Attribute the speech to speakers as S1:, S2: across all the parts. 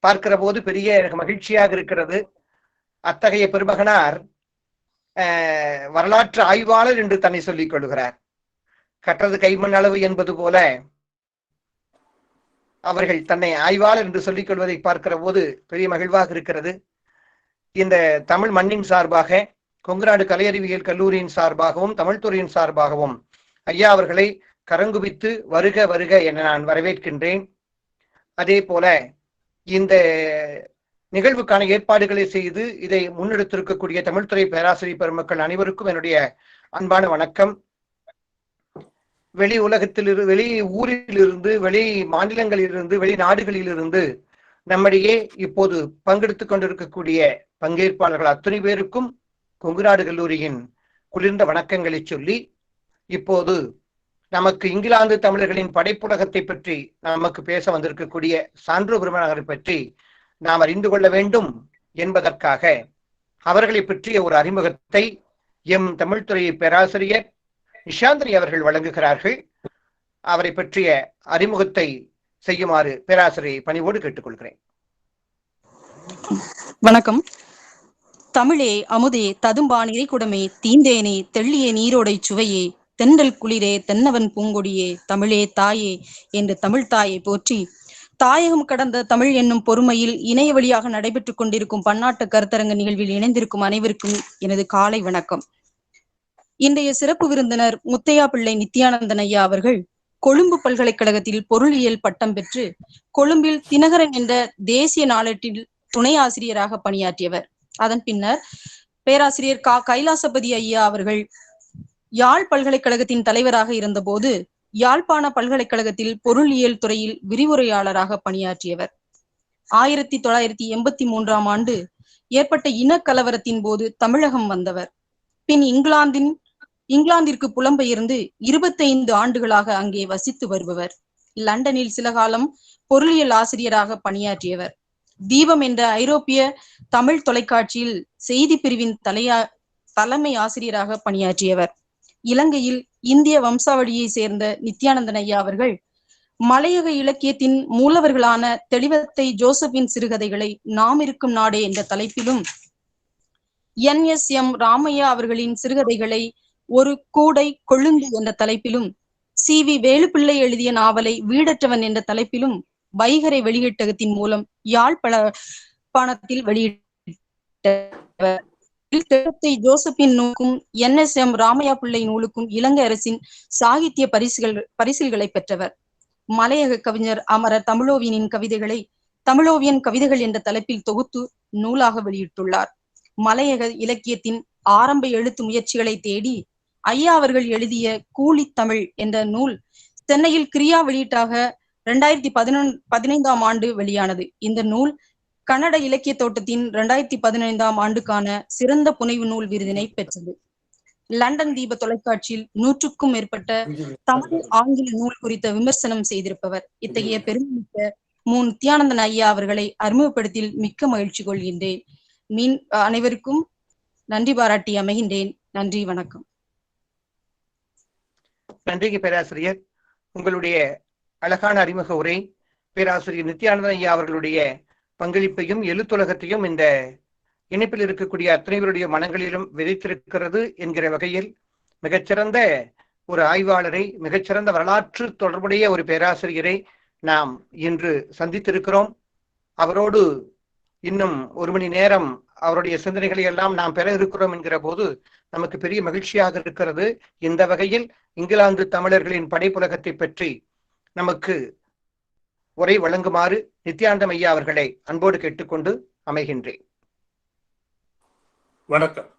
S1: பார்க்கிற போது பெரிய மகிழ்ச்சியாக இருக்கிறது. அத்தகைய பெருமகனார் வரலாற்று ஆய்வாளர் என்று தன்னை சொல்லிக் கொள்கிறார். கற்றது கைமண் அளவு என்பது போல அவர்கள் தன்னை ஆய்வாளர் என்று சொல்லிக் கொள்வதை பார்க்கிற போது பெரிய மகிழ்வாக இருக்கிறது. இந்த தமிழ் மண்ணின் சார்பாக, கொங்குநாடு கலை அறிவியல் கல்லூரியின் சார்பாகவும், தமிழ்துறையின் சார்பாகவும் ஐயா அவர்களை கரங்குவித்து வருக வருக என நான் வரவேற்கின்றேன். அதே போல இந்த நிகழ்வுக்கான ஏற்பாடுகளை செய்து இதை முன்னெடுத்திருக்கக்கூடிய தமிழ்துறை பேராசிரியர் பெருமக்கள் அனைவருக்கும் என்னுடைய அன்பான வணக்கம். வெளி உலகத்திலிருந்து, வெளி ஊரிலிருந்து, வெளி மாநிலங்களிலிருந்து, வெளிநாடுகளிலிருந்து நம்மிடையே இப்போது பங்கெடுத்துக் கொண்டிருக்கக்கூடிய பங்கேற்பாளர்கள் அத்தனை பேருக்கும் கொங்குநாடு கல்லூரியின் குளிர்ந்த வணக்கங்களை சொல்லி, இப்போது நமக்கு இங்கிலாந்து தமிழர்களின் படைப்புலகத்தை பற்றி நமக்கு பேச வந்திருக்கக்கூடிய சான்றோ பெருமகனாரை பற்றி நாம் அறிந்து கொள்ள வேண்டும் என்பதற்காக அவர்களை பற்றிய ஒரு அறிமுகத்தை எம் தமிழ்துறை பேராசிரியர் நிஷாந்தினி அவர்கள் வழங்குகிறார்கள். அவரை பற்றிய அறிமுகத்தை செய்யுமாறு பேராசிரியை பணிவோடு கேட்டுக்கொள்கிறேன்.
S2: வணக்கம். தமிழே அமுதே ததும்பா நிறைகுடமே தீந்தேனே தெள்ளிய நீரோடை சுவையே தென்றல் குளிரே தென்னவன் பூங்கொடியே தமிழே தாயே என்று தமிழ் தாயை போற்றி தாயகம் கடந்த தமிழ் என்னும் பொறுமையில் இணைய வழியாக நடைபெற்றுக் கொண்டிருக்கும் பன்னாட்டு கருத்தரங்க நிகழ்வில் இணைந்திருக்கும் அனைவருக்கும் எனது காலை வணக்கம். இன்றைய சிறப்பு விருந்தினர் முத்தையா பிள்ளை நித்யானந்தன் ஐயா அவர்கள் கொழும்பு பல்கலைக்கழகத்தில் பொருளியல் பட்டம் பெற்று கொழும்பில் தினகரன் என்ற தேசிய நாளேட்டில் துணை ஆசிரியராக பணியாற்றியவர். அதன் பின்னர் பேராசிரியர் கைலாசபதி ஐயா அவர்கள் யாழ் பல்கலைக்கழகத்தின் தலைவராக இருந்தபோது யாழ்ப்பாண பல்கலைக்கழகத்தில் பொருளியல் துறையில் விரிவுரையாளராக பணியாற்றியவர். 1983ஆம் ஆண்டு ஏற்பட்ட இனக்கலவரத்தின் போது தமிழகம் வந்தவர். பின் இங்கிலாந்திற்கு புலம்பெயர்ந்து 25 ஆண்டுகளாக அங்கே வசித்து வருபவர். லண்டனில் சில காலம் பொருளியல் ஆசிரியராக பணியாற்றியவர். தீபம் என்ற ஐரோப்பிய தமிழ் தொலைக்காட்சியில் செய்தி பிரிவின் தலைமை ஆசிரியராக பணியாற்றியவர். இலங்கையில் இந்திய வம்சாவளியை சேர்ந்த நித்யானந்தன் ஐயா அவர்கள் மலையக இலக்கியத்தின் மூலவர்களான தெளிவத்தை ஜோசப்பின் சிறுகதைகளை நாம் இருக்கும் நாடே என்ற தலைப்பிலும், NSM ராமையா அவர்களின் சிறுகதைகளை ஒரு கூடை கொழுந்து என்ற தலைப்பிலும், CV வேலுப்பிள்ளை எழுதிய நாவலை வீடற்றவன் என்ற தலைப்பிலும் வைகரை வெளியீட்டகத்தின் மூலம் யாழ்ப்பாணத்தில் வெளியிட்டவர். ஜோசப்பின் நூலுக்கும் NSM ராமையா பிள்ளை நூலுக்கும் இலங்கை அரசின் சாகித்ய பரிசில்களை பெற்றவர். மலையக கவிஞர் அமரர் தமிழோவியனின் கவிதைகளை தமிழோவியன் கவிதைகள் என்ற தலைப்பில் தொகுத்து நூலாக வெளியிட்டுள்ளார். மலையக இலக்கியத்தின் ஆரம்ப எழுத்து முயற்சிகளை தேடி ஐயா அவர்கள் எழுதிய கூலி தமிழ் என்ற நூல் சென்னையில் கிரியா வெளியீட்டாக 2015ஆம் ஆண்டு வெளியானது. இந்த நூல் கன்னட இலக்கிய தோட்டத்தின் 2015ஆம் ஆண்டுக்கான சிறந்த புனைவு நூல் விருதினை பெற்றது. லண்டன் தீப தொலைக்காட்சியில் 100க்கும் மேற்பட்ட தமிழ் ஆங்கில நூல் குறித்த விமர்சனம் செய்திருப்பவர். இத்தகைய பெருமிக்க நித்யானந்தன் ஐயா அவர்களை அறிமுகப்படுத்தி மிக்க மகிழ்ச்சி கொள்கின்றேன். அனைவருக்கும் நன்றி பாராட்டி அமைகின்றேன். நன்றி, வணக்கம்.
S1: நன்றி பேராசிரியர். உங்களுடைய அழகான அறிமுக உரை பேராசிரியர் நித்யானந்தன் ஐயா அவர்களுடைய பங்களிப்பையும் எழுத்துலகத்தையும் இந்த இணைப்பில் இருக்கக்கூடிய அத்தனை பேருடைய மனங்களிலும் விதைத்திருக்கிறது என்கிற வகையில் மிகச்சிறந்த ஒரு ஆய்வாளரை, மிகச்சிறந்த வரலாற்று தொடர்புடைய ஒரு பேராசிரியரை நாம் இன்று சந்தித்திருக்கிறோம். அவரோடு இன்னும் 1 மணி நேரம் அவருடைய சிந்தனைகளை எல்லாம் நாம் பெற இருக்கிறோம் என்கிற போது நமக்கு பெரிய மகிழ்ச்சியாக இருக்கிறது. இந்த வகையில் இங்கிலாந்து தமிழர்களின் படைப்புலகத்தை பற்றி நமக்கு உரை வழங்குமாறு நித்யானந்தம் ஐயா அவர்களை அன்போடு கேட்டுக்கொண்டு அமைகின்றேன்.
S3: வணக்கம்.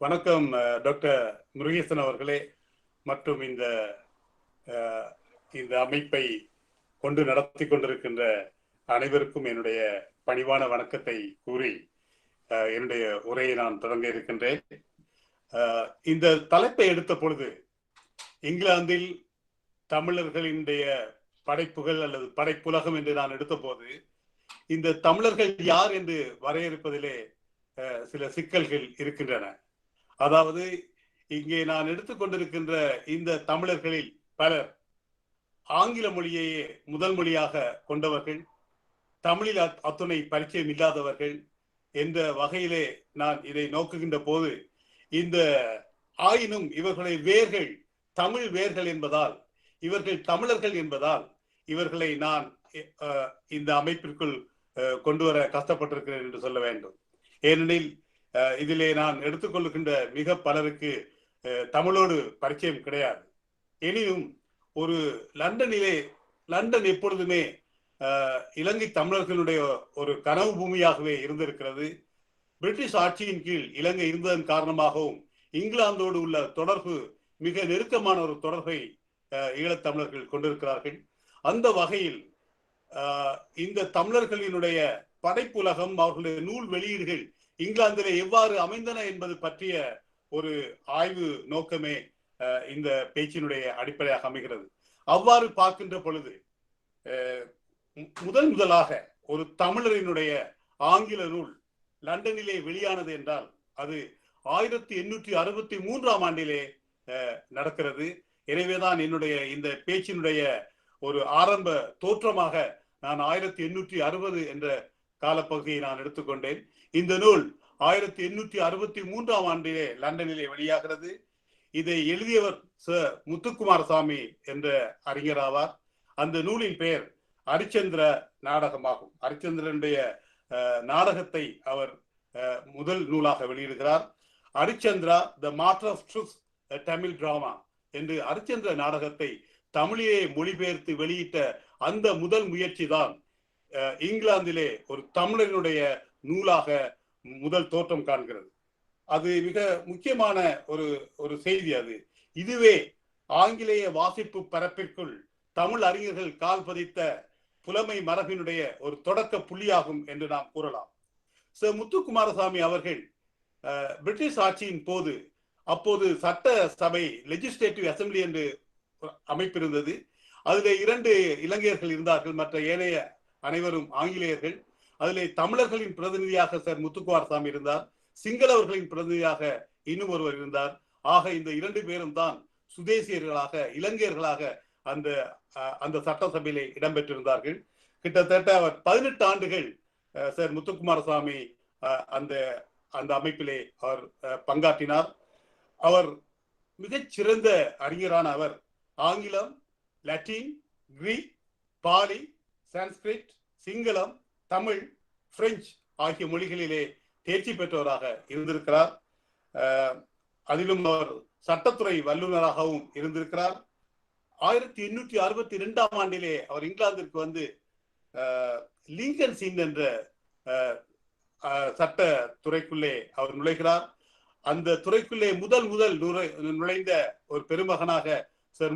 S3: வணக்கம் டாக்டர் முருகேசன் அவர்களே மற்றும் இந்த அமைப்பை கொண்டு நடத்தி கொண்டிருக்கின்ற அனைவருக்கும் என்னுடைய பணிவான வணக்கத்தை கூறி என்னுடைய உரையை நான் தொடங்க இருக்கின்றேன். இந்த தலைப்பை எடுத்த பொழுது இங்கிலாந்தில் தமிழர்களினுடைய படைப்புகள் அல்லது படைப்புலகம் என்று நான் எடுத்த போது இந்த தமிழர்கள் யார் என்று வரையறுப்பதிலே சில சிக்கல்கள் இருக்கின்றன. அதாவது இங்கே நான் எடுத்துக்கொண்டிருக்கின்ற இந்த தமிழர்களில் பலர் ஆங்கில மொழியையே முதல் மொழியாக கொண்டவர்கள், தமிழில் அத்துணை பரிச்சயம் இல்லாதவர்கள் என்ற வகையிலே நான் இதை நோக்குகின்ற போது, இந்த ஆயினும் இவர்களை வேர்கள் தமிழ் வேர்கள் என்பதால், இவர்கள் தமிழர்கள் என்பதால் இவர்களை நான் இந்த அமைப்பிற்குள் கொண்டு வர கஷ்டப்பட்டிருக்கிறேன் என்று சொல்ல வேண்டும். ஏனெனில் இதிலே நான் எடுத்துக்கொள்ளுகின்ற மிக பலருக்கு தமிழோடு பரிச்சயம் கிடையாது. எனினும் ஒரு லண்டன் எப்பொழுதுமே இலங்கை தமிழர்களுடைய ஒரு கனவு பூமியாகவே இருந்திருக்கிறது. பிரிட்டிஷ் ஆட்சியின் கீழ் இலங்கை இருந்ததன் காரணமாகவும் இங்கிலாந்தோடு உள்ள தொடர்பு மிக நெருக்கமான ஒரு தொடர்பை ஈழத்தமிழர்கள் கொண்டிருக்கிறார்கள். அந்த வகையில் இந்த தமிழர்களினுடைய படைப்புலகம், அவர்களுடைய நூல் வெளியீடுகள் இங்கிலாந்திலே எவ்வாறு அமைந்தன என்பது பற்றிய ஒரு ஆய்வு நோக்கமே இந்த பேச்சினுடைய அடிப்படையாக அமைகிறது. அவ்வாறு பார்க்கின்ற பொழுது முதலாக ஒரு தமிழரினுடைய ஆங்கில நூல் லண்டனிலே வெளியானது என்றால் அது 1863 ஆண்டிலே நடக்கிறது. எனவேதான் என்னுடைய இந்த பேச்சினுடைய ஒரு ஆரம்ப தோற்றமாக நான் 1860 என்ற காலப்பகுதியை நான் எடுத்துக்கொண்டேன். இந்த நூல் 1863 ஆண்டிலே லண்டனிலே வெளியாகிறது. இதை எழுதியவர் முத்துக்குமாரசாமி என்ற அறிஞர் ஆவார். அந்த நூலின் பெயர் அரிச்சந்திர நாடகமாகும். அரிச்சந்திரனுடைய நாடகத்தை அவர் முதல் நூலாக வெளியிடுகிறார். Harishchandra the martyr of truth Tamil drama என்று அரிச்சந்திர நாடகத்தை தமிழிலே மொழிபெயர்த்து வெளியிட்ட அந்த முதல் முயற்சி தான் இங்கிலாந்திலே ஒரு தமிழனுடைய நூலாக முதல் தோற்றம் காண்கிறது. அது மிக முக்கியமான ஒரு செய்தி. இதுவே ஆங்கிலேய வாசிப்பு பரப்பிற்குள் தமிழ் அறிஞர்கள் கால் பதித்த புலமை மரபினுடைய ஒரு தொடக்க புள்ளியாகும் என்று நாம் கூறலாம். முத்துக்குமாரசாமி அவர்கள் பிரிட்டிஷ் ஆட்சியின் போது, அப்போது சட்ட சபை லெஜிஸ்லேட்டிவ் அசம்பிளி என்று அமைப்பு இருந்தது. அதிலே 2 இலங்கையர்கள் இருந்தார்கள், மற்ற ஏனைய அனைவரும் ஆங்கிலேயர்கள். அதிலே தமிழர்களின் பிரதிநிதியாக முத்துக்குமாரசாமி இருந்தார், சிங்களவர்களின் பிரதிநிதியாக இன்னும் ஒருவர் இருந்தார். ஆக இந்த 2 பேரும் தான் சுதேசியர்களாக, இலங்கையர்களாக அந்த சட்டசபையிலே இடம்பெற்றிருந்தார்கள். கிட்டத்தட்ட அவர் 18 ஆண்டுகள் முத்துக்குமாரசாமி அந்த அமைப்பிலே அவர் பங்காற்றினார். அவர் மிகச்சிறந்த அறிஞரான அவர் ஆங்கிலம், லத்தீன், கிரீக், பாலி, சான்ஸ்கிரிட், சிங்களம், தமிழ், பிரெஞ்சு ஆகிய மொழிகளிலே தேர்ச்சி பெற்றவராக இருந்திருக்கிறார். அதிலும் அவர் சட்டத்துறை வல்லுநராகவும் இருந்திருக்கிறார். 1862 ஆண்டிலே அவர் இங்கிலாந்திற்கு வந்து லிங்கன் சீன் என்ற சட்ட துறைக்குள்ளே அவர் நுழைகிறார். அந்த துறைக்குள்ளே முதல் நுழைந்த ஒரு பெருமகனாக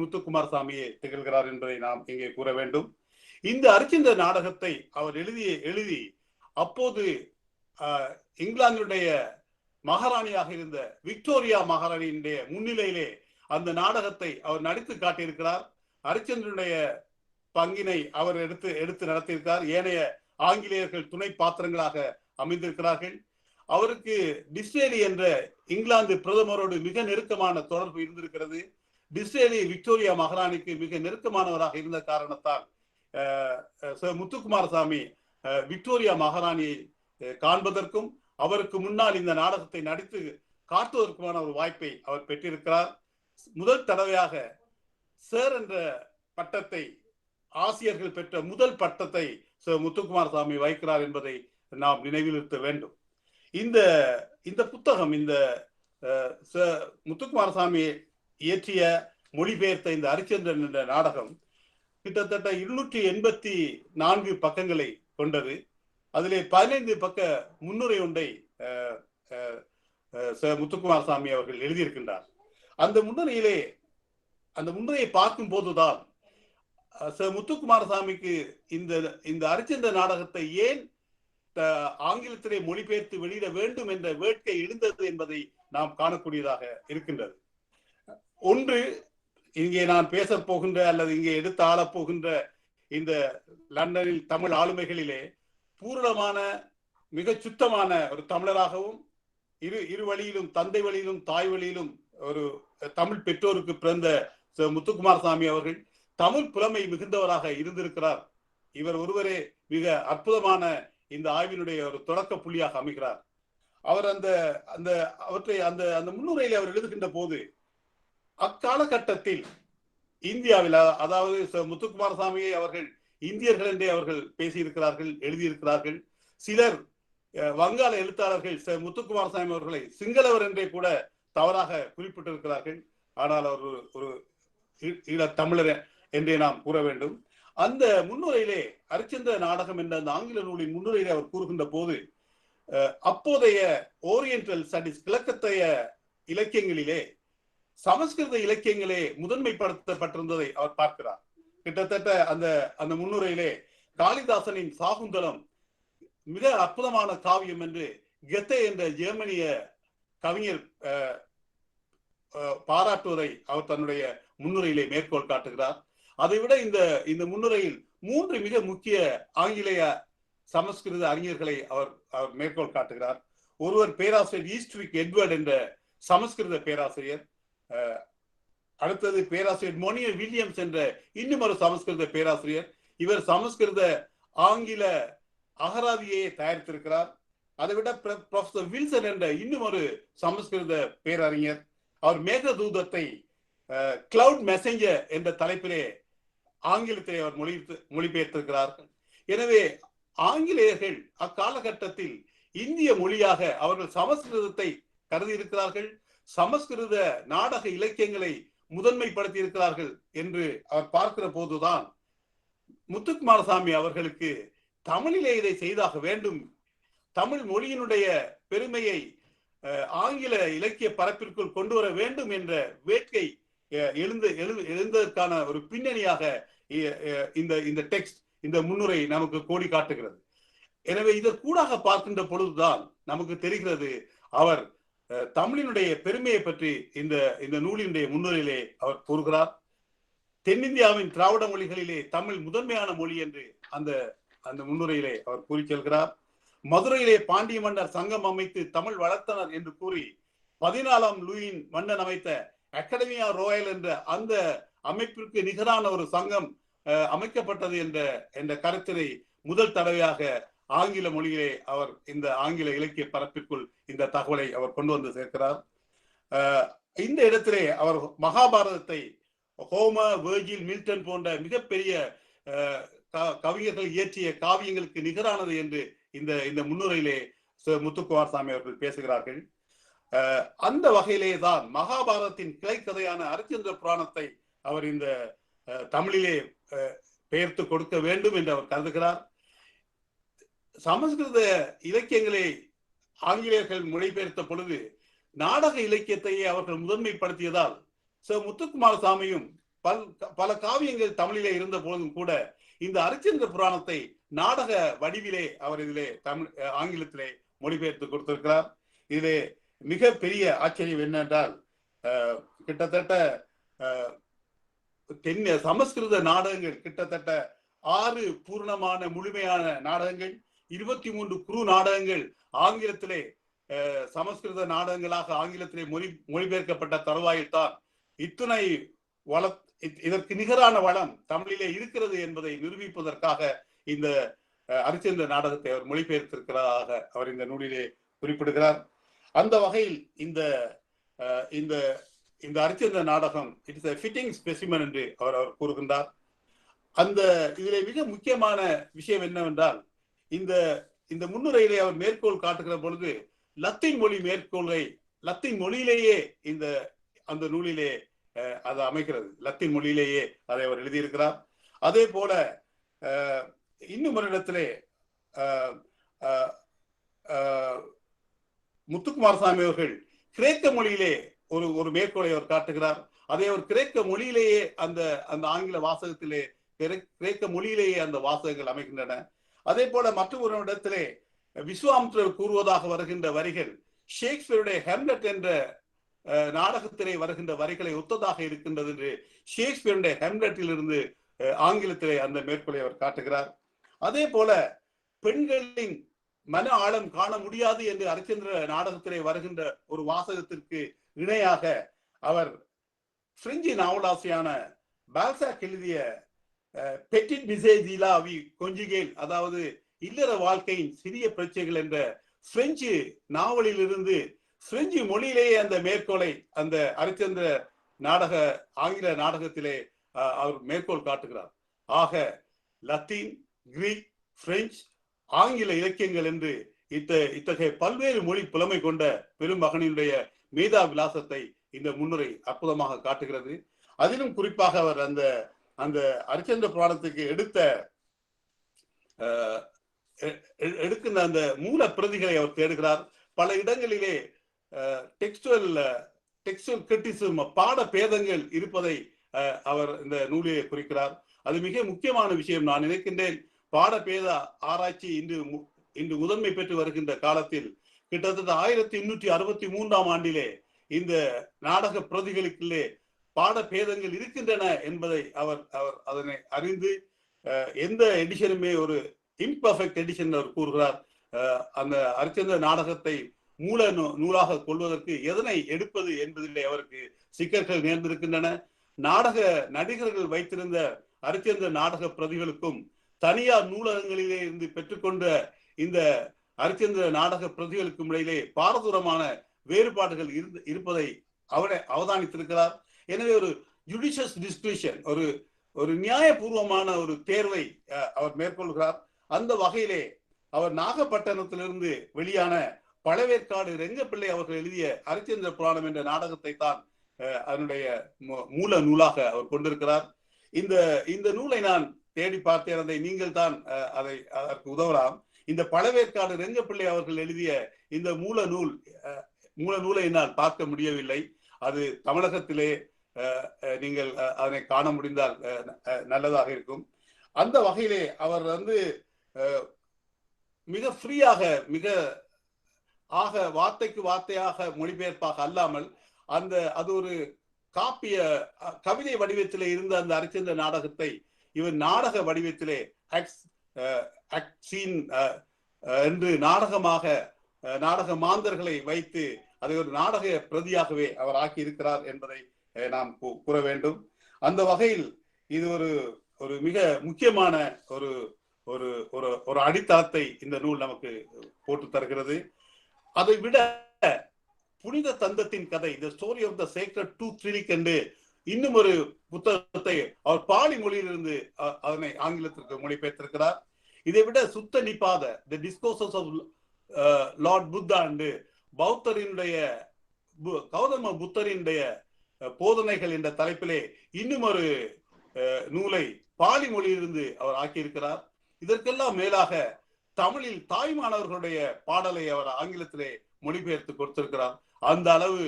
S3: முத்துக்குமாரசாமியை திகழ்கிறார் என்பதை நாம் இங்கே கூற வேண்டும். இந்த அரிச்சந்திர நாடகத்தை அவர் எழுதி அப்போது இங்கிலாந்துடைய மகாராணியாக இருந்த விக்டோரியா மகாராணியினுடைய முன்னிலையிலே அந்த நாடகத்தை அவர் நடித்து காட்டியிருக்கிறார். அரிச்சந்திரனுடைய பங்கினை அவர் எடுத்து நடத்தியிருக்கிறார். ஏனைய ஆங்கிலேயர்கள் துணை பாத்திரங்களாக அமைந்திருக்கிறார்கள். அவருக்கு டிஸ்ரேலி என்ற இங்கிலாந்து பிரதமரோடு மிக நெருக்கமான தொடர்பு இருந்திருக்கிறது. டிஸ்ரேலி விக்டோரியா மகாராணிக்கு மிக நெருக்கமானவராக இருந்த காரணத்தால் முத்துக்குமாரசாமி விக்டோரியா மகாராணியை காண்பதற்கும் அவருக்கு முன்னால் இந்த நாடகத்தை நடித்து காட்டுவதற்குமான ஒரு வாய்ப்பை அவர் பெற்றிருக்கிறார். முதல் தடவையாக சார் என்ற பட்டத்தை, ஆசிரியர்கள் பெற்ற முதல் பட்டத்தை முத்துக்குமாரசாமி வைக்கிறார் என்பதை நாம் நினைவில் இருத்த வேண்டும். இந்த புத்தகம், இந்த முத்துக்குமாரசாமி இயற்றிய மொழிபெயர்த்த இந்த அரிச்சந்திரன் என்ற நாடகம் கிட்டத்தட்ட 284 பக்கங்களை கொண்டது. அதிலே 15 பக்க முன்னுரை ஒன்றை முத்துக்குமாரசாமி அவர்கள் எழுதியிருக்கின்றார். அந்த முன்னுரையை பார்க்கும் போதுதான் முத்துக்குமாரசாமிக்கு இந்த அரிச்சந்திர நாடகத்தை ஏன் ஆங்கிலத்திலே மொழிபெயர்த்து வெளியிட வேண்டும் என்ற வேட்கை எழுந்தது என்பதை நாம் காணக்கூடியதாக இருக்கின்றது. ஒன்று, இங்கே நான் பேச போகின்ற அல்லது இங்கே எடுத்து ஆளப் போகின்ற இந்த லண்டனில் தமிழ் ஆளுமைகளிலே பூரணமான மிக சுத்தமான ஒரு தமிழராகவும் இரு வழியிலும், தந்தை வழியிலும் தாய் வழியிலும் ஒரு தமிழ் பெற்றோருக்கு பிறந்த முத்துக்குமாரசாமி அவர்கள் தமிழ் புலமை மிகுந்தவராக இருந்திருக்கிறார் இவர் ஒருவரே மிக அற்புதமான இந்த ஆய்வினுடைய ஒரு தொடக்க புள்ளியாக அமைகிறார். அவர் அந்த அந்த அவற்றை அந்த அந்த முன்னுரையில் அவர் எழுதுகின்ற போது அக்காலகட்டத்தில் இந்தியாவில், அதாவது முத்துக்குமாரசாமியை அவர்கள் இந்தியர்கள் என்றே அவர்கள் பேசியிருக்கிறார்கள், எழுதியிருக்கிறார்கள். சிலர் வங்காள எழுத்தாளர்கள் முத்துக்குமாரசாமி அவர்களை சிங்களவர் என்றே கூட தவறாக குறிப்பிட்டிருக்கிறார்கள். ஆனால் அவர் ஒரு ஈழத்தமிழர் என்றே நாம் கூற வேண்டும். அந்த முன்னுரையிலே அரிச்சந்திர நாடகம் என்ற அந்த ஆங்கில நூலின் முன்னுரையிலே அவர் கூறுகின்ற போது அப்போதைய ஓரியன்டல் ஸ்டடிஸ், கிழக்கத்தைய இலக்கியங்களிலே சமஸ்கிருத இலக்கியங்களே முதன்மைப்படுத்தப்பட்டிருந்ததை அவர் பார்க்கிறார். கிட்டத்தட்ட அந்த அந்த முன்னுரையிலே காளிதாசனின் சாகுந்தலம் மிக அற்புதமான காவியம் என்று கெத்தே என்ற ஜெர்மனிய கவிஞர் பாராட்டுவதை அவர் தன்னுடைய முன்னுரையிலே மேற்கோள் காட்டுகிறார். அதைவிட இந்த முன்னுரையில் 3 மிக முக்கிய ஆங்கிலேய சமஸ்கிருத அறிஞர்களை அவர் மேற்கோள் காட்டுகிறார். ஒருவர் பேராசிரியர் ஈஸ்ட்விக் எட்வர்ட் என்ற சமஸ்கிருத பேராசிரியர். அடுத்தது பேராசிரியர் மொனியர் வில்லியம்ஸ் என்ற இன்னும் ஒரு சமஸ்கிருத பேராசிரியர். இவர் சமஸ்கிருத ஆங்கில அகராதியை தயாரித்திருக்கிறார். அதை விட ப்ரொஃபசர் வில்சன் என்ற இன்னும் ஒரு சமஸ்கிருத பேரறிஞர். அவர் மேகதூதத்தை கிளவுட் மெசஞ்சர் என்ற தலைப்பிலே ஆங்கிலத்தை அவர் மொழிபெயர்த்திருக்கிறார். எனவே ஆங்கிலேயர்கள் அக்காலகட்டத்தில் இந்திய மொழியாக அவர்கள் சமஸ்கிருதத்தை கருதி இருக்கிறார்கள், சமஸ்கிருத நாடக இலக்கியங்களை முதன்மைப்படுத்தி இருக்கிறார்கள் என்று அவர் பார்க்கிற போதுதான் முத்துக்குமாரசாமி அவர்களுக்கு தமிழிலே இதை செய்தாக வேண்டும், தமிழ் மொழியினுடைய பெருமையை ஆங்கில இலக்கிய பரப்பிற்குள் கொண்டு வர வேண்டும் என்ற வேட்கை எழுந்ததற்கான ஒரு பின்னணியாக இந்த டெக்ஸ்ட், இந்த முன்னுரை நமக்கு கோடி காட்டுகிறது. எனவே இதற்கூடாக பார்க்கின்ற பொழுதுதான் நமக்கு தெரிகிறது அவர் தமிழினுடைய பெருமையை பற்றி இந்த நூலினுடைய முன்னுரையிலே அவர் கூறுகிறார். தென்னிந்தியாவின் திராவிட மொழிகளிலே தமிழ் முதன்மையான மொழி என்று அந்த முன்னுரையிலே அவர் கூறி செல்கிறார். மதுரையிலே பாண்டிய மன்னர் சங்கம் அமைத்து தமிழ் வளர்த்தனர் என்று கூறி 14ஆம் லூயின் மன்னன் அமைத்த அகாடமியா ரோயல் என்ற அந்த அமைப்பிற்கு நிகரான ஒரு சங்கம் அமைக்கப்பட்டது என்ற கருத்தினை முதல் தடவையாக ஆங்கில மொழியிலே அவர் இந்த ஆங்கில இலக்கிய பரப்பிற்குள் இந்த தகவலை அவர் கொண்டு வந்து சேர்க்கிறார். இந்த இடத்திலே அவர் மகாபாரதத்தை ஹோமர், வெர்ஜில், மில்டன் போன்ற மிகப்பெரிய கவிஞர்கள் இயற்றிய காவியங்களுக்கு நிகரானது என்று இந்த முன்னுரையிலே முத்துக்குமாரசாமி அவர்கள் பேசுகிறார்கள். அந்த வகையிலே தான் மகாபாரதத்தின் கிளைக்கதையான அரிச்சந்திர புராணத்தை அவர் இந்த தமிழிலே பெயர்த்து கொடுக்க வேண்டும் என்று அவர் கருதுகிறார். சமஸ்கிருத இலக்கியங்களை ஆங்கிலேயர்கள் மொழிபெயர்த்த பொழுது நாடக இலக்கியத்தையே அவர்கள் முதன்மைப்படுத்தியதால் முத்துக்குமாரசாமியும் பல காவியங்கள் தமிழிலே இருந்த போதும் கூட இந்த அரிச்சந்திர புராணத்தை நாடக வடிவிலே அவர் இதிலே ஆங்கிலத்திலே மொழிபெயர்த்து கொடுத்திருக்கிறார். இதிலே மிக பெரிய ஆச்சரியம் என்னென்றால் கிட்டத்தட்ட சமஸ்கிருத நாடகங்கள் கிட்டத்தட்ட 6 பூர்ணமான முழுமையான நாடகங்கள், 23 குறு நாடகங்கள் ஆங்கிலத்திலே சமஸ்கிருத நாடகங்களாக ஆங்கிலத்திலே மொழிபெயர்க்கப்பட்ட தருவாயில் தான் இத்துணை இதற்கு நிகரான வளம் தமிழிலே இருக்கிறது என்பதை நிரூபிப்பதற்காக இந்த அரிச்சந்திர நாடகத்தை அவர் மொழிபெயர்த்திருக்கிறதாக அவர் இந்த நூலிலே குறிப்பிடுகிறார். அந்த வகையில் இந்த அரிச்சந்திர நாடகம் இட்ஸ் a fitting specimen என்று அவர் கூறுகின்றார். இதிலே மிக முக்கியமான விஷயம் என்னவென்றால் இந்த முன்னுரையிலே அவர் மேற்கோள் காட்டுகிற பொழுது லத்தீன் மொழியிலேயே அந்த நூலிலே அது அமைகிறது. லத்தீன் மொழியிலேயே அதை அவர் எழுதியிருக்கிறார். அதே போல இன்னும் ஒரு இடத்திலே முத்துக்குமாரசாமி அவர்கள் கிரேக்க மொழியிலே ஒரு மேற்கோளை அவர் காட்டுகிறார். அதை அவர் கிரேக்க மொழியிலேயே அந்த ஆங்கில வாசகத்திலே கிரேக்க மொழியிலேயே அந்த வாசகங்கள் அமைகின்றன. அதே போல மற்றொரு இடத்திலே விஸ்வாமித்திரர் கூறுவதாக வருகின்ற வரிகள் ஷேக்ஸ்பியருடைய ஹெம்லெட் என்ற நாடகத்திலே வருகின்ற வரிகளை ஒத்ததாக இருக்கின்றது என்று ஷேக்ஸ்பியருடைய ஹெம்லெட்டில் இருந்து ஆங்கிலத்திலே அந்த மேற்கோளை அவர் காட்டுகிறார். அதே போல பெண்களின் மன ஆழம் காண முடியாது என்று அரிச்சந்திர நாடகத்திலே வருகின்ற ஒரு வாசகத்திற்கு இணையாக அவர் பிரெஞ்சு நாவலாசியான பால்சாக் எழுதிய பெட்டிட் மிசேஜ் வி கொஞ்சிகேல், அதாவது இல்லற வாழ்க்கையின் சிறிய பிரச்சனைகள் என்ற பிரெஞ்சு நாவலில் இருந்து பிரெஞ்சு மொழியிலேயே அந்த மேற்கோளை அந்த அரிச்சந்திர நாடக ஆங்கில நாடகத்திலே அவர் மேற்கோள் காட்டுகிறார். ஆக லத்தீன், கிரீக், பிரெஞ்சு, ஆங்கில இலக்கியங்கள் என்று இத்தகைய பல்வேறு மொழி புலமை கொண்ட பெருமகனினுடைய மேதா விலாசத்தை இந்த முன்னுரை அற்புதமாக காட்டுகிறது. அதிலும் குறிப்பாக அவர் அந்த அந்த அரிச்சந்திர புராணத்துக்கு எடுக்கின்ற அந்த மூல பிரதிகளை அவர் தேடுகிறார். பல இடங்களிலே டெக்ஸ்டுவல் கிரிட்டிசிசம், பாட பேதங்கள் இருப்பதை அவர் இந்த நூலிலே குறிக்கிறார். அது மிக முக்கியமான விஷயம். நான் நினைக்கின்றேன், பாட பேத ஆராய்ச்சி இன்று முதன்மை பெற்று வருகின்ற காலத்தில் கிட்டத்தட்ட 1863 ஆண்டிலே இந்த நாடக பிரதிகளுக்குள்ளே பாட பேதங்கள் இருக்கின்றன என்பதை அவர் அதனை அறிந்து எந்த எடிஷனுமே ஒரு இம்பர்ஃபெக்ட் எடிஷன் அவர் கூறுகிறார். அந்த அரிச்சந்திர நாடகத்தை மூல நூலாக கொள்வதற்கு எதனை எடுப்பது என்பதிலே அவருக்கு சிக்கல்கள் நேர்ந்திருக்கின்றன. நாடக நடிகர்கள் வைத்திருந்த அரிச்சந்திர நாடக பிரதிகளுக்கும் தனியார் நூலகங்களிலே இருந்து பெற்றுக்கொண்ட இந்த அரிச்சந்திர நாடக பிரதிகளுக்கும் இடையிலே பாரதூரமான வேறுபாடுகள் இருப்பதை அவரை அவதானித்திருக்கிறார். எனவே ஒரு ஜுடிஷியஸ் டிஸ்கிரிஷன், ஒரு நியாயபூர்வமான ஒரு தேர்வை அவர் மேற்கொள்கிறார். அந்த வகையிலே அவர் நாகப்பட்டினத்திலிருந்து வெளியான பழவேற்காடு ரெங்கப்பிள்ளை அவர்கள் எழுதிய அரிச்சந்திர புராணம் என்ற நாடகத்தை தான் அதனுடைய மூல நூலாக அவர் கொண்டிருக்கிறார். இந்த நூலை நான் தேடி பார்த்தேன். அதை நீங்கள் தான் அதற்கு உதவலாம். இந்த பழவேற்காடு ரெங்கப்பிள்ளை அவர்கள் எழுதிய இந்த மூல நூலை என்னால் பார்க்க முடியவில்லை. அது தமிழகத்திலே நீங்கள் அதனை காண முடிந்தால் நல்லதாக இருக்கும். அந்த வகையிலே அவர் மிக ஃப்ரீயாக, மிக வார்த்தைக்கு வார்த்தையாக மொழிபெயர்ப்பாக அல்லாமல் அது ஒரு காப்பிய கவிதை வடிவத்திலே இருந்த அந்த அரிச்சந்திர நாடகத்தை இவர் நாடக வடிவத்திலே என்று நாடக மாந்தர்களை வைத்து அதை ஒரு நாடக பிரதியாகவே அவர் ஆக்கி இருக்கிறார் என்பதை நாம் கூற வேண்டும். அந்த வகையில் இது ஒரு மிக முக்கியமான ஒரு அடித்தளத்தை இந்த நூல் நமக்கு போட்டு தருகிறது. அதை விட புனித தந்தத்தின் கதை, the story of the sacred tooth lyric என்று இன்னும் ஒரு புத்தகத்தை அவர் பாலி மொழியிலிருந்து அதனை ஆங்கிலத்திற்கு மொழிபெயர்த்திருக்கிறார். இதை விட சுத்த நிப்பாத தி டிஸ்கோர்சஸ் ஆஃப் லார்ட் புத்தா என்று கௌதம புத்தரினுடைய போதனைகள் என்ற தலைப்பிலே இன்னும் ஒரு நூலை பாலி மொழியிலிருந்து அவர் ஆக்கியிருக்கிறார். இதற்கெல்லாம் மேலாக தமிழில் தாய்மானவர்களுடைய பாடலை அவர் ஆங்கிலத்திலே மொழிபெயர்த்து கொடுத்திருக்கிறார். அந்த அளவு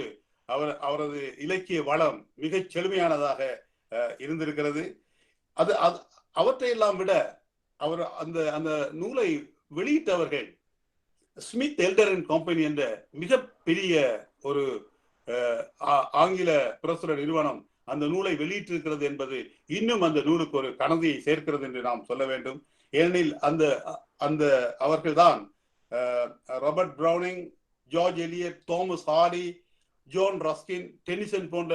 S3: அவரது இலக்கிய வளம் மிகச் செழுமையானதாக இருந்திருக்கிறது. அவற்றையெல்லாம் விட அவர் அந்த நூலை வெளியிட்டவர்கள் ஸ்மித் எல்டர் அண்ட் கம்பெனி என்ற மிகப்பெரிய ஒரு ஆங்கில பிரசுர நிறுவனம் அந்த நூலை வெளியிட்டிருக்கிறது என்பது இன்னும் அந்த நூலுக்கு ஒரு கனதியை சேர்க்கிறது என்று நாம் சொல்ல வேண்டும். ஏனெனில் அந்த அவர்கள்தான் Robert Browning, George Eliot, Thomas Hardy, John Ruskin, Tennyson போன்ற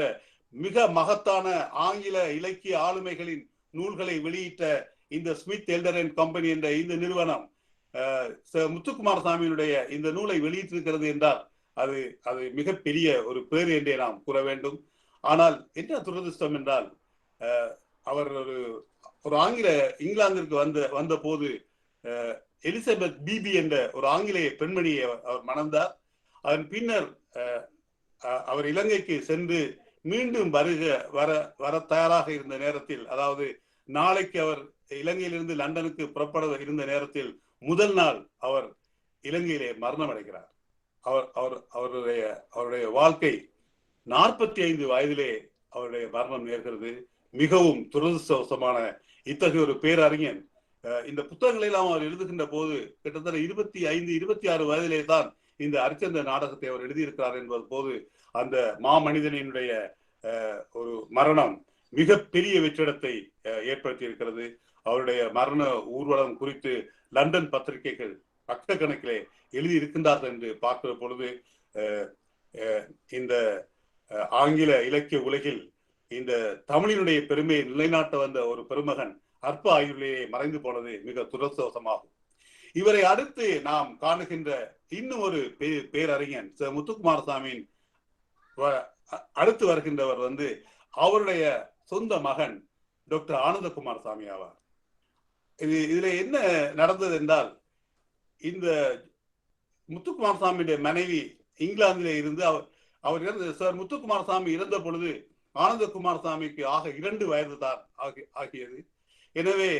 S3: மிக மகத்தான ஆங்கில இலக்கிய ஆளுமைகளின் நூல்களை வெளியிட்ட இந்த ஸ்மித் எல்டர் அண்ட் கம்பெனி என்ற இந்த நிறுவனம் முத்துக்குமார சாமியினுடைய இந்த நூலை வெளியிட்டிருக்கிறது என்றால் அது மிகப்பெரிய ஒரு பேறு என்றே நாம் கூற வேண்டும். ஆனால் என்ன துரதிர்ஷ்டம் என்றால், அவர் ஒரு ஆங்கில இங்கிலாந்திற்கு வந்த போது எலிசபெத் பிபி என்ற ஒரு ஆங்கிலேய பெண்மணியை அவர் மணந்தார். அதன் பின்னர் அவர் இலங்கைக்கு சென்று மீண்டும் வர தயாராக இருந்த நேரத்தில், அதாவது நாளைக்கு அவர் இலங்கையிலிருந்து லண்டனுக்கு புறப்பட இருந்த நேரத்தில் முதல் நாள் அவர் இலங்கையிலே மரணம் அடைகிறார். அவருடைய வாழ்க்கை 45 வயதிலே அவருடைய மரணம் நேர்கிறது. மிகவும் துரதிர்ஷ்டவசமான இத்தகைய ஒரு பேரறிஞன் இந்த புத்தகங்களை எல்லாம் அவர் எழுதுகின்ற போது கிட்டத்தட்ட 25-26 வயதிலே தான் இந்த அரிச்சந்திர நாடகத்தை அவர் எழுதியிருக்கிறார் என்பது போது அந்த மாமனிதனினுடைய ஒரு மரணம் மிகப்பெரிய வெற்றிடத்தை ஏற்படுத்தி இருக்கிறது. அவருடைய மரண ஊர்வலம் குறித்து லண்டன் பத்திரிகைகள் பக்க கணக்கிலே எழுதி இருக்கின்றார்கள் என்று பார்க்கிற பொழுது இந்த ஆங்கில இலக்கிய உலகில் இந்த தமிழினுடைய பெருமையை நிலைநாட்ட வந்த ஒரு பெருமகன் அற்ப ஆயுளிலே மறைந்து போனது மிக துரதிர்ஷ்டவசமாகும். இவரை அடுத்து நாம் காணுகின்ற இன்னும் ஒரு பேரறிஞன் முத்துக்குமாரசாமியின் அடுத்து வருகின்றவர் அவருடைய சொந்த மகன் டாக்டர் ஆனந்தகுமார் சாமி ஆவார். இதுல என்ன நடந்தது என்றால், இந்த முத்துக்குமார் சாமியுடைய மனைவி இங்கிலாந்திலே இருந்து அவர் இறந்த சார் முத்துக்குமார் சாமி இறந்த பொழுது ஆனந்தகுமார் சாமிக்கு ஆக 2 வயது தான் ஆகியது. எனவே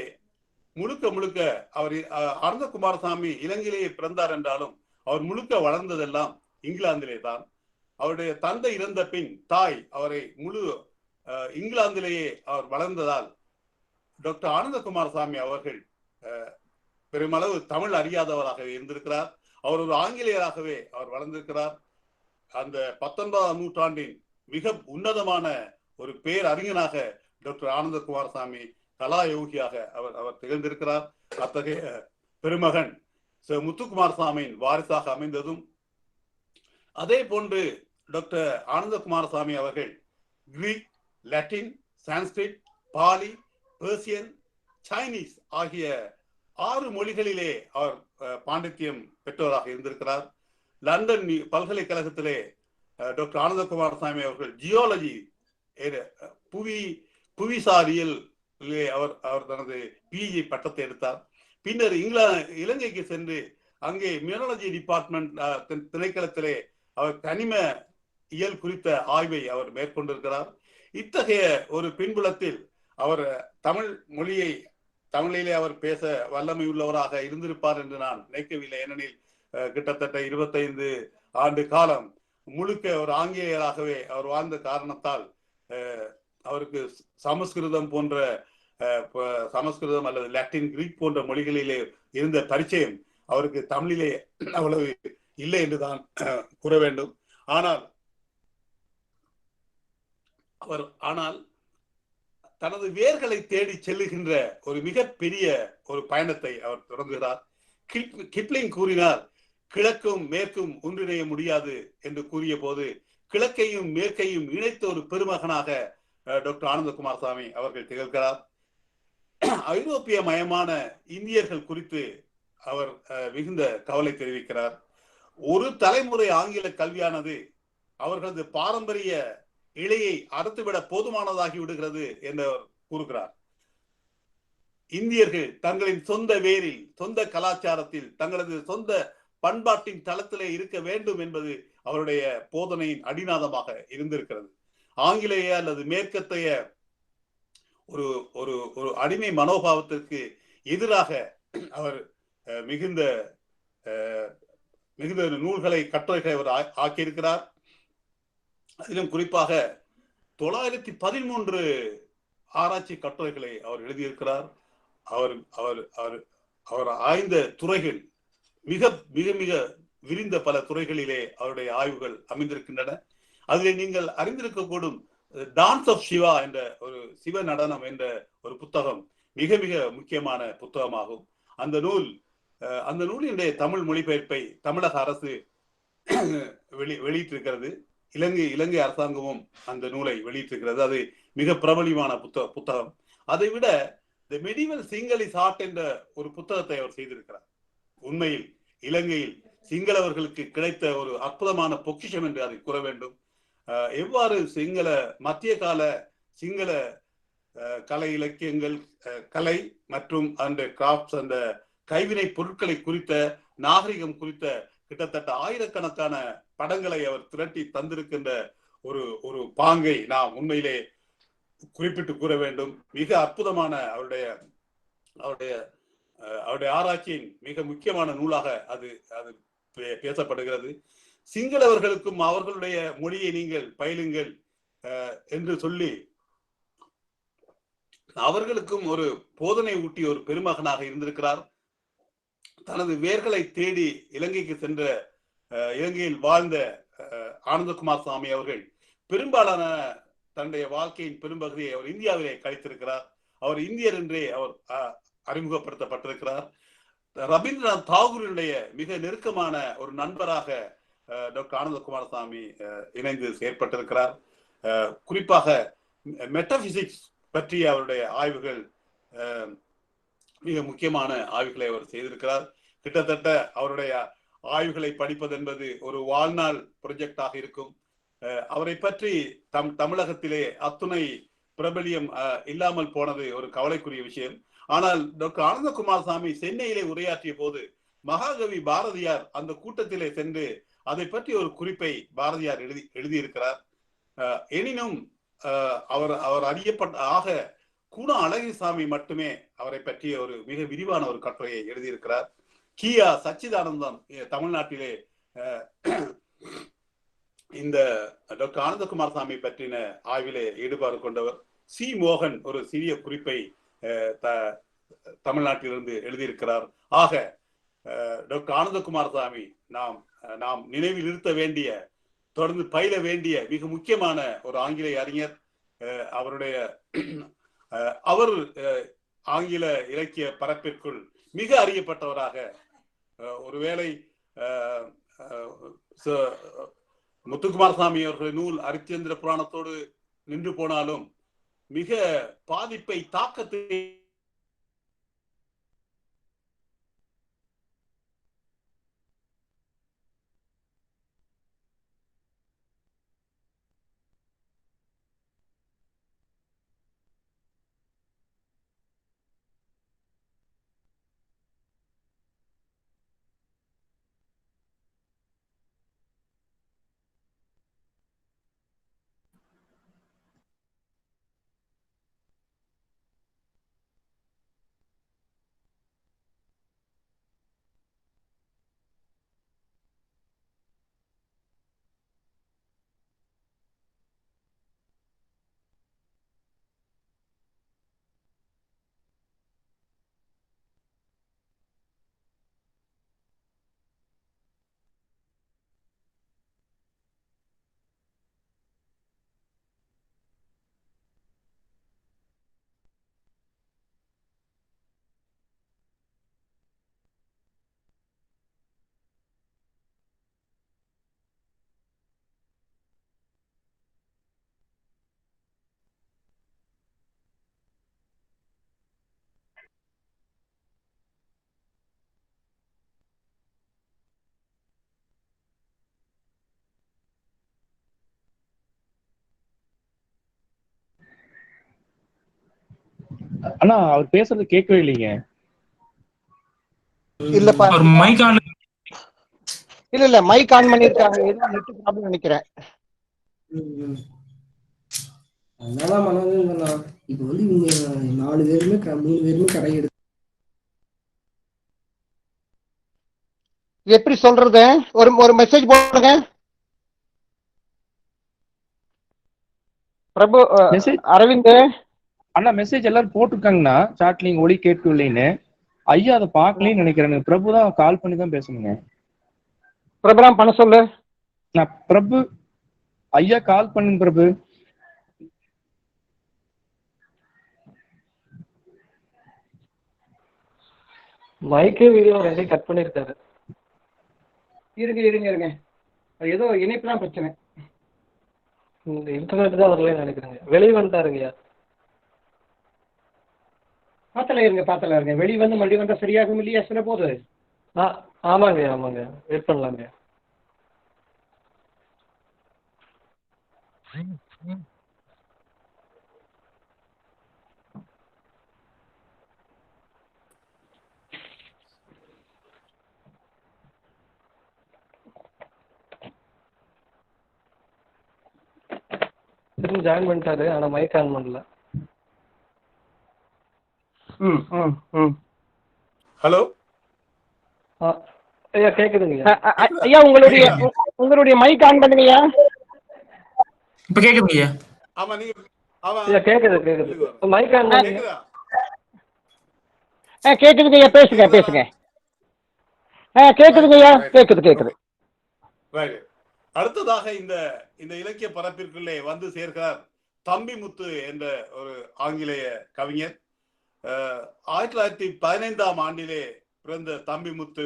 S3: முழுக்க அவர் ஆனந்தகுமார் சாமி இலங்கையிலேயே பிறந்தார் என்றாலும் அவர் முழுக்க வளர்ந்ததெல்லாம் இங்கிலாந்திலே தான். அவருடைய தந்தை இறந்த பின் தாய் அவரை முழு இங்கிலாந்திலேயே அவர் வளர்ந்ததால் டாக்டர் ஆனந்தகுமார் சாமி அவர்கள் பெருமளவு தமிழ் அறியாதவராக இருந்திருக்கிறார். அவர் ஒரு ஆங்கிலேயராகவே அவர் வளர்ந்திருக்கிறார். அந்த 19ஆம் நூற்றாண்டின் மிக உன்னதமான ஒரு பேரறிஞனாக டாக்டர் ஆனந்தகுமார் சாமி கலாயோகியாக அவர் திகழ்ந்திருக்கிறார். அத்தகைய பெருமகன் முத்துக்குமார் சாமியின் வாரிசாக அமைந்ததும், அதே போன்று டாக்டர் ஆனந்தகுமார் சாமி அவர்கள் Greek, Latin, Sanskrit, Pali, Persian, Chinese ஆகிய 6 மொழிகளிலே அவர் பாண்டித்யம் பெற்றோராக இருந்திருக்கிறார். லண்டன் பல்கலைக்கழகத்திலே டாக்டர் ஆனந்தகுமார் சாமி அவர்கள் ஜியாலஜி புவிசாரியல் அவர் தனது பிஜி பட்டத்தை எடுத்தார். பின்னர் இலங்கைக்கு சென்று அங்கே மினரலஜி டிபார்ட்மெண்ட் திணைக்களத்திலே அவர் கனிம இயல் குறித்த ஆய்வை அவர் மேற்கொண்டிருக்கிறார். இத்தகைய ஒரு பின்புலத்தில் அவர் தமிழிலே அவர் பேச வல்லமை உள்ளவராக இருந்திருப்பார் என்று நான் நினைக்கவில்லை. ஏனெனில் கிட்டத்தட்ட 25 ஆண்டு காலம் முழுக்க ஒரு ஆங்கிலேயராகவே அவர் வாழ்ந்த காரணத்தால் அவருக்கு சமஸ்கிருதம் அல்லது லாட்டின், கிரீக் போன்ற மொழிகளிலே இருந்த பரிச்சயம் அவருக்கு தமிழிலே அவ்வளவு இல்லை என்றுதான் கூற வேண்டும். ஆனால் தனது வேர்களை தேடி செல்லுகின்ற ஒரு மிகப்பெரிய ஒரு பயணத்தை அவர் தொடங்குகிறார். கிப்ளிங் கூறினார், கிழக்கும் மேற்கும் ஒன்றிணைய முடியாது என்று கூறிய போது கிழக்கையும் மேற்கையும் இணைத்த ஒரு பெருமகனாக டாக்டர் ஆனந்தகுமார் சாமி அவர்கள் திகழ்கிறார். ஐரோப்பிய மயமான இந்தியர்கள் குறித்து அவர் மிகுந்த கவலை தெரிவிக்கிறார். ஒரு தலைமுறை ஆங்கில கல்வியானது அவர்களது பாரம்பரிய இழையை அறுத்துவிட போதுமானதாகி விடுகிறது என்று அவர் கூறுகிறார். இந்தியர்கள் தங்களின் சொந்த வேரில், சொந்த கலாச்சாரத்தில், தங்களது சொந்த பண்பாட்டின் தளத்திலே இருக்க வேண்டும் என்பது அவருடைய போதனையின் அடிநாதமாக இருந்திருக்கிறது. ஆங்கிலேய அல்லது மேற்கத்தைய ஒரு ஒரு ஒரு அடிமை மனோபாவத்திற்கு எதிராக அவர் மிகுந்த நூல்களை, கட்டுரைகளை அவர் ஆக்கியிருக்கிறார். அதிலும் குறிப்பாக 913 ஆராய்ச்சி கட்டுரைகளை அவர் எழுதியிருக்கிறார். அவர் ஆய்ந்த துறைகள் மிக மிக மிக விரிந்த பல துறைகளிலே அவருடைய ஆய்வுகள் அமைந்திருக்கின்றன. அதில் நீங்கள் அறிந்திருக்கக்கூடும் டான்ஸ் ஆஃப் சிவா என்ற ஒரு சிவ நடனம் என்ற ஒரு புத்தகம் மிக மிக முக்கியமான புத்தகமாகும். அந்த நூலினுடைய தமிழ் மொழிபெயர்ப்பை தமிழக அரசு வெளியிட்டிருக்கிறது. இலங்கை அரசாங்கமும் அந்த நூலை வெளியிட்டிருக்கிறது. அது மிக பிரபலியமான புத்தகம். அதை விட தி மெடிவல் சிங்களீஸ் ஆர்ட் என்ற ஒரு புத்தகத்தை அவர் செய்திருக்கிறார். உண்மையில் இலங்கையில் சிங்களவர்களுக்கு கிடைத்த ஒரு அற்புதமான பொக்கிஷம் என்று அதை கூற வேண்டும். எவ்வாறு மத்திய கால சிங்கள கலை இலக்கியங்கள், கலை மற்றும் அந்த கிராஃப்ட்ஸ், அந்த கைவினை பொருட்களை குறித்த, நாகரிகம் குறித்த கிட்டத்தட்ட ஆயிரக்கணக்கான படங்களை அவர் திரட்டி தந்திருக்கின்ற ஒரு பாங்கை நாம் உண்மையிலே குறிப்பிட்டு கூற வேண்டும். மிக அற்புதமான அவருடைய ஆராய்ச்சியின் மிக முக்கியமான நூலாக அது பேசப்படுகிறது. சிங்களவர்களுக்கும் அவர்களுடைய மொழியை நீங்கள் பயிலுங்கள் என்று சொல்லி அவர்களுக்கும் ஒரு போதனை ஊட்டிய ஒரு பெருமகனாக இருந்திருக்கிறார். தனது வேர்களை தேடி இலங்கைக்கு சென்ற, இலங்கையில் வாழ்ந்த ஆனந்தகுமார் சாமி அவர்கள் பெரும்பாலான தன்னுடைய வாழ்க்கையின் பெரும்பகுதியை அவர் இந்தியாவிலே கழித்திருக்கிறார். அவர் இந்தியர் என்றே அவர் அறிமுகப்படுத்தப்பட்டிருக்கிறார். ரவீந்திரநாத் தாகூரினுடைய மிக நெருக்கமான ஒரு நண்பராக டாக்டர் ஆனந்தகுமார் சாமி இணைந்து செயற்பட்டிருக்கிறார். குறிப்பாக மெட்டபிசிக்ஸ் பற்றிய அவருடைய ஆய்வுகள் மிக முக்கியமான ஆய்வுகளை அவர் செய்திருக்கிறார். கிட்டத்தட்ட அவருடைய ஆய்வுகளை படிப்பது என்பது ஒரு வாழ்நாள் ப்ரொஜெக்டாக இருக்கும். அவரை பற்றி தமிழகத்திலே அத்துணை பிரபலியம் இல்லாமல் போனது ஒரு கவலைக்குரிய விஷயம். ஆனால் டாக்டர் ஆனந்தகுமாரசாமி சென்னையிலே உரையாற்றிய போது மகாகவி பாரதியார் அந்த கூட்டத்திலே சென்று அதை பற்றி ஒரு குறிப்பை பாரதியார் எழுதியிருக்கிறார். எனினும் அவர் அறியப்பட்ட குண அழகிசாமி மட்டுமே அவரை பற்றிய ஒரு மிக விரிவான ஒரு கட்டுரையை எழுதியிருக்கிறார். கியா சச்சிதானந்தம் தமிழ்நாட்டிலே இந்த டாக்டர் ஆனந்தகுமாரசாமி பற்றின ஆய்விலே ஈடுபாடு கொண்டவர். சி மோகன் ஒரு சிறிய குறிப்பை தமிழ்நாட்டிலிருந்து எழுதியிருக்கிறார். ஆக டாக்டர் ஆனந்தகுமாரசாமி நாம் நினைவில் நிறுத்த வேண்டிய, தொடர்ந்து பயில வேண்டிய மிக முக்கியமான ஒரு ஆங்கிலேய அறிஞர். அவர் ஆங்கில இலக்கிய பரப்பிற்குள் மிக அறியப்பட்டவராக, ஒருவேளை முத்துக்குமாரசாமி அவர்கள் நூல் அரிச்சந்திர புராணத்தோடு நின்று போனாலும் மிக பாதிப்பை, தாக்கத்தை
S4: ஆனா அவர் பேசுறது கேட்கவே இல்லைங்க.
S1: இல்லப்பா, இல்ல மைக் ஆன் பண்ணிருக்காங்க, ஏதோ நெட் ப்ராப்ளம் நினைக்கிறேன்.
S5: அதனால இப்ப வந்து இவங்க 4 பேருமே 3 பேருமே கடை எடுத்து
S1: எப்படி சொல்றது? ஒரு மெசேஜ் போடுங்க பிரபு, அரவிந்த்
S4: அண்ணா. மெசேஜ் எல்லாரும் போட்டுருக்காங்கண்ணா சாட்ல, ஒளி கேட்கவில்லைன்னு. ஐயா அதை பார்க்கலன்னு நினைக்கிறேன். பிரபு தான் கால் பண்ணி தான் பேசணுங்க.
S1: பிரபுராம் பண்ண சொல்லு.
S4: நான் பிரபு ஐயா கால் பண்ணுங்க பிரபு.
S5: மைக்கே வீடியோ ரெண்டையும் கட் பண்ணிருக்காரு.
S1: இருங்க, ஏதோ இணைப்பு தான் பிரச்சனை.
S5: இந்த இன்டர்நெட் தான் வரலன்னு நினைக்கிறேங்க. வெளியே வந்துட்டாருங்கய்யா.
S1: பாத்தல இருங்க. வெளியே வந்து மறுபடியும் வந்தா சரியாகும் இல்லையா சில போது?
S5: ஆமாங்க, வெயிட் பண்ணலாங்க. திரும்ப ஜாயின் பண்ணிட்டாரு, ஆனா மைக் ஆன் பண்ணல.
S3: ஹலோ
S5: ஐயா, கேக்குதுங்க
S1: ஐயா. உங்களுடைய மைக் ஆன் பண்ணுங்கய்யா.
S6: இப்ப கேக்குதுங்க.
S3: ஆமா,
S5: நீங்க கேக்குது. மைக் ஆன் பண்ணுங்க.
S1: கேக்குதுங்கய்யா, பேசுங்க. கேக்குதுங்கய்யா, கேக்குது.
S3: அடுத்ததாக இந்த இலக்கிய பரப்பிற்குள்ளே வந்து சேர்க்கிறார் தம்பிமுத்து என்ற ஒரு ஆங்கிலேய கவிஞர். 1915ஆம் ஆண்டிலே பிறந்த தம்பிமுத்து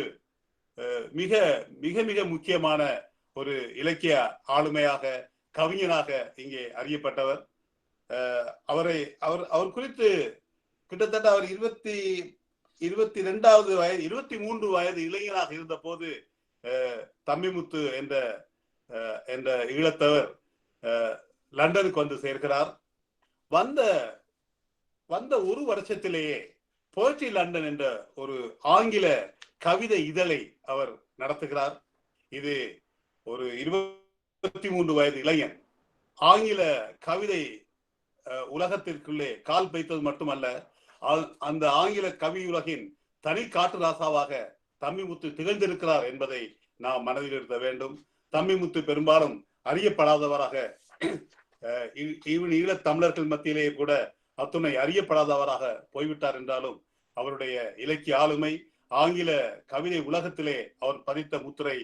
S3: மிக மிக மிக முக்கியமான ஒரு இலக்கிய ஆளுமையாக, கவிஞனாக இங்கே அறியப்பட்டவர். அவர் குறித்து கிட்டத்தட்ட அவர் 22வது வயது 23 வயது இளைஞராக இருந்த போது தம்பிமுத்து என்ற ஈழத்தவர் லண்டனுக்கு வந்து சேர்க்கிறார். வந்த ஒரு வருஷத்திலேயே போயட்ரி லண்டன் என்ற ஒரு ஆங்கில கவிதை இதழை அவர் நடத்துகிறார். இது ஒரு 23 வயது இளைஞன் ஆங்கில கவிதை உலகத்திற்குள்ளே கால் வைத்தது மட்டுமல்ல, அந்த ஆங்கில கவி உலகின் தனி காட்டு ராசாவாக தம்பிமுத்து திகழ்ந்திருக்கிறார் என்பதை நாம் மனதில் இருத்த வேண்டும். தம்பிமுத்து பெரும்பாலும் அறியப்படாதவராக ஈழத் தமிழர்கள் மத்தியிலேயே கூட அத்துணை அறியப்படாதவராக போய்விட்டார் என்றாலும் அவருடைய இலக்கிய ஆளுமை, ஆங்கில கவிதை உலகத்திலே அவர் பதித்த முத்திரை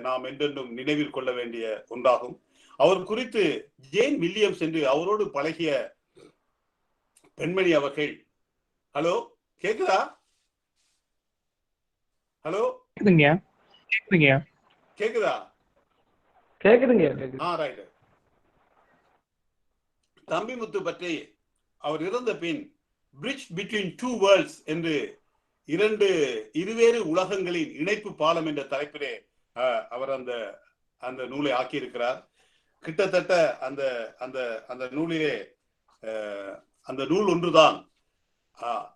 S3: நாம் என்றென்றும் நினைவில் கொள்ள வேண்டிய ஒன்றாகும். அவர் குறித்து ஜேன் வில்லியம்ஸ் என்று அவரோடு பழகிய பெண்மணி அவர்கள், ஹலோ கேக்குதா? ஹலோ கேக்குதா? தம்பிமுத்து பற்றி அவர் இறந்த பின் பிரிட்ஜ் பிட்வீன் டூ வேர்ல்ட்ஸ் என்று இருவேறு உலகங்களின் இணைப்பு பாலம் என்ற தலைப்பிலே அவர் அந்த நூலை ஆக்கியிருக்கிறார். கிட்டத்தட்ட அந்த நூலிலே அந்த நூல் ஒன்றுதான்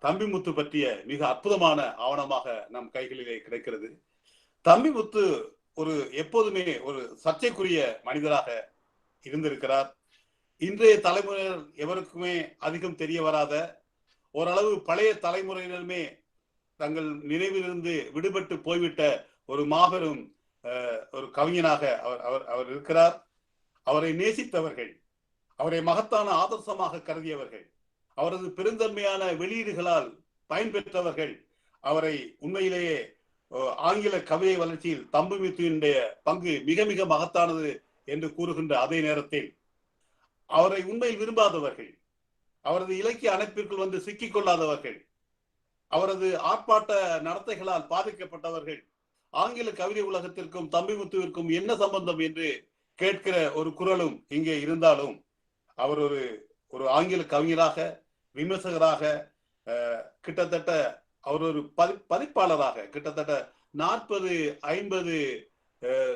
S3: தம்பிமுத்து பற்றிய மிக அற்புதமான ஆவணமாக நம் கைகளிலே கிடைக்கிறது. தம்பிமுத்து எப்போதுமே ஒரு சர்ச்சைக்குரிய மனிதராக இருந்திருக்கிறார். இன்றைய தலைமுறையினர் எவருக்குமே அதிகம் தெரிய வராத, ஓரளவு பழைய தலைமுறையினருமே தங்கள் நினைவிலிருந்து விடுபட்டு போய்விட்ட ஒரு மாபெரும் ஒரு கவிஞனாக அவர் இருக்கிறார். அவரை நேசித்தவர்கள், அவரை மகத்தான ஆதர்சமாக கருதியவர்கள், அவரது பெருந்தன்மையான வெளியீடுகளால் பயன்பெற்றவர்கள் அவரை உண்மையிலேயே ஆங்கில கவிதை வளர்ச்சியில் தம்பிமுத்துவினுடைய பங்கு மிக மிக மகத்தானது என்று கூறுகின்ற அதே நேரத்தில் அவரை உண்மையில் விரும்பாதவர்கள், அவரது இலக்கிய அமைப்பிற்குள் வந்து சிக்கிக் கொள்ளாதவர்கள், அவரது ஆர்ப்பாட்ட நடத்தைகளால் பாதிக்கப்பட்டவர்கள் ஆங்கில கவிதை உலகத்திற்கும் தம்பிமுத்துவிற்கும் என்ன சம்பந்தம் என்று கேட்கிற ஒரு குரலும் இங்கே இருந்தாலும் அவர் ஒரு ஆங்கில கவிஞராக, விமர்சகராக, கிட்டத்தட்ட அவர் ஒரு பதிப்பாளராக கிட்டத்தட்ட 40-50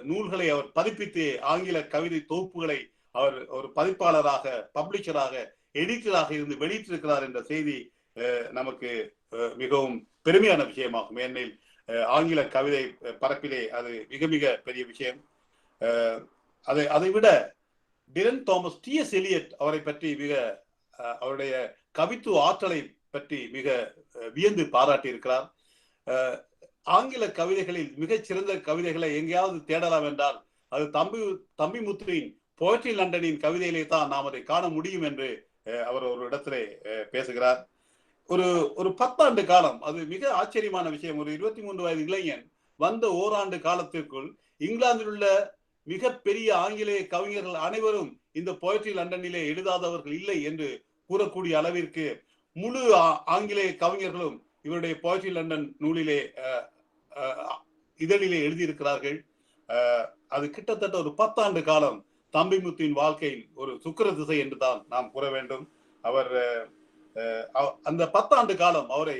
S3: நூல்களை அவர் பதிப்பித்து ஆங்கில கவிதை தொகுப்புகளை அவர் ஒரு பதிப்பாளராக, பப்ளிஷராக, எடிட்டராக இருந்து வெளியிட்டிருக்கிறார் என்ற செய்தி நமக்கு மிகவும் பெருமையான விஷயமாகும். ஏனெனில் ஆங்கில கவிதை பரப்பிலே அது மிக மிக பெரிய விஷயம். அதை விட டிரன் தாமஸ், T.S. எலியட் அவரை பற்றி அவருடைய கவித்துவ ஆற்றலை பற்றி மிக வியந்து பாராட்டி இருக்கிறார். ஆங்கில கவிதைகளில் மிகச் சிறந்த கவிதைகளை எங்கேயாவது தேடலாம் என்றால் அது தம்பிமுத்துவின் போயட்ரி லண்டனின் கவிதையிலே தான் நாம் அதை காண முடியும் என்று அவர் ஒரு இடத்திலே பேசுகிறார். ஒரு 10 ஆண்டு காலம், அது மிக ஆச்சரியமான விஷயம். ஒரு 23 வயது இளைஞன் வந்த ஓராண்டு காலத்திற்குள் இங்கிலாந்தில் உள்ள மிக பெரிய ஆங்கிலேய கவிஞர்கள் அனைவரும் இந்த போயட்ரி லண்டனிலே எழுதாதவர்கள் இல்லை என்று கூறக்கூடிய அளவிற்கு முழு ஆங்கிலேய கவிஞர்களும் இவருடைய போயட்ரி லண்டன் நூலிலே இதழிலே எழுதியிருக்கிறார்கள். அது கிட்டத்தட்ட ஒரு 10 ஆண்டு காலம் தம்பிமுத்துவின் வாழ்க்கையில் ஒரு சுக்கிர திசை என்று தான் நாம் கூற வேண்டும். அவர் அந்த 10 ஆண்டு காலம் அவரை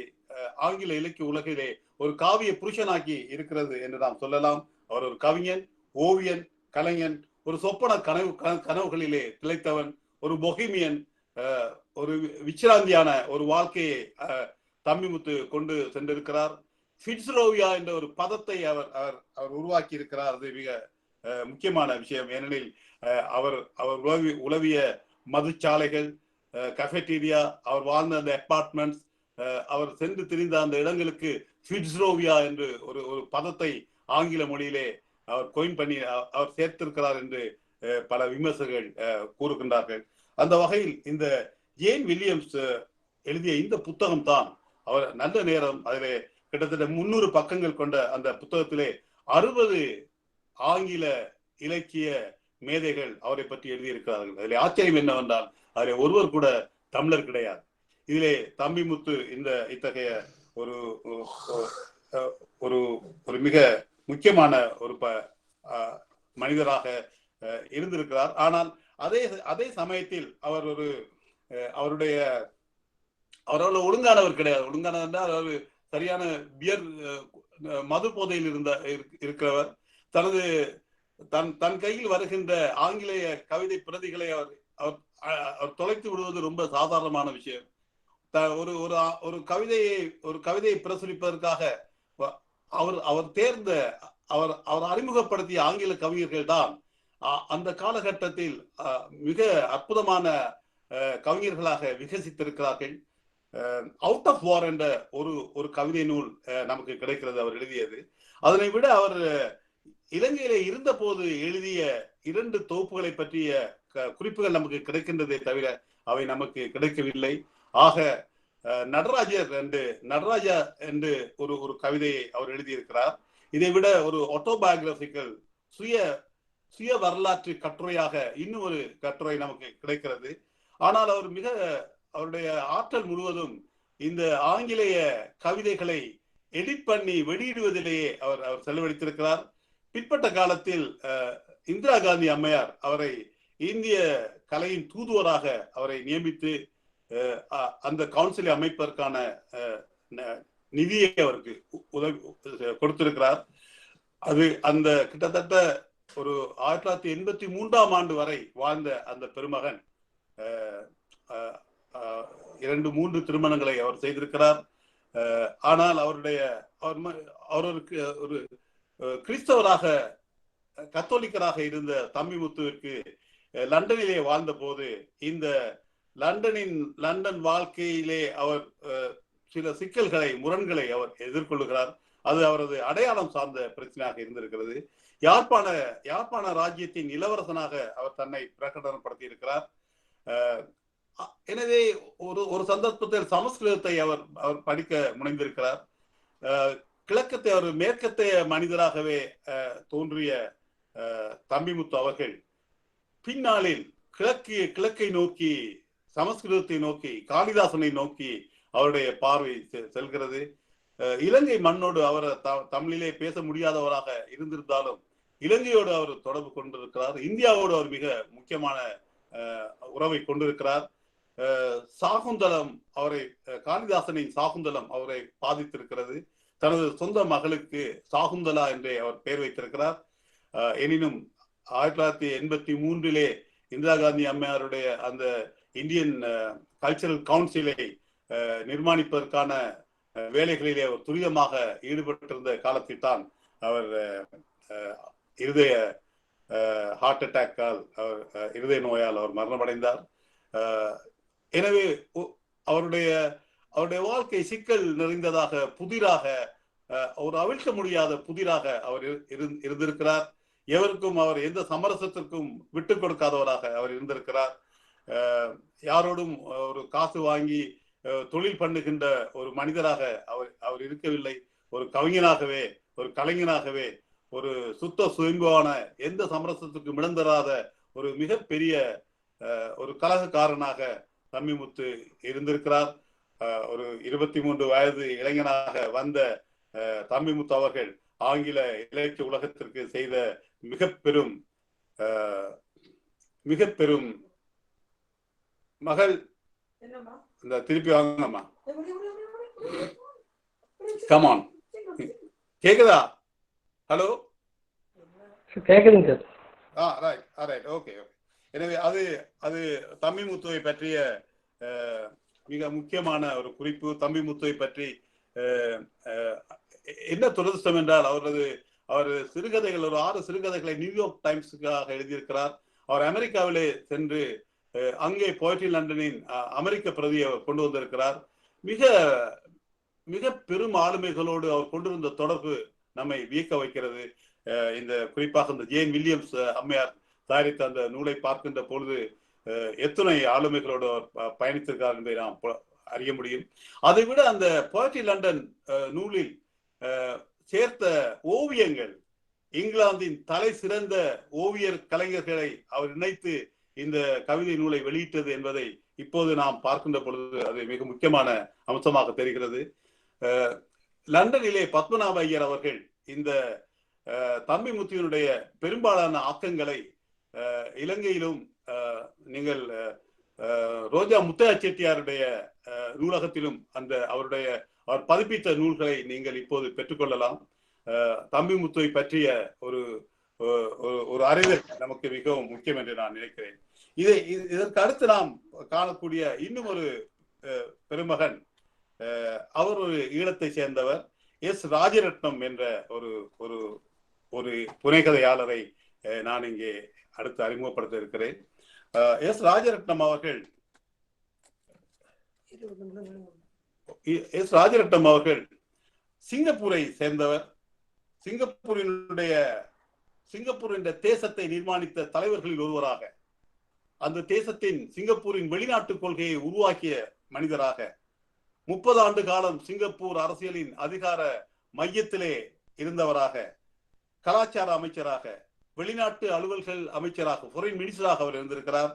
S3: ஆங்கில இலக்கிய உலகிலே ஒரு காவிய புருஷனாக்கி இருக்கிறது என்று நாம் சொல்லலாம். அவர் ஒரு கவிஞன், ஓவியன், கலைஞன், ஒரு சொப்பன கனவுகளிலே திளைத்தவன், ஒரு பொஹிமியன், ஒரு விச்சிராந்தியான ஒரு வாழ்க்கையை தம்பிமுத்து கொண்டு சென்றிருக்கிறார். ஃபிட்ஸ்ரோவியா என்ற ஒரு பதத்தை அவர் உருவாக்கி இருக்கிறார். அது மிக முக்கியமான விஷயம். ஏனெனில் அவர் உலவிய மதுச்சாலைகள், கஃபெட்டீரியா, அவர் வாழ்ந்த அந்த அபார்ட்மெண்ட்ஸ், அவர் சென்று திரிந்த அந்த இடங்களுக்கு ஃபிட்ஸ்ரோவியா என்று ஒரு பதத்தை ஆங்கில மொழியிலே அவர் கோயின் பண்ணி அவர் சேர்த்திருக்கிறார் என்று பல விமர்சகர்கள் கூறுகின்றார்கள். அந்த வகையில் இந்த ஜேன் வில்லியம்ஸ் எழுதிய இந்த புத்தகம் தான் அவர் நல்ல நேரம். அதிலே கிட்டத்தட்ட 300 பக்கங்கள் கொண்ட அந்த புத்தகத்திலே 60 ஆங்கில இலக்கிய மேதைகள் அவரை பற்றி எழுதியிருக்கிறார்கள். அதில் ஆச்சரியம் என்னவென்றால் அதில் ஒருவர் கூட தமிழர் கிடையாது. இதிலே தம்பிமுத்து இத்தகைய ஒரு மிக முக்கியமான ஒரு மனிதராக இருந்திருக்கிறார். ஆனால் அதே சமயத்தில் அவர் அவருடைய அவர் ஒழுங்கானவர் கிடையாது. ஒழுங்கானவர் அவர் சரியான பியர் மது போதையில் இருக்கிறவர். தனது தன் கையில் வருகின்ற ஆங்கிலேய கவிதை பிரதிகளை அவர் தொலைத்து விடுவது ரொம்ப சாதாரணமான விஷயம். ஒரு கவிதையை பிரசுரிப்பதற்காக அவர் தேர்ந்த அவர் அறிமுகப்படுத்திய ஆங்கில கவிஞர்கள் தான் அந்த காலகட்டத்தில் மிக அற்புதமான கவிஞர்களாக விகசித்திருக்கிறார்கள். அவுட் ஆஃப் வார் என்ற ஒரு கவிதை நூல் நமக்கு கிடைக்கிறது அவர் எழுதியது. அதனை விட அவர் இலங்கையில இருந்த போது எழுதிய 2 தொகுப்புகளை பற்றிய குறிப்புகள் நமக்கு கிடைக்கின்றதே தவிர அவை நமக்கு கிடைக்கவில்லை. ஆக நடராஜா என்று ஒரு கவிதையை அவர் எழுதியிருக்கிறார். இதை விட ஒரு ஆட்டோபயோகிராபிக்கல் சுய வரலாற்று கட்டுரையாக இன்னும் ஒரு கட்டுரை நமக்கு கிடைக்கிறது. ஆனால் அவருடைய ஆற்றல் முழுவதும் இந்த ஆங்கிலேய கவிதைகளை எடிட் பண்ணி வெளியிடுவதிலேயே அவர் செலவழித்திருக்கிறார். பிற்பட்ட காலத்தில் இந்திரா காந்தி அம்மையார் அவரை இந்திய கலையின் தூதுவராக அவரை நியமித்து அந்த கவுன்சிலை அமைப்பதற்கான நிதியை அவருக்கு உதவி கொடுத்திருக்கிறார். அது அந்த கிட்டத்தட்ட ஒரு 1983ஆம் ஆண்டு வரை வாழ்ந்த அந்த பெருமகன் 2-3 திருமணங்களை அவர் செய்திருக்கிறார். ஆனால் அவருக்கு ஒரு கிறிஸ்தவராக கத்தோலிக்கராக இருந்த தம்பிமுத்துவிற்கு லண்டனிலே வாழ்ந்த போது இந்த லண்டன் வாழ்க்கையிலே அவர் சில முரண்களை அவர் எதிர்கொள்ளுகிறார். அது அவரது அடையாளம் சார்ந்த பிரச்சனையாக இருந்திருக்கிறது. யாழ்ப்பாண ராஜ்யத்தின் இளவரசனாக அவர் தன்னை பிரகடனப்படுத்தி இருக்கிறார். எனவே ஒரு சந்தர்ப்பத்தில் சமஸ்கிருதத்தை அவர் படிக்க முனைந்திருக்கிறார். கிழக்கத்தை அவர் மேற்கத்தைய மனிதராகவே தோன்றிய தம்பிமுத்து அவர்கள் பின்னாளில் கிழக்கை நோக்கி, சமஸ்கிருதத்தை நோக்கி, காளிதாசனை நோக்கி அவருடைய பார்வை செல்கிறது. இலங்கை மண்ணோடு அவர் தமிழிலே பேச முடியாதவராக இருந்திருந்தாலும் இலங்கையோடு அவர் தொடர்பு கொண்டிருக்கிறார். இந்தியாவோடு அவர் மிக முக்கியமான உறவை கொண்டிருக்கிறார். சாகுந்தலம் காளிதாசனின் சாகுந்தலம் அவரை பாதித்திருக்கிறது. தனது சொந்த மகளுக்கு சாகுந்தலா என்றே அவர் பெயர் வைத்திருக்கிறார். எனினும் 1983 இந்திரா காந்தி அம்மையாருடைய அந்த இந்தியன் கல்ச்சரல் கவுன்சிலை நிர்மாணிப்பதற்கான வேலைகளிலே அவர் துரிதமாக ஈடுபட்டிருந்த காலத்தில் தான் அவர் இருதய ஹார்ட் அட்டாக்கால் இருதய நோயால் அவர் மரணமடைந்தார். எனவே அவருடைய வாழ்க்கை சிக்கல் நிறைந்ததாக, புதிராக, ஒரு அவிழ்க்க முடியாத புதிராக அவர் இருந்திருக்கிறார். எவருக்கும் அவர் எந்த சமரசத்திற்கும் விட்டு கொடுக்காதவராக அவர் இருந்திருக்கிறார். யாரோடும் ஒரு காசு வாங்கி தொழில் பண்ணுகின்ற ஒரு மனிதராக அவர் இருக்கவில்லை. ஒரு கவிஞனாகவே, ஒரு கலைஞனாகவே, ஒரு சுத்த சுயம்புவான, எந்த சமரசத்துக்கும் இடந்தராத ஒரு மிகப்பெரிய ஒரு கலகக்காரனாக தம்பிமுத்து இருந்திருக்கிறார். ஒரு 23 வயது இளைஞனாக வந்த தம்பிமுத்து அவர்கள் ஆங்கில இலக்கிய உலகத்திற்கு செய்த மிக பெரும் மகள். இந்த திருப்பி வாங்கம்மா, கமான், கேக்குதா? ஹலோ,
S5: கேக்குதுங்க
S3: சார். ஓகே. எனவே அது தம்பிமுத்துவை பற்றிய மிக முக்கியமான ஒரு குறிப்பு. தம்பிமுத்துவை பற்றி என்ன துரதிர்ஷ்டம் என்றால் அவர் சிறுகதைகள், ஒரு 6 சிறுகதைகளை நியூயார்க் டைம்ஸுக்காக எழுதியிருக்கிறார். அவர் அமெரிக்காவிலே சென்று அங்கே போயட்ரி லண்டனின் அமெரிக்க பிரதியை அவர் கொண்டு வந்திருக்கிறார். மிக மிக பெரும் ஆளுமைகளோடு அவர் கொண்டிருந்த தொடர்பு நம்மை வியக்க வைக்கிறது. இந்த குறிப்பாக இந்த ஜேன் வில்லியம்ஸ் அம்மையார் தயாரித்த அந்த நூலை பார்க்கின்ற பொழுது எத்தனை ஆளுமைகளோடு அவர் பயணித்திருக்கிறார் என்பதை நாம் அறிய முடியும். அதை விட அந்த போயட்ரி லண்டன் நூலில் சேர்த்த ஓவியங்கள் இங்கிலாந்தின் தலை சிறந்த ஓவியர் கலைஞர்களை அவர் இணைத்து இந்த கவிதை நூலை வெளியிட்டது என்பதை இப்போது நாம் பார்க்கின்ற பொழுது அது மிக முக்கியமான அம்சமாக தெரிகிறது. லண்டனிலே பத்மநாப ஐயர் அவர்கள் இந்த தம்பிமுத்துவினுடைய பெரும்பாலான ஆக்கங்களை இலங்கையிலும், நீங்கள் ரோஜா முத்தையா செட்டியாருடைய நூலகத்திலும் அவர் பதிப்பித்த நூல்களை நீங்கள் இப்போது பெற்றுக்கொள்ளலாம். தம்பிமுத்துவை பற்றிய ஒரு அறிதல் நமக்கு மிகவும் முக்கியம் என்று நான் நினைக்கிறேன். இதற்கு அடுத்து நாம் காணக்கூடிய இன்னும் ஒரு பெருமகன், அவர் ஒரு ஈழத்தை சேர்ந்தவர், எஸ் ராஜரட்னம் என்ற ஒரு புனைகதையாளரை நான் இங்கே அடுத்து அறிமுகப்படுத்த இருக்கிறேன். எஸ் ராஜரட்னம் அவர்கள் சிங்கப்பூரை சேர்ந்தவர். சிங்கப்பூரின் தேசத்தை நிர்மாணித்த தலைவர்களில் ஒருவராக, அந்த தேசத்தின் சிங்கப்பூரின் வெளிநாட்டு கொள்கையை உருவாக்கிய மனிதராக, 30 ஆண்டு காலம் சிங்கப்பூர் அரசியலின் அதிகார மையத்திலே இருந்தவராக, கலாச்சார அமைச்சராக, வெளிநாட்டு அலுவல்கள் அமைச்சராக, ஃபாரின் மினிஸ்டராக அவர் இருந்திருக்கிறார்,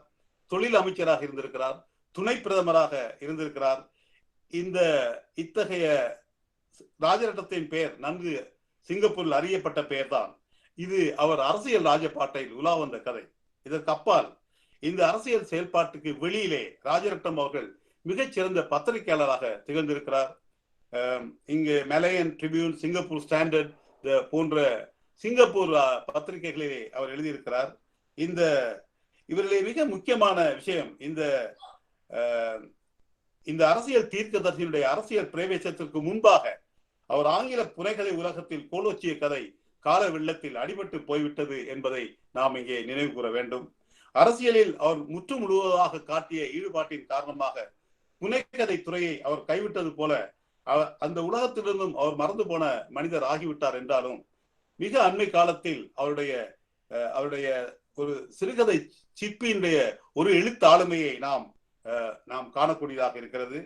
S3: தொழில் அமைச்சராக இருந்திருக்கிறார், துணை பிரதமராக இருந்திருக்கிறார். இத்தகைய ராஜரட்னத்தின் பெயர் நன்கு சிங்கப்பூரில் அறியப்பட்ட பெயர் தான் இது. அவர் அரசியல் ராஜபாட்டையில் உலா வந்த கதை. இதற்கு அப்பால் இந்த அரசியல் செயல்பாட்டுக்கு வெளியிலே ராஜரட்னம் அவர்கள் மிகச்சிறந்த பத்திரிகையாளராக திகழ்ந்திருக்கிறார். இங்கு மலையன் ட்ரிபியூன், சிங்கப்பூர் ஸ்டாண்டர்ட் போன்ற சிங்கப்பூர் பத்திரிகைகளிலே அவர் எழுதியிருக்கிறார். இவர்களே மிக முக்கியமான விஷயம், இந்த அரசியல் தீர்க்கதரிசியுடைய அரசியல் பிரவேசத்திற்கு முன்பாக அவர் ஆங்கில புனைகதை உலகத்தில் கோலோச்சிய கதை கால வெள்ளத்தில் அடிபட்டு போய்விட்டது என்பதை நாம் இங்கே நினைவு கூற வேண்டும். அரசியலில் அவர் முற்று முழுவதாக காட்டிய ஈடுபாட்டின் காரணமாக புனைகதை துறையை அவர் கைவிட்டது போல அந்த உலகத்திலிருந்தும் அவர் மறந்து போன மனிதர் ஆகிவிட்டார் என்றாலும், மிக அண்மை காலத்தில் அவருடைய ஒரு சிறுகதை சிற்பியினுடைய ஒரு எழுத்து ஆளுமையை நாம் காணக்கூடியதாக இருக்கிறது.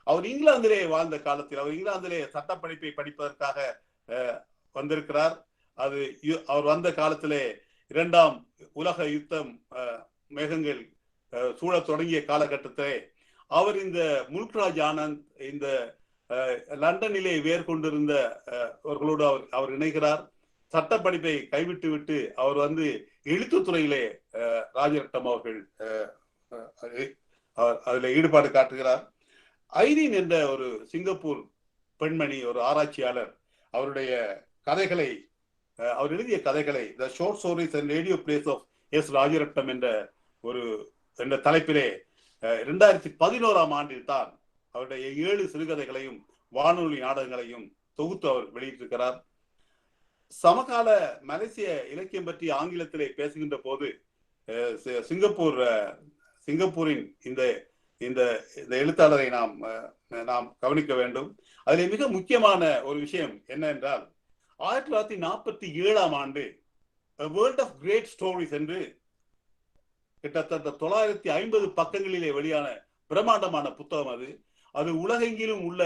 S3: அவர் இங்கிலாந்திலே வாழ்ந்த காலத்தில், அவர் இங்கிலாந்திலே சட்டப்படிப்பை படிப்பதற்காக வந்திருக்கிறார். அவர் வந்த காலத்திலே 2ஆம் உலக யுத்தம் மேகங்கள் சூழத் தொடங்கிய காலகட்டத்திலே அவர் இந்த முல்க்ராஜ் ஆனந்த், இந்த லண்டனிலே வேர் கொண்டிருந்த அவர்களோடு அவர் இணைகிறார். சட்டப்படிப்பை கைவிட்டு விட்டு அவர் எழுத்துத்துறையிலே ராஜரட்னம் அவர்கள் அதில் ஈடுபாடு காட்டுகிறார். ஐரீன் என்ற ஒரு சிங்கப்பூர் பெண்மணி, ஒரு ஆராய்ச்சியாளர், அவருடைய கதைகளை, அவர் எழுதிய கதைகளை the short stories and radio plays of S Rajaratnam என்ற தலைப்பிலே 2011ஆம் ஆண்டில் தான் அவருடைய 7 சிறுகதைகளையும் வானொலி நாடகங்களையும் தொகுத்து அவர் வெளியிட்டிருக்கிறார். சமகால மலேசிய இலக்கியம் பற்றி ஆங்கிலத்திலே பேசுகின்ற போது சிங்கப்பூரின் இந்த எழுத்தாளரை நாம் கவனிக்க வேண்டும். அதில் மிக முக்கியமான ஒரு விஷயம் என்ன என்றால், 1947ஆம் ஆண்டு வேர்ல்ட் ஆஃப் கிரேட் ஸ்டோரிஸ் என்று கிட்டத்தட்ட 950 பக்கங்களிலே வெளியான பிரம்மாண்டமான புத்தகம். அது உலகெங்கிலும் உள்ள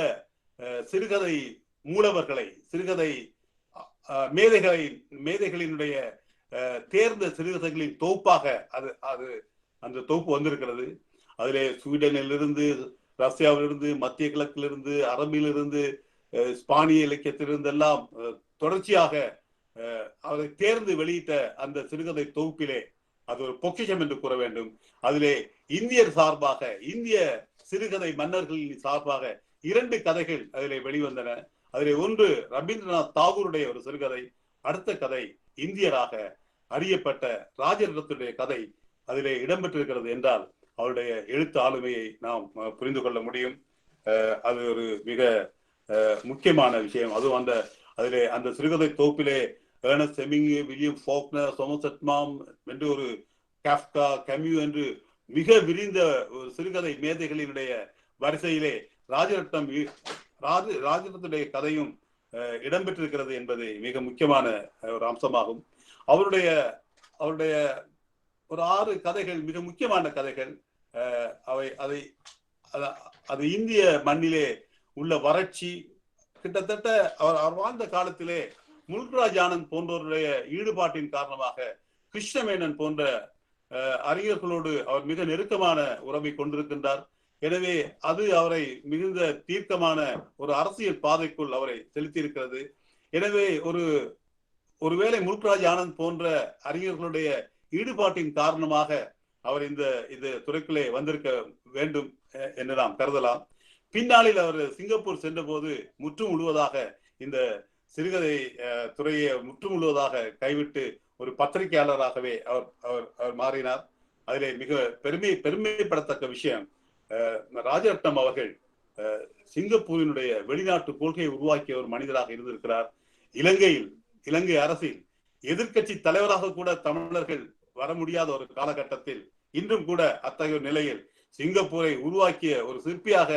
S3: சிறுகதை மூலவர்களை, சிறுகதை மேதைகளினுடைய தேர்ந்த சிறுகதைகளின் தொகுப்பாக அந்த தொகுப்பு வந்திருக்கிறது. அதிலே ஸ்வீடனிலிருந்து, ரஷ்யாவிலிருந்து, மத்திய கிழக்கிலிருந்து, அரபிலிருந்து, ஸ்பானிய இலக்கியத்திலிருந்து எல்லாம் தொடர்ச்சியாக அதை தேர்ந்து வெளியிட்ட அந்த சிறுகதை தொகுப்பிலே அது ஒரு பொக்கிஷம் என்று கூற வேண்டும். அதிலே இந்தியர் சார்பாக, இந்திய சிறுகதை மன்னர்களின் சார்பாக 2 கதைகள் அதிலே வெளிவந்தன. அதிலே ஒன்று ரவீந்திரநாத் தாகூருடைய ஒரு சிறுகதை, அடுத்த கதை இந்தியராக அறியப்பட்ட ராஜரட்னத்துடைய கதை அதிலே இடம்பெற்றிருக்கிறது என்றால் அவருடைய எழுத்து ஆளுமையை நாம் புரிந்து கொள்ள முடியும். அது ஒரு மிக முக்கியமான விஷயம். அதுவும் அதிலே அந்த சிறுகதை தொகுப்பிலே ஏர்னஸ்ட் ஹெமிங்வே, வில்லியம் ஃபோக்னர், சோமர்செட் மாம் என்று ஒரு காஃப்கா, கம்யூ என்று மிக விரிந்த ஒரு சிறுகதை மேதைகளினுடைய வரிசையிலே ராஜரட்னத்துடைய கதையும் இடம்பெற்றிருக்கிறது என்பது மிக முக்கியமான ஒரு அம்சமாகும். அவருடைய ஒரு 6 கதைகள் மிக முக்கியமான கதைகள். அது இந்திய மண்ணிலே உள்ள வறட்சி, கிட்டத்தட்ட அவர் வாழ்ந்த காலத்திலே முல்க்ராஜ் ஆனந்த் போன்றவருடைய ஈடுபாட்டின் காரணமாக கிருஷ்ணமேனன் போன்ற அறிஞர்களோடு அவர் மிக நெருக்கமான உறவை கொண்டிருக்கின்றார். எனவே அது அவரை மிகுந்த தீர்க்கமான ஒரு அரசியல் பாதைக்குள் அவரை செலுத்தியிருக்கிறது. எனவே ஒருவேளை முல்க்ராஜ் ஆனந்த் போன்ற அறிஞர்களுடைய ஈடுபாட்டின் காரணமாக அவர் இந்த துறைக்குள்ளே வந்திருக்க வேண்டும் என்று நாம் கருதலாம். பின்னாளில் அவர் சிங்கப்பூர் சென்ற போது முற்று முழுவதாக இந்த சிறுகதை துறையை முற்று முழுவதாக கைவிட்டு ஒரு பத்திரிகையாளராகவே அவர் மாறினார். அதிலே மிக பெருமைப்படத்தக்க விஷயம், ராஜரட்னம் அவர்கள் சிங்கப்பூரினுடைய வெளிநாட்டு கொள்கையை உருவாக்கிய ஒரு மனிதராக இருந்திருக்கிறார். இலங்கை அரசில் எதிர்கட்சி தலைவராக கூட தமிழர்கள் வர முடியாத ஒரு காலகட்டத்தில் இன்றும் கூட அத்தகைய நிலையில் சிங்கப்பூரை உருவாக்கிய ஒரு சிற்பியாக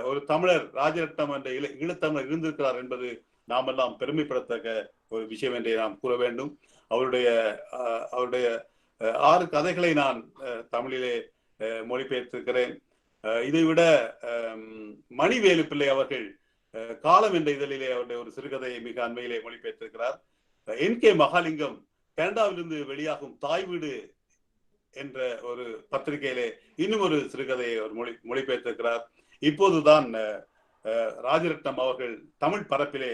S3: ஒரு தமிழர் ராஜரட்னம் என்ற ஈழத்தமிழர் இருந்திருக்கிறார் என்பது நாமெல்லாம் பெருமைப்படத்தக்க ஒரு விஷயம் என்றே நாம் கூற வேண்டும். அவருடைய 6 கதைகளை நான் தமிழிலே மொழிபெயர்த்திருக்கிறேன். இதைவிட மணிவேலு பிள்ளை அவர்கள் காலம் என்ற இதழிலே அவருடைய ஒரு சிறுகதையை மிக அண்மையிலே மொழிபெயர்த்திருக்கிறார். NK மகாலிங்கம் கனடாவிலிருந்து வெளியாகும் தாய் வீடு என்ற ஒரு பத்திரிகையிலே இன்னும் ஒரு சிறுகதையை அவர் மொழிபெயர்த்திருக்கிறார். இப்போதுதான் ராஜரட்னம் அவர்கள் தமிழ் பரப்பிலே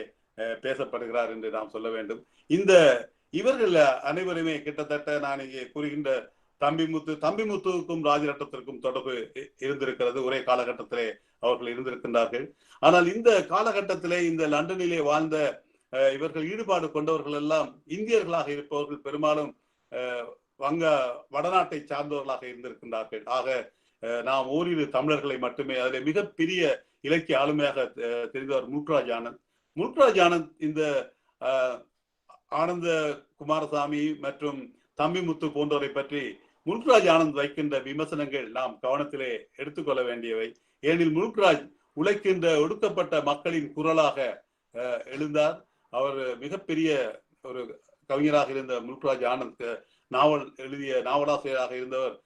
S3: பேசப்படுகிறார் என்று நாம் சொல்ல வேண்டும். இவர்கள் அனைவருமே கிட்டத்தட்ட நான் இங்கே கூறுகின்ற தம்பிமுத்துவுக்கும் ராஜரட்னத்திற்கும் தொடர்பு இருந்திருக்கிறது. ஒரே காலகட்டத்திலே அவர்கள் இருந்திருக்கின்றார்கள். ஆனால் இந்த காலகட்டத்திலே இந்த லண்டனிலே வாழ்ந்த இவர்கள் ஈடுபாடு கொண்டவர்கள் எல்லாம் இந்தியர்களாக இருப்பவர்கள் பெரும்பாலும் வடநாட்டை சார்ந்தவர்களாக இருந்திருக்கின்றார்கள். ஆக நாம் ஓரிரு தமிழர்களை மட்டுமே, அதில் மிகப்பெரிய இலக்கிய ஆளுமையாக தெரிந்தவர் முல்க்ராஜ் ஆனந்த் இந்த ஆனந்த குமாரசாமி மற்றும் தம்பிமுத்து போன்றவரை பற்றி முல்க்ராஜ் ஆனந்த் வைக்கின்ற விமர்சனங்கள் நாம் கவனத்திலே எடுத்துக்கொள்ள வேண்டியவை. ஏனெனில் முல்க்ராஜ் உழைக்கின்ற ஒடுக்கப்பட்ட மக்களின் குரலாக எழுந்தார். அவர் மிகப்பெரிய ஒரு கவிஞராக இருந்த முல்க்ராஜ் ஆனந்த் நாவல் எழுதிய நாவலாசிரியராக இருந்தவர்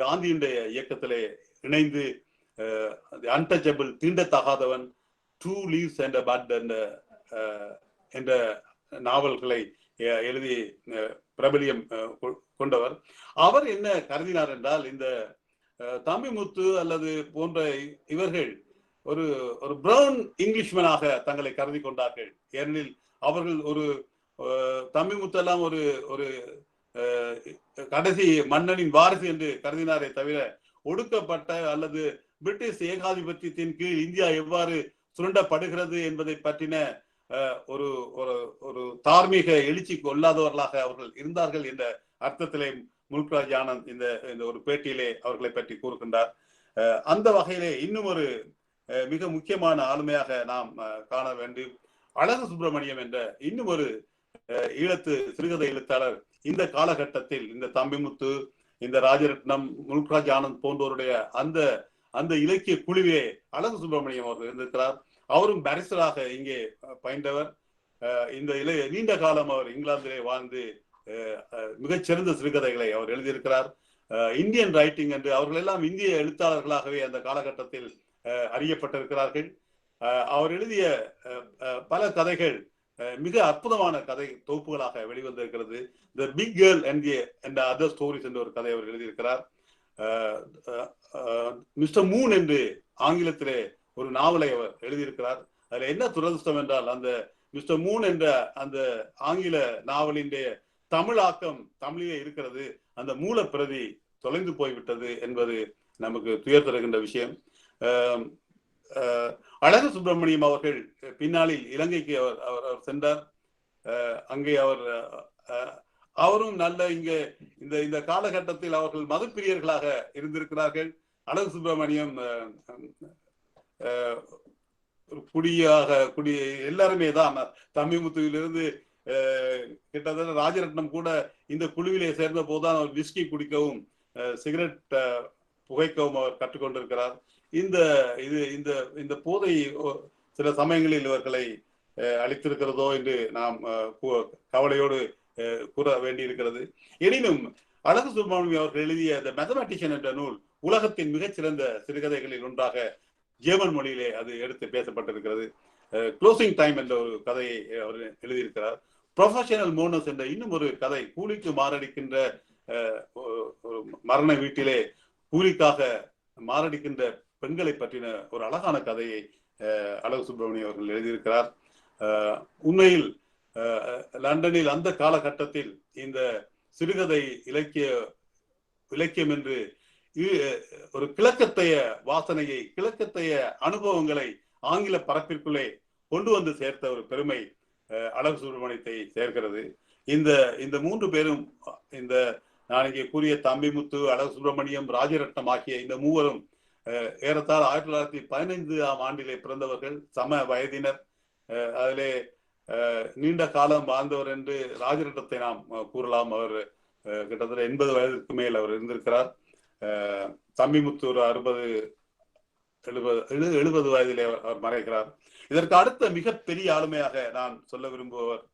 S3: காந்தியுடைய இயக்கத்திலே இணைந்து அன்டச்சபிள் தீண்டத்தகாதவன், டூ லீவ்ஸ் அண்ட் பட் என்ற நாவல்களை எழுதி பிரபலியம் கொண்டவர். அவர் என்ன கருதினார் என்றால், இந்த தம்பிமுத்து அல்லது போன்ற இவர்கள் ஒரு பிரவுன் இங்கிலீஷ்மேனாக தங்களை கருதி கொண்டார்கள். ஏனெனில் அவர்கள் ஒரு தம்பிமுத்து எல்லாம் ஒரு கடைசி மன்னனின் வாரிசு என்று கருதினாரே தவிர, ஒடுக்கப்பட்ட அல்லது பிரிட்டிஷ் ஏகாதிபத்தியத்தின் கீழ் இந்தியா எவ்வாறு சுரண்டப்படுகிறது என்பதை பற்றின ஒரு ஒரு தார்மீக எழுச்சி கொள்ளாதவர்களாக அவர்கள் இருந்தார்கள் என்ற அர்த்தத்திலே முல்க்ராஜ் ஆனந்த் இந்த ஒரு பேட்டியிலே அவர்களை பற்றி கூறுகின்றார். அந்த வகையிலே இன்னும் ஒரு மிக முக்கியமான ஆளுமையாக நாம் காண வேண்டும். அழகு சுப்பிரமணியம் என்ற இன்னும் ஒரு ஈழத்து சிறுகதை எழுத்தாளர் இந்த காலகட்டத்தில் இந்த தம்பிமுத்து, இந்த ராஜரட்னம், முல்க்ராஜ் ஆனந்த் போன்றோருடைய அந்த இலக்கிய குழுவே அழகு சுப்பிரமணியம் அவர்கள் இருந்திருக்கிறார். அவரும் பாரிஸ்டராக இங்கே பயின்றவர். இந்த நீண்ட காலம் அவர் இங்கிலாந்திலே வாழ்ந்து மிகச்சிறந்த சிறுகதைகளை அவர் எழுதியிருக்கிறார். இந்தியன் ரைட்டிங் என்று அவர்கள் எல்லாம் இந்திய எழுத்தாளர்களாகவே அந்த காலகட்டத்தில் அறியப்பட்டிருக்கிறார்கள். அவர் எழுதிய பல கதைகள் மிக அற்புதமான கதை தொகுப்புகளாக வெளிவந்திருக்கிறது. The big girl and other stories என்ற ஒரு கதை அவர் எழுதியிருக்கிறார். மிஸ்டர் மூன் என்று ஆங்கிலத்திலே ஒரு நாவலை அவர் எழுதியிருக்கிறார். அதுல என்ன துரதிர்ஷ்டம் என்றால், அந்த மிஸ்டர் மூன் என்ற அந்த ஆங்கில நாவலினுடைய தமிழாக்கம் தமிழிலே இருக்கிறது, அந்த மூல பிரதி தொலைந்து போய்விட்டது என்பது நமக்கு துயர் தருகின்ற விஷயம். அழகு சுப்பிரமணியம் அவர்கள் பின்னாளில் இலங்கைக்கு அவர் சென்றார். அங்கே அவரும் நல்ல இந்த காலகட்டத்தில் அவர்கள் மதப்பிரியர்களாக இருந்திருக்கிறார்கள். அழகு சுப்பிரமணியம் எல்லாருமே தான் தம்பிமுத்துவிலிருந்து கிட்டத்தட்ட ராஜரட்னம் கூட இந்த குழுவிலே சேர்ந்த போதுதான் அவர் விஸ்கி குடிக்கவும் சிகரெட் புகைக்கவும் அவர் கற்றுக்கொண்டிருக்கிறார். இந்த போதை சில சமயங்களில் இவர்களை அளித்திருக்கிறதோ என்று நாம் கவலையோடு கூற வேண்டியிருக்கிறது. எனினும் அழகு சுப்பிரமணியம் அவர்கள் எழுதிய தி மேத்தமேட்டிஷியன் என்ற நூல் உலகத்தின் மிகச்சிறந்த சிறுகதைகளில் ஒன்றாக ஜெர்மன் மொழியிலே அது எடுத்து பேசப்பட்டிருக்கிறது. க்ளோசிங் டைம் என்ற ஒரு கதையை அவர் எழுதியிருக்கிறார். ப்ரொஃபஷனல் மோனஸ் என்ற இன்னும் ஒரு கதை, கூலிக்கு மாரடிக்கின்ற ஒரு மரண வீட்டிலே கூலிக்காக மாரடிக்கின்ற பெண்களை பற்றின ஒரு அழகான கதையை அழகு சுப்பிரமணியம் அவர்கள் எழுதியிருக்கிறார். உண்மையில் லண்டனில் அந்த காலகட்டத்தில் இந்த சிறுகதை இலக்கியம் என்று ஒரு கிழக்கத்தைய வாசனையை, கிழக்கத்தைய அனுபவங்களை ஆங்கில பரப்பிற்குள்ளே கொண்டு வந்து சேர்த்த ஒரு பெருமை அழகு சுப்பிரமணியத்தை சேர்க்கிறது. இந்த 3 பேரும், இந்த நான் இங்கே கூறிய தம்பிமுத்து, அழகு சுப்பிரமணியம், ராஜரட்னம் ஆகிய இந்த மூவரும் ஏறத்தாழ 1915ஆம் ஆண்டிலே பிறந்தவர்கள், சம வயதினர். அதிலே நீண்ட காலம் வாழ்ந்தவர் என்று ராஜரட்னத்தை நாம் கூறலாம். அவர் கிட்டத்தட்ட 80 வயதுக்கு மேல் அவர் இருந்திருக்கிறார். தம்பிமுத்து ஒரு 60-70 வயதிலே அவர் மறைக்கிறார். இதற்கு அடுத்த மிகப்பெரிய ஆளுமையாக நான் சொல்ல விரும்புபவர்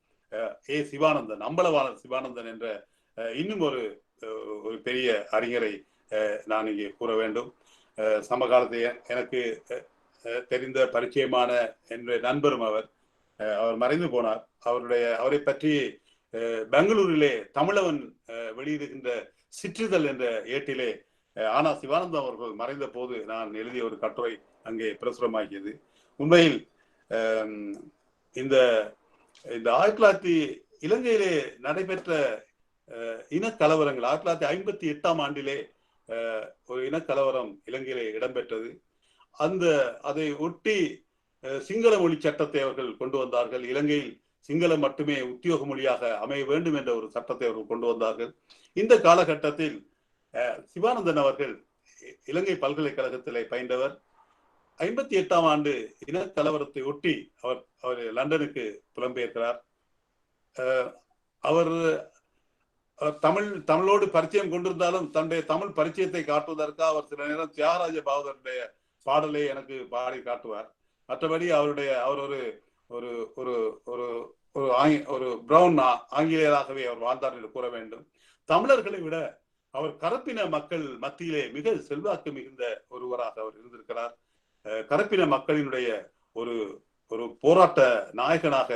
S3: சிவானந்தன், அம்பலவாணர் சிவானந்தன் என்ற இன்னும் ஒரு பெரிய அறிஞரை நான் இங்கே கூற வேண்டும். சமகாலத்தை எனக்கு தெரிந்த பரிச்சயமான என்னுடைய நண்பரும் அவர் மறைந்து போனார். அவரை பற்றி பெங்களூரிலே தமிழவன் வெளியிடுகின்ற சிற்றிதழ் என்ற ஏட்டிலே ஆனா சிவானந்தம் அவர்கள் மறைந்த போது நான் எழுதிய ஒரு கட்டுரை அங்கே பிரசுரமாகியது. உண்மையில் இந்த 1900 இலங்கையிலே நடைபெற்ற இனக்கலவரங்கள், 1958ஆம் ஆண்டிலே ஒரு இனக்கலவரம் இலங்கையிலே இடம்பெற்றது. அதை ஒட்டி சிங்கள மொழி சட்டத்தை அவர்கள் கொண்டு வந்தார்கள். இலங்கையில் சிங்களம் மட்டுமே உத்தியோக மொழியாக அமைய வேண்டும் என்ற ஒரு சட்டத்தை அவர்கள் கொண்டு வந்தார்கள். இந்த காலகட்டத்தில் சிவானந்தன் அவர்கள் இலங்கை பல்கலைக்கழகத்திலே பயின்றவர். 58ஆம் ஆண்டு இனக்கலவரத்தை ஒட்டி அவர் லண்டனுக்கு புலம்பெயர்க்கிறார். அவர் தமிழோடு பரிச்சயம் கொண்டிருந்தாலும் தன்னுடைய தமிழ் பரிச்சயத்தை காட்டுவதற்காக அவர் சில நேரம் தியாகராஜ பாகவதருடைய பாடலை எனக்கு பாடி காட்டுவார். மற்றபடி அவர் ஒரு பிரவுன் ஆங்கிலேயராகவே அவர் வாழ்ந்தார் என்று கூற வேண்டும். தமிழர்களை விட அவர் கருப்பின மக்கள் மத்தியிலே மிக செல்வாக்கு மிகுந்த ஒருவராக அவர் இருந்திருக்கிறார். கருப்பின மக்களினுடைய ஒரு போராட்ட நாயகனாக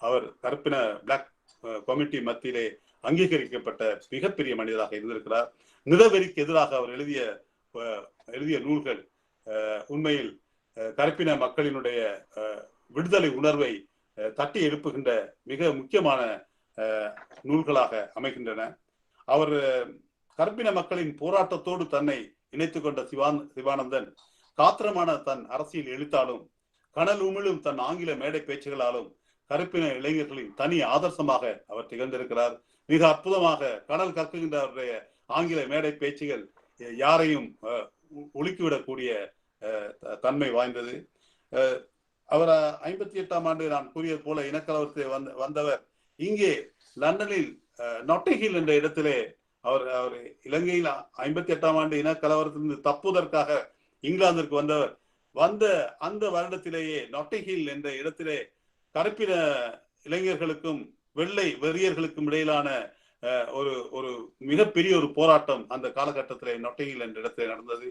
S3: அவர் கருப்பின பிளாக் கமிட்டி மத்தியிலே அங்கீகரிக்கப்பட்ட மிகப்பெரிய மனிதராக இருந்திருக்கிறார். நிறவெறிக்கு எதிராக அவர் எழுதிய நூல்கள் உண்மையில் கருப்பின மக்களினுடைய விடுதலை உணர்வை தட்டி எழுப்புகின்ற மிக முக்கியமான நூல்களாக அமைகின்றன. அவர் கருப்பின மக்களின் போராட்டத்தோடு தன்னை இணைத்துக் கொண்ட சிவானந்தன் காத்திரமான தன் அரசியல் எழுத்தாலும் கனல் உமிழும் தன் ஆங்கில மேடை பேச்சுகளாலும் கருப்பின இளைஞர்களின் தனி ஆதர்சமாக அவர் திகழ்ந்திருக்கிறார். மிக அற்புதமாக கடல் கற்கின்ற அவருடைய ஆங்கில மேடை பேச்சுகள் யாரையும் ஒழுக்கிவிடக்கூடிய தன்மை வாய்ந்தது. அவர் 58ஆம் ஆண்டு நான் கூறியது போல இனக்கலவரத்தை வந்தவர் இங்கே லண்டனில் நொட்டிஹில் என்ற இடத்திலே அவர் இலங்கையில் 58ஆம் ஆண்டு இனக்கலவரத்திலிருந்து தப்புவதற்காக இங்கிலாந்திற்கு வந்த அந்த வருடத்திலேயே நொட்டிஹில் என்ற இடத்திலே கருப்பின இளைஞர்களுக்கும் வெள்ளை வெறியர்களுக்கும் இடையிலான ஒரு மிகப்பெரிய ஒரு போராட்டம் அந்த காலகட்டத்திலே நொட்டிஹில் என்ற இடத்திலே நடந்தது.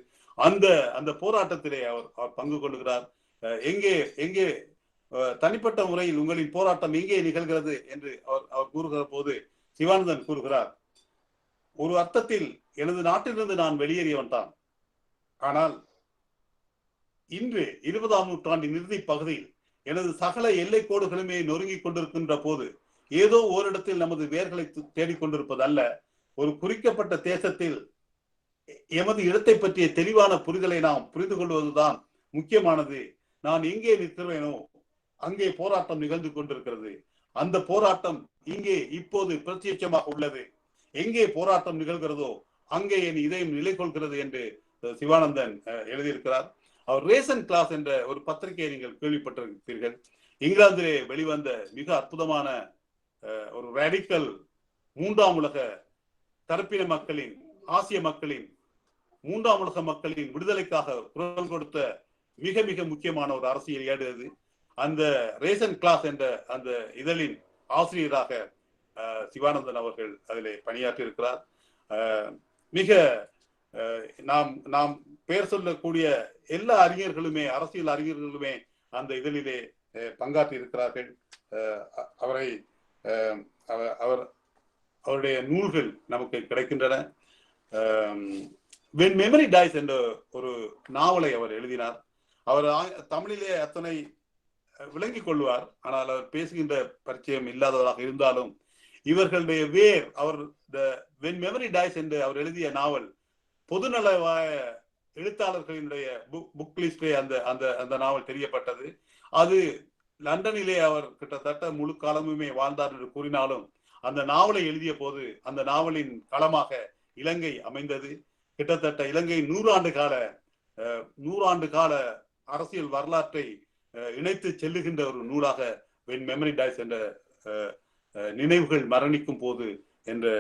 S3: அந்த போராட்டத்திலே அவர் பங்கு கொள்கிறார். எங்கே தனிப்பட்ட முறையில் உங்களின் போராட்டம் எங்கே நிகழ்கிறது என்று அவர் கூறுகிற போது சிவானந்தன் கூறுகிறார், ஒரு அர்த்தத்தில் எனது நாட்டிலிருந்து நான் வெளியேறியவன் தான். ஆனால் இன்று 20ஆம் நூற்றாண்டின் இறுதி பகுதியில் எனது சகல எல்லை கோடுகளுமே நொறுங்கிக் கொண்டிருக்கின்ற போது ஏதோ ஓரிடத்தில் நமது வேர்களை தேடிக்கொண்டிருப்பது அல்ல, ஒரு குறிக்கப்பட்ட தேசத்தில் எமது இடத்தை பற்றிய தெளிவான புரிதலை நாம் புரிந்து கொள்வதுதான் முக்கியமானது. நான் எங்கே நிற்கிறேனோ அங்கே போராட்டம் நிகழ்ந்து கொண்டிருக்கிறது. அந்த போராட்டம் இங்கே இப்போது பிரத்யட்சமாக உள்ளது. எங்கே போராட்டம் நிகழ்கிறதோ அங்கே என் இதயம் நிலை கொள்கிறது என்று சிவானந்தன் எழுதியிருக்கிறார். அவர் ரேசன் கிளாஸ் என்ற ஒரு பத்திரிகையை நீங்கள் கேள்விப்பட்டிருப்பீர்கள். இங்கிலாந்திலே வெளிவந்த மிக அற்புதமான ஒரு ரேடிக்கல் 3ஆம் உலக கருப்பின மக்களின், ஆசிய மக்களின், 3ஆம் உலக மக்களின் விடுதலைக்காக குரல் கொடுத்த மிக மிக முக்கியமான ஒரு அரசியல் ஏடு அது. அந்த ரேசன் கிளாஸ் என்ற அந்த இதழின் ஆசிரியராக சிவானந்தன் அவர்கள் அதிலே பணியாற்றி இருக்கிறார். மிக நாம் பெயர் சொல்லக்கூடிய எல்லா அறிஞர்களுமே, அரசியல் அறிஞர்களுமே அந்த இதழிலே பங்காற்றி இருக்கிறார்கள். அவருடைய நூல்கள் நமக்கு கிடைக்கின்றன. When Memory Dies என்ற ஒரு நாவலை அவர் எழுதினார். அவர் தமிழிலே அத்தனை விளங்கிக் கொள்வார், ஆனால் அவர் பேசுகின்ற பரிச்சயம் இல்லாதவராக இருந்தாலும் இவர்களுடைய வேர், அவர் When Memory Dies என்று அவர் எழுதிய நாவல் பொதுநல எழுத்தாளர்களினுடைய புக் லிஸ்டே அந்த அந்த அந்த நாவல் தெரியப்பட்டது. அது லண்டனிலே அவர் கிட்டத்தட்ட முழு காலமுமே வாழ்ந்தார் என்று கூறினாலும் அந்த நாவலை எழுதிய போது அந்த நாவலின் களமாக இலங்கை அமைந்தது. கிட்டத்தட்ட இலங்கை 100 ஆண்டு கால அரசியல் வரலாற்றை இணைத்து செல்லுகின்ற ஒரு நூலாக வென் மெமரி டைஸ் என்ற நினைவுகள் மரணிக்கும் போது என்று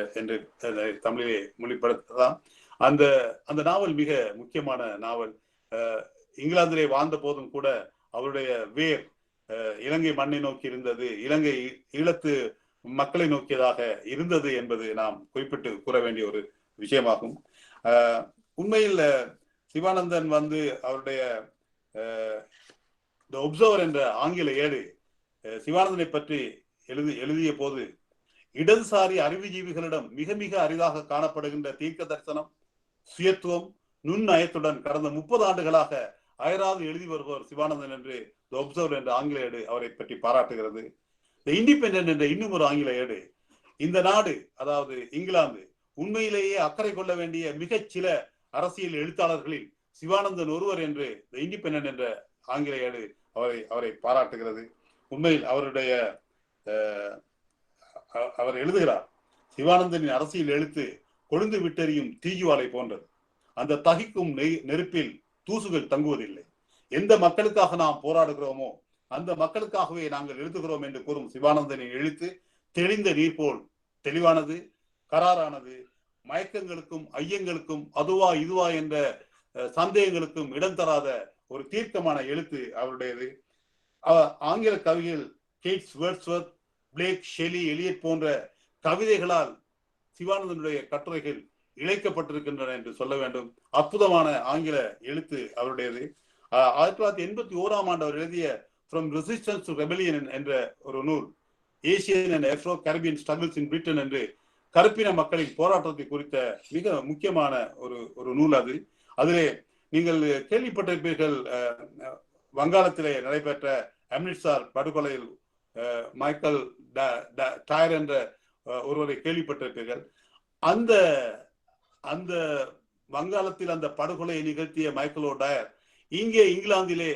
S3: தமிழிலே மொழிபெயர்த்தலாம். அந்த அந்த நாவல் மிக முக்கியமான நாவல். இங்கிலாந்திலே வாழ்ந்த போதும் கூட அவருடைய வேர் இலங்கை மண்ணை நோக்கி இருந்தது, இலங்கை ஈழத்து மக்களை நோக்கியதாக இருந்தது என்பது நாம் குறிப்பிட்டு கூற வேண்டிய ஒரு விஷயமாகும். உண்மையில் சிவானந்தன் அவருடைய தி ஒப்சர்வர் என்ற ஆங்கில ஏடு சிவானந்தனை பற்றி எழுதிய போது இடதுசாரி அறிவுஜீவிகளிடம் மிக மிக அரிதாக காணப்படுகின்ற தீர்க்க தரிசனம், சுயத்துவம், நுண்ணயத்துடன் கடந்த 30 ஆண்டுகளாக அயராது எழுதி வருபவர் சிவானந்தன் என்று தி ஒப்சர்வர் என்ற ஆங்கில ஏடு அவரை பற்றி பாராட்டுகிறது. தி இண்டிபெண்டன்ட் என்ற இன்னும் ஒரு ஆங்கில ஏடு இந்த நாடு, அதாவது இங்கிலாந்து, உண்மையிலேயே அக்கறை கொள்ள வேண்டிய மிகச் சில அரசியல் எழுத்தாளர்களில் சிவானந்தன் ஒருவர் என்று தி இண்டிபெண்டன்ட் என்ற ஆங்கில ஏடு அவரை பாராட்டுகிறது. உண்மையில் அவர் எழுதுகிறார், சிவானந்தனின் அரசியல் எழுத்து கொழுந்து விட்டெறியும் தீஜுவாலை போன்றது. அந்த தகிக்கும் நெருப்பில் தூசுகள் தங்குவதில்லை. எந்த மக்களுக்காக நாம் போராடுகிறோமோ அந்த மக்களுக்காகவே நாங்கள் எழுதுகிறோம் என்று கூறும் சிவானந்தனின் எழுத்து தெளிந்த நீர் போல் தெளிவானது, கராரானது, மயக்கங்களுக்கும் ஐயங்களுக்கும் அதுவா இதுவா என்ற சந்தேகங்களுக்கும் இடம் தராத ஒரு தீர்க்கமான எழுத்து அவருடையது. ஆங்கில கவிகள் Keats, Wordsworth, Blake, Shelley, Eliot போன்ற கவிதைகளால் சிவானந்தனுடைய கட்டுரைகள் இழைக்கப்பட்டிருக்கின்றன என்று சொல்ல வேண்டும். அற்புதமான ஆங்கில எழுத்து அவருடையது. 1981ஆம் ஆண்டு அவர் எழுதிய ஃப்ரம் ரெசிஸ்டன்ஸ் டு ரெபெலியன் என்ற ஒரு நூல், Asian and ஆப்ரோ Caribbean struggles in Britain என்று கருப்பின மக்களின் போராட்டத்தை குறித்த மிக முக்கியமான ஒரு நூல் அது. அதிலே நீங்கள் கேள்விப்பட்டிருப்பீர்கள், வங்காளத்திலே நடைபெற்ற அம்ரிட்சர் படுகொலையில் மைக்கேல் டயர் என்ற ஒருவரை கேள்விப்பட்டிருப்பீர்கள். அந்த அந்த வங்காளத்தில் அந்த படுகொலையை நிகழ்த்திய மைக்கேல் டயர் இங்கே இங்கிலாந்திலே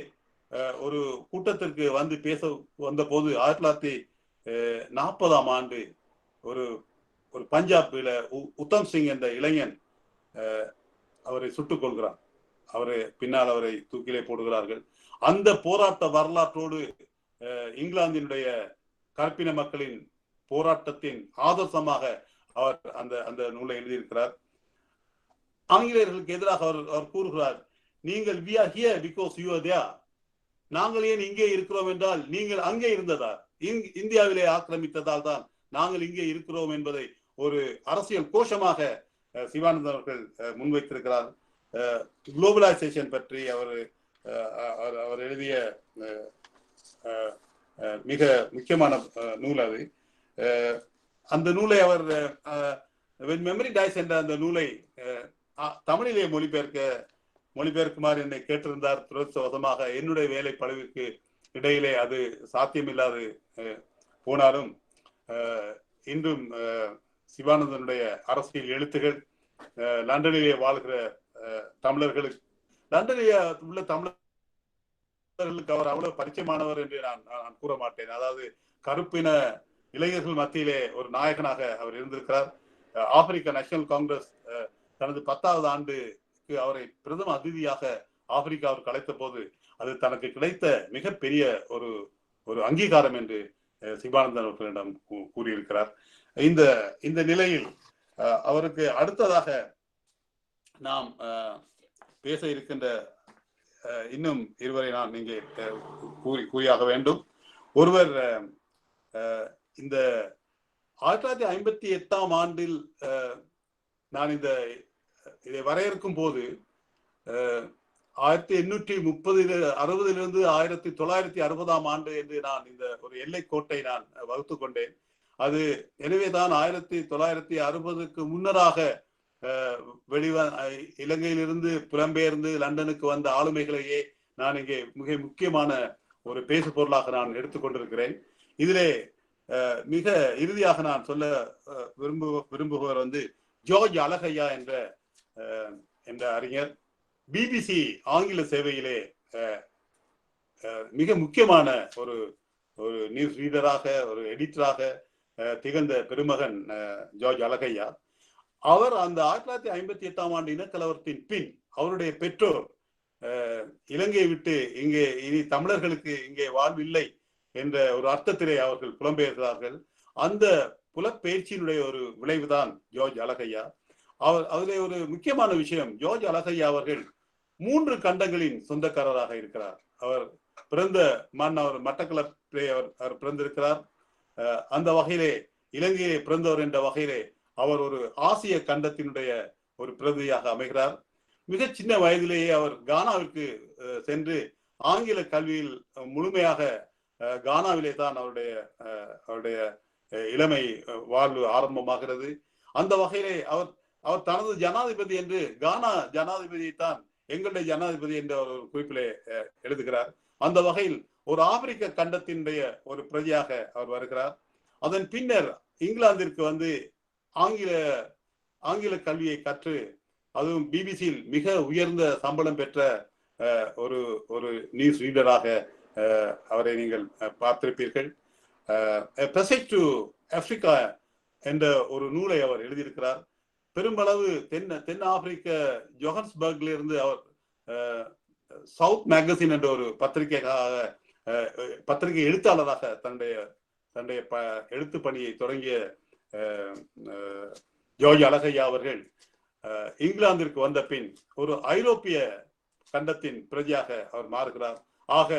S3: ஒரு கூட்டத்திற்கு வந்து பேச வந்த போது 1940ஆம் ஆண்டு ஒரு பஞ்சாபில உத்தம் சிங் என்ற இளைஞன் அவரை சுட்டுக் கொள்கிறார். பின்னால் அவரை தூக்கிலே போடுகிறார்கள். அந்த போராட்ட வரலாற்றோடு இங்கிலாந்தினுடைய கற்பின மக்களின் போராட்டத்தின் ஆதர்சமாக அவர் அந்த நூலை எழுதியிருக்கிறார். ஆங்கிலேயர்களுக்கு எதிராக அவர் கூறுகிறார், நீங்கள் we are here because you are there. நாங்கள் ஏன் இங்கே இருக்கிறோம் என்றால் நீங்கள் அங்கே இருந்ததால், இந்தியாவிலே ஆக்கிரமித்ததால் தான் நாங்கள் இங்கே இருக்கிறோம் என்பதை ஒரு அரசியல் கோஷமாக சிவானந்தன் அவர்கள் முன்வைத்திருக்கிறார். குளோபலைசேஷன் பற்றி அவர் எழுதிய மிக முக்கியமான நூல் அது. அந்த நூலை அவர் வென் மெமரி டைஸ் என்ற அந்த நூலை தமிழிலே மொழிபெயர்க்குமாறு என்னை கேட்டிருந்தார். துரதிர்ஷ்டவசமாக என்னுடைய வேலை பழுவிற்கு இடையிலே அது சாத்தியமில்லாது போனாலும் இன்றும் சிவானந்தனுடைய அரசியல் எழுத்துகள் லண்டனிலே வாழ்கிற தமிழர்களுக்கு, லண்டனிலே உள்ள தமிழர்களுக்கு அவர் அவ்வளவு பரிச்சயமானவர் என்று நான் கூற மாட்டேன். அதாவது கருப்பின இளைஞர்கள் மத்தியிலே ஒரு நாயகனாக அவர் இருந்திருக்கிறார். ஆப்பிரிக்க நேஷனல் காங்கிரஸ் தனது 10வது ஆண்டுக்கு அவரை பிரதம அதிதியாக ஆப்பிரிக்காவிற்கு அழைத்த போது அது தனக்கு கிடைத்த மிகப்பெரிய ஒரு அங்கீகாரம் என்று சிவானந்தன் அவர்களிடம் கூறியிருக்கிறார். இந்த நிலையில் அவருக்கு அடுத்ததாக நாம் பேச இருக்கின்ற இன்னும் இருவரை நான் இங்கே கூறியாக வேண்டும். ஒருவர் இந்த 1958ஆம் ஆண்டில் நான் இதை வரையறுக்கும் போது 1860 1960ஆம் ஆண்டு என்று நான் இந்த ஒரு எல்லை கோட்டை நான் வகுத்து கொண்டேன். அது எனவேதான் 1960க்கு முன்னராக இலங்கையிலிருந்து புலம்பெயர்ந்து லண்டனுக்கு வந்த ஆளுமைகளையே நான் இங்கே மிக முக்கியமான ஒரு பேசு பொருளாக நான் எடுத்துக்கொண்டிருக்கிறேன். இதிலே மிக இறுதியாக நான் சொல்ல விரும்புபவர் ஜார்ஜ் அழகையா என்ற அறிஞர் பிபிசி ஆங்கில சேவையிலே மிக முக்கியமான ஒரு ஒரு நியூஸ் ரீடராக, ஒரு எடிட்டராக திகழ்ந்த பெருமகன் ஜார்ஜ் அழகையா. அவர் அந்த 1958ஆம் ஆண்டு இனக்கலவரத்தின் பின் அவருடைய பெற்றோர் இலங்கையை விட்டு இங்கே இனி தமிழர்களுக்கு இங்கே வாழ்வில்லை என்ற ஒரு அர்த்தத்திலே அவர்கள் புலம்பெயர்கிறார்கள். அந்த புலப்பெயர்ச்சியினுடைய ஒரு விளைவுதான் ஜார்ஜ் அழகையா. அதிலே ஒரு முக்கியமான விஷயம், ஜார்ஜ் அழகையா அவர்கள் 3 கண்டங்களின் சொந்தக்காரராக இருக்கிறார். அவர் பிறந்த அவர் மட்டக்களப்பிலே அவர் பிறந்திருக்கிறார். அந்த வகையிலே இலங்கையிலே பிறந்தவர் என்ற வகையிலே அவர் ஒரு ஆசிய கண்டத்தினுடைய ஒரு பிரதியாக அமைகிறார். மிக சின்ன வயதிலேயே அவர் கானாவிற்கு சென்று ஆங்கில கல்வியில் முழுமையாக கானாவிலே தான் அவருடைய இளமை வாழ்வு ஆரம்பமாகிறது. அந்த வகையிலே அவர் தனது ஜனாதிபதி என்று கானா ஜனாதிபதியை தான் எங்களுடைய ஜனாதிபதி என்ற ஒரு குறிப்பிலே எழுதுகிறார். அந்த வகையில் ஒரு ஆப்பிரிக்க கண்டத்தினுடைய ஒரு பிரஜையாக அவர் வருகிறார். அதன் பின்னர் இங்கிலாந்திற்கு வந்து ஆங்கில கல்வியை கற்று, அதுவும் பிபிசியில் மிக உயர்ந்த சம்பளம் பெற்ற ஒரு நியூஸ் ரீடராக அவரை நீங்கள் பார்த்திருப்பீர்கள். பெசைட் டு ஆப்பிரிக்கா என்ற ஒரு நூலை அவர் எழுதியிருக்கிறார். பெரும்பளவு தென் ஆப்பிரிக்க ஜோஹன்ஸ்பர்க்ல இருந்து அவர் சவுத் மேகசின் என்ற ஒரு பத்திரிகை எழுத்தாளராக தன்னுடைய எழுத்து பணியை தொடங்கிய ஜார்ஜ் அழகையா அவர்கள் இங்கிலாந்திற்கு வந்த பின் ஒரு ஐரோப்பிய கண்டத்தின் பிரஜையாக அவர் மாறுகிறார். ஆக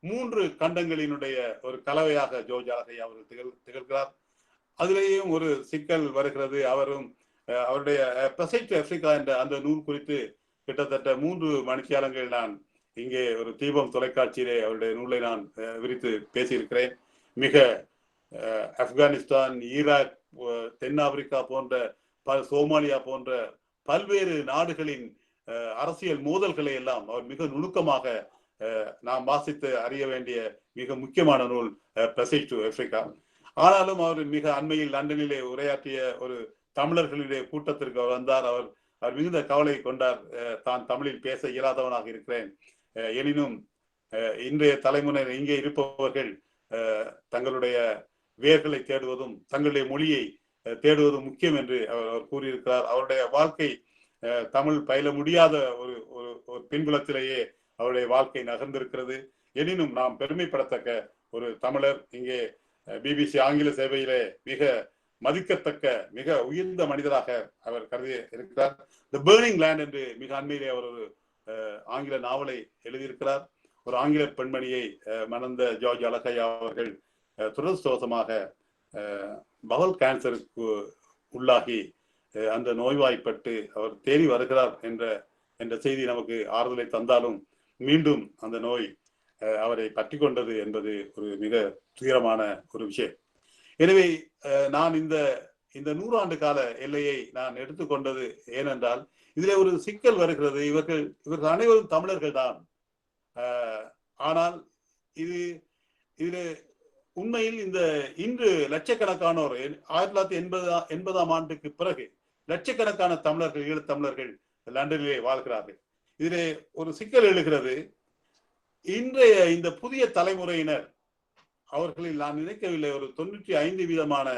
S3: 3 கண்டங்களினுடைய ஒரு கலவையாக ஜார்ஜ் அழகையா அவர்கள் திகழ்கிறார். அதிலேயும் ஒரு சிக்கல் வருகிறது. அவருடைய பெசைட் ஆப்பிரிக்கா என்ற அந்த நூல் குறித்து கிட்டத்தட்ட 3 மணித்தியாலங்கள் நான் இங்கே ஒரு தீபம் தொலைக்காட்சியிலே அவருடைய நூலை நான் விரித்து பேசியிருக்கிறேன். மிக ஆப்கானிஸ்தான், ஈராக், தென்னாப்பிரிக்கா போன்ற சோமாலியா போன்ற பல்வேறு நாடுகளின் அரசியல் மோதல்களை எல்லாம் அவர் மிக நுணுக்கமாக நாம் வாசித்து அறிய வேண்டிய மிக முக்கியமான நூல் பெசைட் டு ஆப்பிரிக்கா. ஆனாலும் அவர் மிக அண்மையில் லண்டனிலே உரையாற்றிய ஒரு தமிழர்களுடைய கூட்டத்திற்கு அவர் வந்தார். அவர் மிகுந்த கவலை கொண்டார். தான் தமிழில் பேச இயலாதவனாக இருக்கிறேன், எனினும் இன்றைய தலைமுறையில் இங்கே இருப்பவர்கள் தங்களுடைய வேர்களை தேடுவதும் தங்களுடைய மொழியை தேடுவதும் முக்கியம் என்று அவர் கூறியிருக்கிறார். அவருடைய வாழ்க்கை தமிழ் பயில முடியாத ஒரு பின்புலத்திலேயே அவருடைய வாழ்க்கை நகர்ந்திருக்கிறது. எனினும் நாம் பெருமைப்படத்தக்க ஒரு தமிழர் இங்கே பிபிசி ஆங்கில சேவையிலே மிக மதிக்கத்தக்க மிக உயர்ந்த மனிதராக அவர் கருதி இருக்கிறார். தி பர்னிங் லேண்ட் என்று மிக அண்மையிலே அவர் ஒரு ஆங்கில நாவலை எழுதியிருக்கிறார். ஒரு ஆங்கில பெண்மணியை மணந்த ஜார்ஜ் அழகையா அவர்கள் துரதிர்ஷ்டவசமாக பவல் கேன்சருக்கு உள்ளாகி அந்த நோய்வாய்ப்பட்டு அவர் தேறி வருகிறார் என்ற செய்தி நமக்கு ஆறுதலை தந்தாலும் மீண்டும் அந்த நோய் அவரை பற்றி கொண்டது என்பது ஒரு மிக துயரமான ஒரு விஷயம். எனவே நான் இந்த 100 ஆண்டு கால எல்லையை நான் எடுத்துக்கொண்டது ஏனென்றால் இதிலே ஒரு சிக்கல் வருகிறது. இவர்கள் அனைவரும் தமிழர்கள் தான். ஆனால் இது உண்மையில் இன்று லட்சக்கணக்கானோர் 1980ஆம் ஆண்டுக்கு பிறகு லட்சக்கணக்கான தமிழர்கள், ஈழத்தமிழர்கள் லண்டனிலே வாழ்கிறார்கள். இதிலே ஒரு சிக்கல் எழுகிறது. இன்றைய இந்த புதிய தலைமுறையினர் அவர்களில் நான் நினைக்கவில்லை ஒரு 95%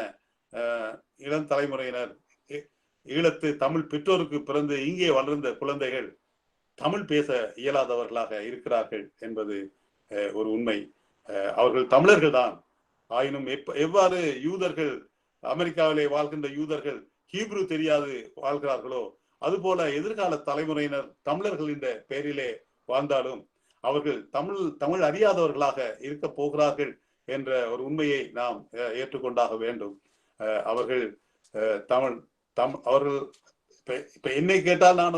S3: இளம் தலைமுறையினர் ஈழத்து தமிழ் பெற்றோருக்கு பிறந்து இங்கே வளர்ந்த குழந்தைகள் தமிழ் பேச இயலாதவர்களாக இருக்கிறார்கள் என்பது ஒரு உண்மை. அவர்கள் தமிழர்கள் தான். ஆயினும் எவ்வாறு யூதர்கள், அமெரிக்காவிலே வாழ்கின்ற யூதர்கள் ஹீப்ரு தெரியாது வாழ்கிறார்களோ அதுபோல எதிர்கால தலைமுறையினர் தமிழர்கள் என்ற பெயரிலே வாழ்ந்தாலும் அவர்கள் தமிழ் அறியாதவர்களாக இருக்க போகிறார்கள் என்ற ஒரு உண்மையை நாம் ஏற்றுக்கொண்டாக வேண்டும். அவர்கள் அவர்கள் இப்ப என்னை கேட்டால் நான்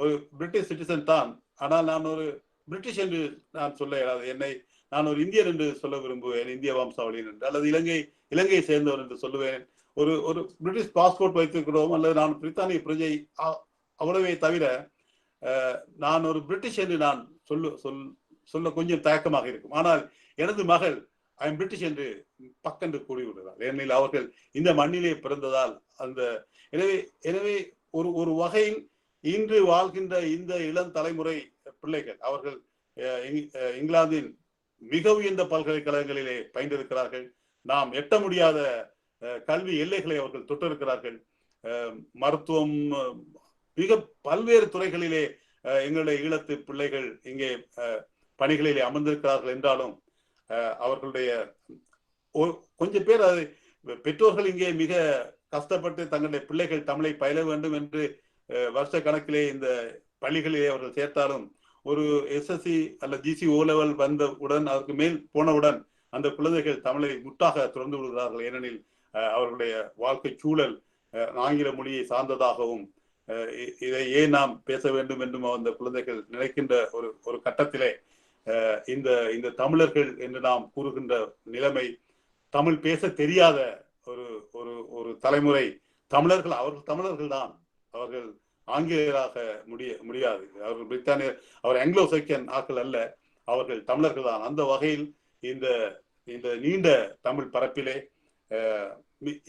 S3: ஒரு பிரிட்டிஷ் சிட்டிசன் தான். ஆனால் நான் ஒரு பிரிட்டிஷ் என்று நான் சொல்ல இயலாது. நான் ஒரு இந்தியன் என்று சொல்ல விரும்புவேன், இந்திய வம்சாவளியின் என்று, அல்லது இலங்கையை சேர்ந்தவர் என்று சொல்லுவேன். ஒரு பிரிட்டிஷ் பாஸ்போர்ட் வைத்திருக்கிறோம் அல்லது நான் பிரித்தானிய பிரஜை, அவ்வளவே தவிர நான் ஒரு பிரிட்டிஷ் என்று நான் சொல்ல கொஞ்சம் தயக்கமாக இருக்கும். ஆனால் எனது மகள் ஐ எம் பிரிட்டிஷ் என்று பக்கென்று கூறிவிடுகிறார். ஏனெனில் அவர்கள் இந்த மண்ணிலே பிறந்ததால். எனவே ஒரு வகையில் இன்று வாழ்கின்ற இந்த இளம் தலைமுறை பிள்ளைகள் அவர்கள் இங்கிலாந்தின் மிக உயர்ந்த பல்கலைக்கழகங்களிலே பயின்றிருக்கிறார்கள். நாம் எட்ட முடியாத கல்வி எல்லைகளை அவர்கள் தொட்டிருக்கிறார்கள். மருத்துவம், மிக பல்வேறு துறைகளிலே எங்களுடைய ஈழத்து பிள்ளைகள் இங்கே பணிகளிலே அமர்ந்திருக்கிறார்கள் என்றாலும் அவர்களுடைய கொஞ்சம் பேர் அதை பெற்றோர்கள் இங்கே மிக கஷ்டப்பட்டு தங்களுடைய பிள்ளைகள் தமிழை பயில வேண்டும் என்று வருஷ கணக்கிலே இந்த பள்ளிகளிலே அவர்கள் சேர்த்தாலும் ஒரு SSC அல்ல GC O level வந்தவுடன் அதற்கு மேல் போனவுடன் அந்த குழந்தைகள் தமிழை முற்றாக திறந்து விடுகிறார்கள். ஏனெனில் அவர்களுடைய வாழ்க்கை சூழல் ஆங்கில மொழியை சார்ந்ததாகவும் இதை ஏன் நாம் பேச வேண்டும் என்றும் அந்த குழந்தைகள் நினைக்கின்ற ஒரு கட்டத்திலே இந்த தமிழர்கள் என்று நாம் கூறுகின்ற நிலைமை, தமிழ் பேச தெரியாத ஒரு தலைமுறை தமிழர்கள், அவர்கள் தமிழர்கள் தான், அவர்கள் ஆங்கிலேயராக முடியாது. அவர்கள் பிரித்தானியர், அவர் ஆங்கிலோ சைக்கியன் ஆக்கள் அல்ல, அவர்கள் தமிழர்கள் தான். அந்த வகையில் இந்த நீண்ட தமிழ் பரப்பிலே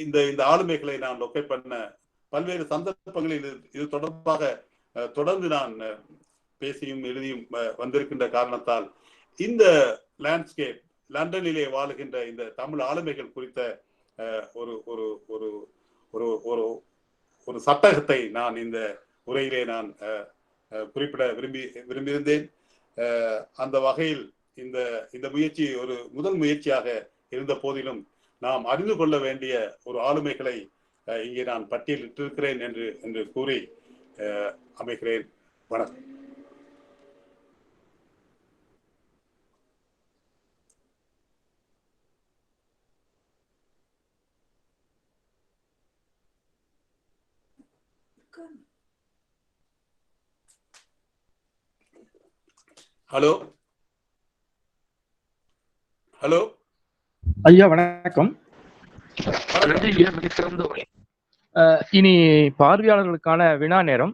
S3: இந்த ஆளுமைகளை நான் லொக்கேட் பண்ண பல்வேறு சந்தர்ப்பங்களில் இது தொடர்பாக தொடர்ந்து நான் பேசியும் எழுதியும் வந்திருக்கின்ற காரணத்தால் இந்த லேண்ட்ஸ்கேப், லண்டனிலே வாழுகின்ற இந்த தமிழ் ஆளுமைகள் குறித்த ஒரு ஒரு ஒரு ஒரு ஒரு ஒரு சட்டகத்தை நான் இந்த உரையிலே நான் குறிப்பிட விரும்பியிருந்தேன். அந்த வகையில் இந்த முயற்சி ஒரு முதல் முயற்சியாக இருந்த போதிலும் நாம் அறிந்து கொள்ள வேண்டிய ஒரு ஆளுமைகளை இங்கே நான் பட்டியலிட்டிருக்கிறேன் என்று கூறி அமைகிறேன். வணக்கம். ஹலோ ஹலோ
S4: ஐயா வணக்கம். இனி பார்வையாளர்களுக்கான வினா நேரம்.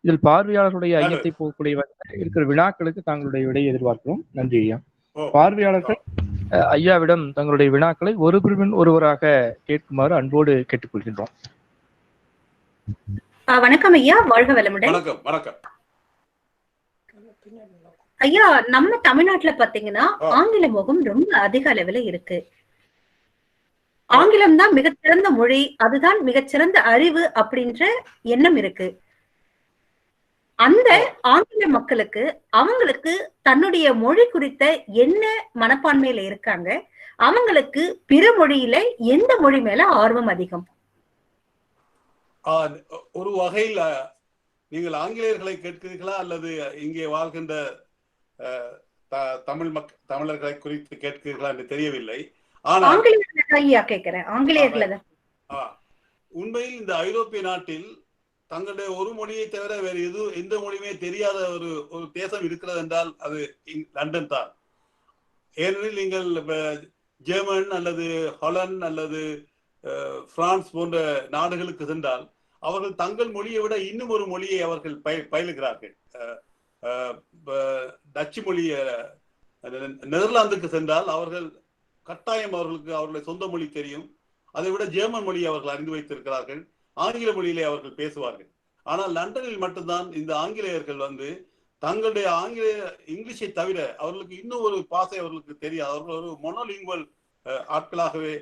S4: இதில் பார்வையாளர்களுடைய ஐயத்தை போகக்கூடிய இருக்கிற வினாக்களுக்கு தங்களுடைய விடையை எதிர்பார்க்கிறோம். நன்றி ஐயா. பார்வையாளர்கள் ஐயாவிடம் தங்களுடைய வினாக்களை ஒருவராக கேட்குமாறு அன்போடு கேட்டுக்கொள்கின்றோம்.
S7: வணக்கம் ஐயா, வாழ்க வளமுடன்.
S3: வணக்கம்
S7: ஐயா. நம்ம தமிழ்நாட்டுல பாத்தீங்கன்னா ஆங்கில மோகம் ரொம்ப அதிக அளவுல இருக்கு. ஆங்கிலம் தான் மிகச்சிறந்த மொழி, அதுதான் மிகச்சிறந்த அறிவு அப்படின்ற எண்ணம் இருக்கு. அந்த ஆங்கில மக்களுக்கு அவங்களுக்கு தன்னுடைய மொழி குறித்த என்ன மனப்பான்மையில இருக்காங்க, அவங்களுக்கு பிற மொழியில எந்த மொழி மேல ஆர்வம் அதிகம்?
S3: ஒரு வகையில் நீங்கள் ஆங்கிலேயர்களை கேட்கிறீர்களா அல்லது இங்கே வாழ்கின்ற தமிழர்களை குறித்து கேட்கிறீர்களா என்று தெரியவில்லை. உண்மையில் இந்த ஐரோப்பிய நாட்டில் தங்களுடைய ஒரு மொழியை தவிர வேறு எந்த மொழியுமே தெரியாத ஒரு தேசம் இருக்கிறது என்றால் அது லண்டன் தான். ஏனெனில் நீங்கள் ஜெர்மன் அல்லது ஹாலந்து அல்லது பிரான்ஸ் போன்ற நாடுகளுக்கு சென்றால் அவர்கள் தங்கள் மொழியை விட இன்னும் ஒரு மொழியை அவர்கள் பயிலுகிறார்கள். டச்சு மொழி, நெதர்லாந்துக்கு சென்றால் அவர்கள் கட்டாயம் அவர்களுடைய சொந்த மொழி தெரியும். அதை விட ஜெர்மன் மொழியை அவர்கள் அறிந்து வைத்திருக்கிறார்கள். ஆங்கில மொழியிலே அவர்கள் பேசுவார்கள். ஆனால் லண்டனில் மட்டும்தான் இந்த ஆங்கிலேயர்கள் தங்களுடைய இங்கிலீஷை தவிர அவர்களுக்கு இன்னும் ஒரு பாசை அவர்களுக்கு தெரியாது. அவர்கள் ஒரு மொனோலிங்குவல் ஆட்களாகவே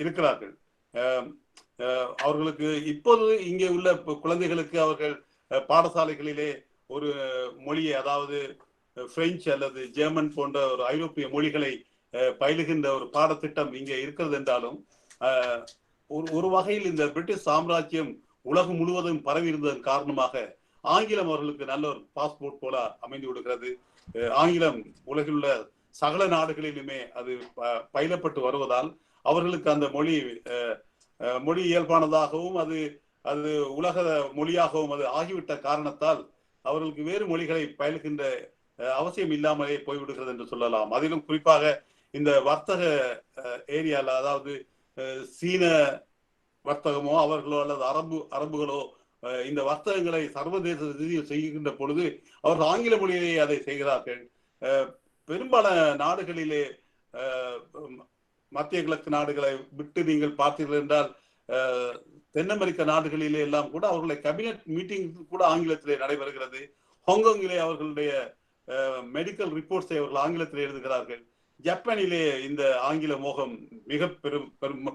S3: இருக்கிறார்கள். அவர்களுக்கு இப்போது இங்கே உள்ள குழந்தைகளுக்கு அவர்கள் பாடசாலைகளிலே ஒரு மொழியை, அதாவது பிரெஞ்சு அல்லது ஜெர்மன் போன்ற ஒரு ஐரோப்பிய மொழிகளை பயிலுகின்ற ஒரு பாடத்திட்டம் இங்கே இருக்கிறது என்றாலும் ஒரு வகையில் இந்த பிரிட்டிஷ் சாம்ராஜ்யம் உலகம் முழுவதும் பரவி இருந்ததன் காரணமாக ஆங்கிலம் அவர்களுக்கு நல்ல ஒரு பாஸ்போர்ட் போல அமைந்து விடுகிறது. ஆங்கிலம் உலகில் உள்ள சகல நாடுகளிலுமே அது பயிலப்பட்டு வருவதால் அவர்களுக்கு அந்த மொழி இயல்பானதாகவும் அது உலக மொழியாகவும் அது ஆகிவிட்ட காரணத்தால் அவர்களுக்கு வேறு மொழிகளை பயில்கின்ற அவசியம் இல்லாமலே போய்விடுகிறது என்று சொல்லலாம். அதிலும் குறிப்பாக இந்த வர்த்தக ஏரியால, அதாவது சீன வர்த்தகமோ அவர்களோ அல்லது அரபுகளோ இந்த வர்த்தகங்களை சர்வதேச ரீதியில் செய்கின்ற பொழுது அவர்கள் ஆங்கில மொழியிலேயே அதை செய்கிறார்கள். பெரும்பாலான நாடுகளிலே மத்திய கிழக்கு நாடுகளை விட்டு நீங்கள் பார்த்தீர்கள் என்றால் தென் அமெரிக்க நாடுகளிலே எல்லாம் கூட அவர்களுடைய கேபினட் மீட்டிங் கூட ஆங்கிலத்திலே நடைபெறுகிறது. ஹாங்காங்கிலே அவர்களுடைய மெடிக்கல் ரிப்போர்ட்ஸை அவர்கள் ஆங்கிலத்தில் எழுதுகிறார்கள். ஜப்பானிலே இந்த ஆங்கில மோகம் மிக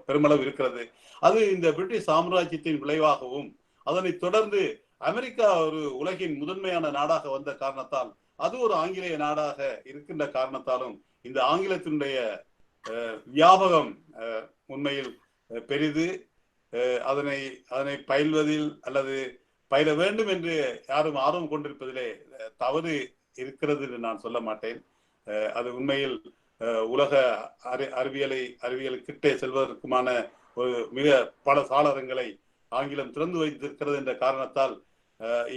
S3: பெருமளவு இருக்கிறது. அது இந்த பிரிட்டிஷ் சாம்ராஜ்யத்தின் விளைவாகவும் அதனை தொடர்ந்து அமெரிக்கா ஒரு உலகின் முதன்மையான நாடாக வந்த காரணத்தால் அது ஒரு ஆங்கிலேய நாடாக இருக்கின்ற காரணத்தாலும் இந்த ஆங்கிலத்தினுடைய வியாபகம் உண்மையில் பெரிது. அதனை பயில்வதில் அல்லது பயில வேண்டும் என்று யாரும் ஆர்வம் கொண்டிருப்பதிலே தவறு இருக்கிறது என்று நான் சொல்ல மாட்டேன். அது உண்மையில் உலக அறிவியலுக்கிட்டே செல்வதற்குமான ஒரு மிக பல சாளரங்களை ஆங்கிலம் திறந்து வைத்திருக்கிறது என்ற காரணத்தால்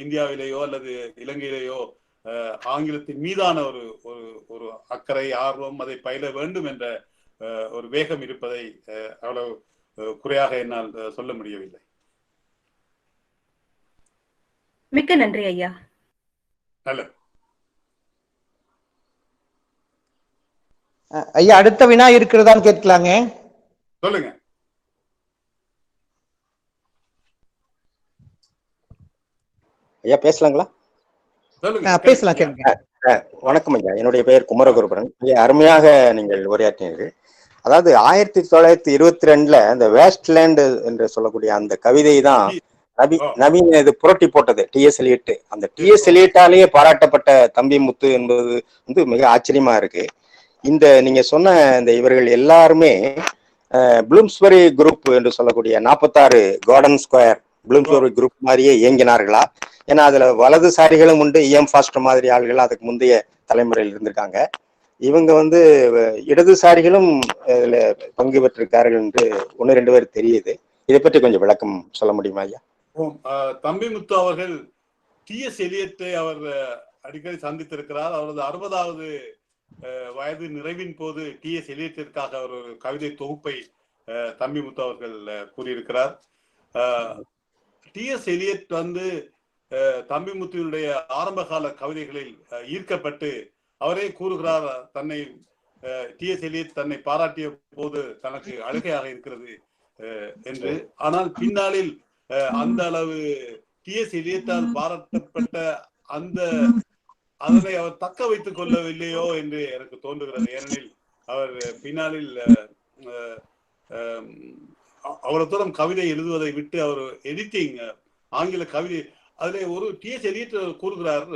S3: இந்தியாவிலேயோ அல்லது இலங்கையிலேயோ ஆங்கிலத்தின் மீதான ஒரு அக்கறை, ஆர்வம், அதை பயில வேண்டும் என்ற ஒரு வேகம் இருப்பதை அவ்வளவு குறையாக என்னால் சொல்ல முடியவில்லை.
S7: மிக்க நன்றி ஐயா.
S3: நல்லது
S1: ஐயா, அடுத்த வினா இருக்கிறதான்னு கேட்கலாங்க.
S3: சொல்லுங்க.
S8: ஐயா பேசலாங்களா?
S1: பேசலாம், கேளுங்க.
S8: வணக்கம் ஐயா, என்னுடைய பெயர் குமரகுருபரன். அருமையாக நீங்கள் உரையாற்றினீர்கள். அதாவது 1922 இந்த வேஸ்ட்லேண்ட் என்று சொல்லக்கூடிய அந்த கவிதை தான் நவீன இது புரட்டி போட்டது டி.எஸ். எலியட். அந்த டி.எஸ். எலியட்டாலேயே பாராட்டப்பட்ட தம்பி முத்து என்பது வந்து மிக ஆச்சரியமா இருக்கு. இந்த நீங்க சொன்ன இந்த இவர்கள் எல்லாருமே ப்ளூம்ஸ்பரி குரூப் என்று சொல்லக்கூடிய 46 கார்டன் ஸ்கொயர் ப்ளூம்ஸ்பரி குரூப் மாதிரியே இயங்கினார்களா? ஏன்னா அதுல வலதுசாரிகளும் உண்டு, இஎம் ஃபாஸ்டர் மாதிரி ஆள்கள் அதுக்கு முந்தைய தலைமுறையில் இருந்திருக்காங்க. இவங்க வந்து இடதுசாரிகளும் இதுல பங்கு பெற்றிருக்கார்கள் என்று 1-2 பேர் தெரியுது. இதை பற்றி கொஞ்சம் விளக்கம் சொல்ல முடியுமா ஐயா?
S3: தம்பி முத்து அவர்கள் டி.எஸ். எலியட்டை அவர் அடிக்கடி சந்தித்திருக்கிறார். அவரது 60வது வயது நிறைவின் போது டி.எஸ். எலியட்டிற்காக அவர் ஒரு கவிதை தொகுப்பை தம்பி முத்து அவர்கள் கூறியிருக்கிறார். டி.எஸ். எலியட் வந்து தம்பி முத்துவினுடைய ஆரம்ப கால கவிதைகளில் ஈர்க்கப்பட்டு அவரே கூறுகிறார், தன்னை டி.எஸ். எலியட் தன்னை பாராட்டிய போது தனக்கு அழுகையாக இருக்கிறது என்று. ஆனால் பின்னாளில் அந்த அளவு டி.எஸ். எலியட்டால் பாராட்டப்பட்ட அதனை அவர் தக்க வைத்துக் கொள்ளவில்லையோ என்று எனக்கு தோன்றுகிறது. ஏனெனில் அவர் பின்னாளில் அவ்வளவு தூரம் கவிதை எழுதுவதை விட்டு அவர் எடிட்டிங் ஆங்கில கவிதை அதிலே ஒரு டி.எஸ். எலியட் கூறுகிறார்,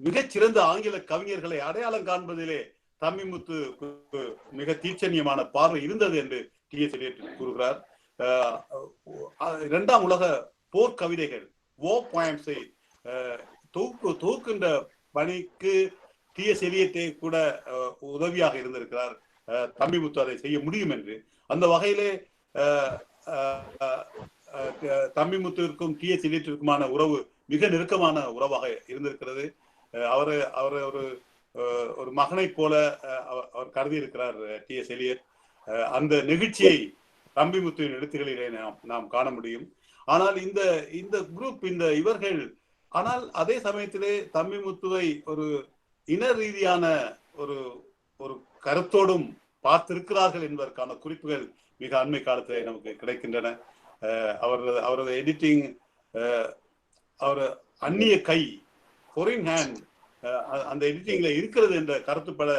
S3: மிகச்சிறந்த ஆங்கில கவிஞர்களை அடையாளம் காண்பதிலே தம்பிமுத்து மிக தீட்சண்யமான பார்வை இருந்தது என்று டி.எஸ். எலியட் கூறுகிறார். 2ஆம் உலக போர் கவிதைகள் போயம்ஸை தொகுக்கின்ற பணிக்கு டி.எஸ். எலியட்டே கூட உதவியாக இருந்திருக்கிறார். தம்பிமுத்து அதை செய்ய முடியும் என்று. அந்த வகையிலே தம்பிமுத்துவிற்கும் டி.எஸ். எலியட்டிற்குமான உறவு மிக நெருக்கமான உறவாக இருந்திருக்கிறது. அவர் ஒரு மகனை போல அவர் கருதி இருக்கிறார் டி.எஸ். எலியட். அந்த நெகிழ்ச்சியை தம்பிமுத்துவின் எழுத்துக்களிலே நாம் காண முடியும். ஆனால் இந்த குரூப் இவர்கள் ஆனால் அதே சமயத்திலே தம்பிமுத்துவை ஒரு இன ரீதியான ஒரு கருத்தோடும் பார்த்திருக்கிறார்கள் என்பதற்கான குறிப்புகள் மிக அண்மை காலத்திலே நமக்கு கிடைக்கின்றன. அவரது எடிட்டிங், அவர் அந்நிய கை, ஃபாரின் ஹேண்ட் அந்த எடிட்டிங்ல இருக்கிறது என்ற கருத்துப்பட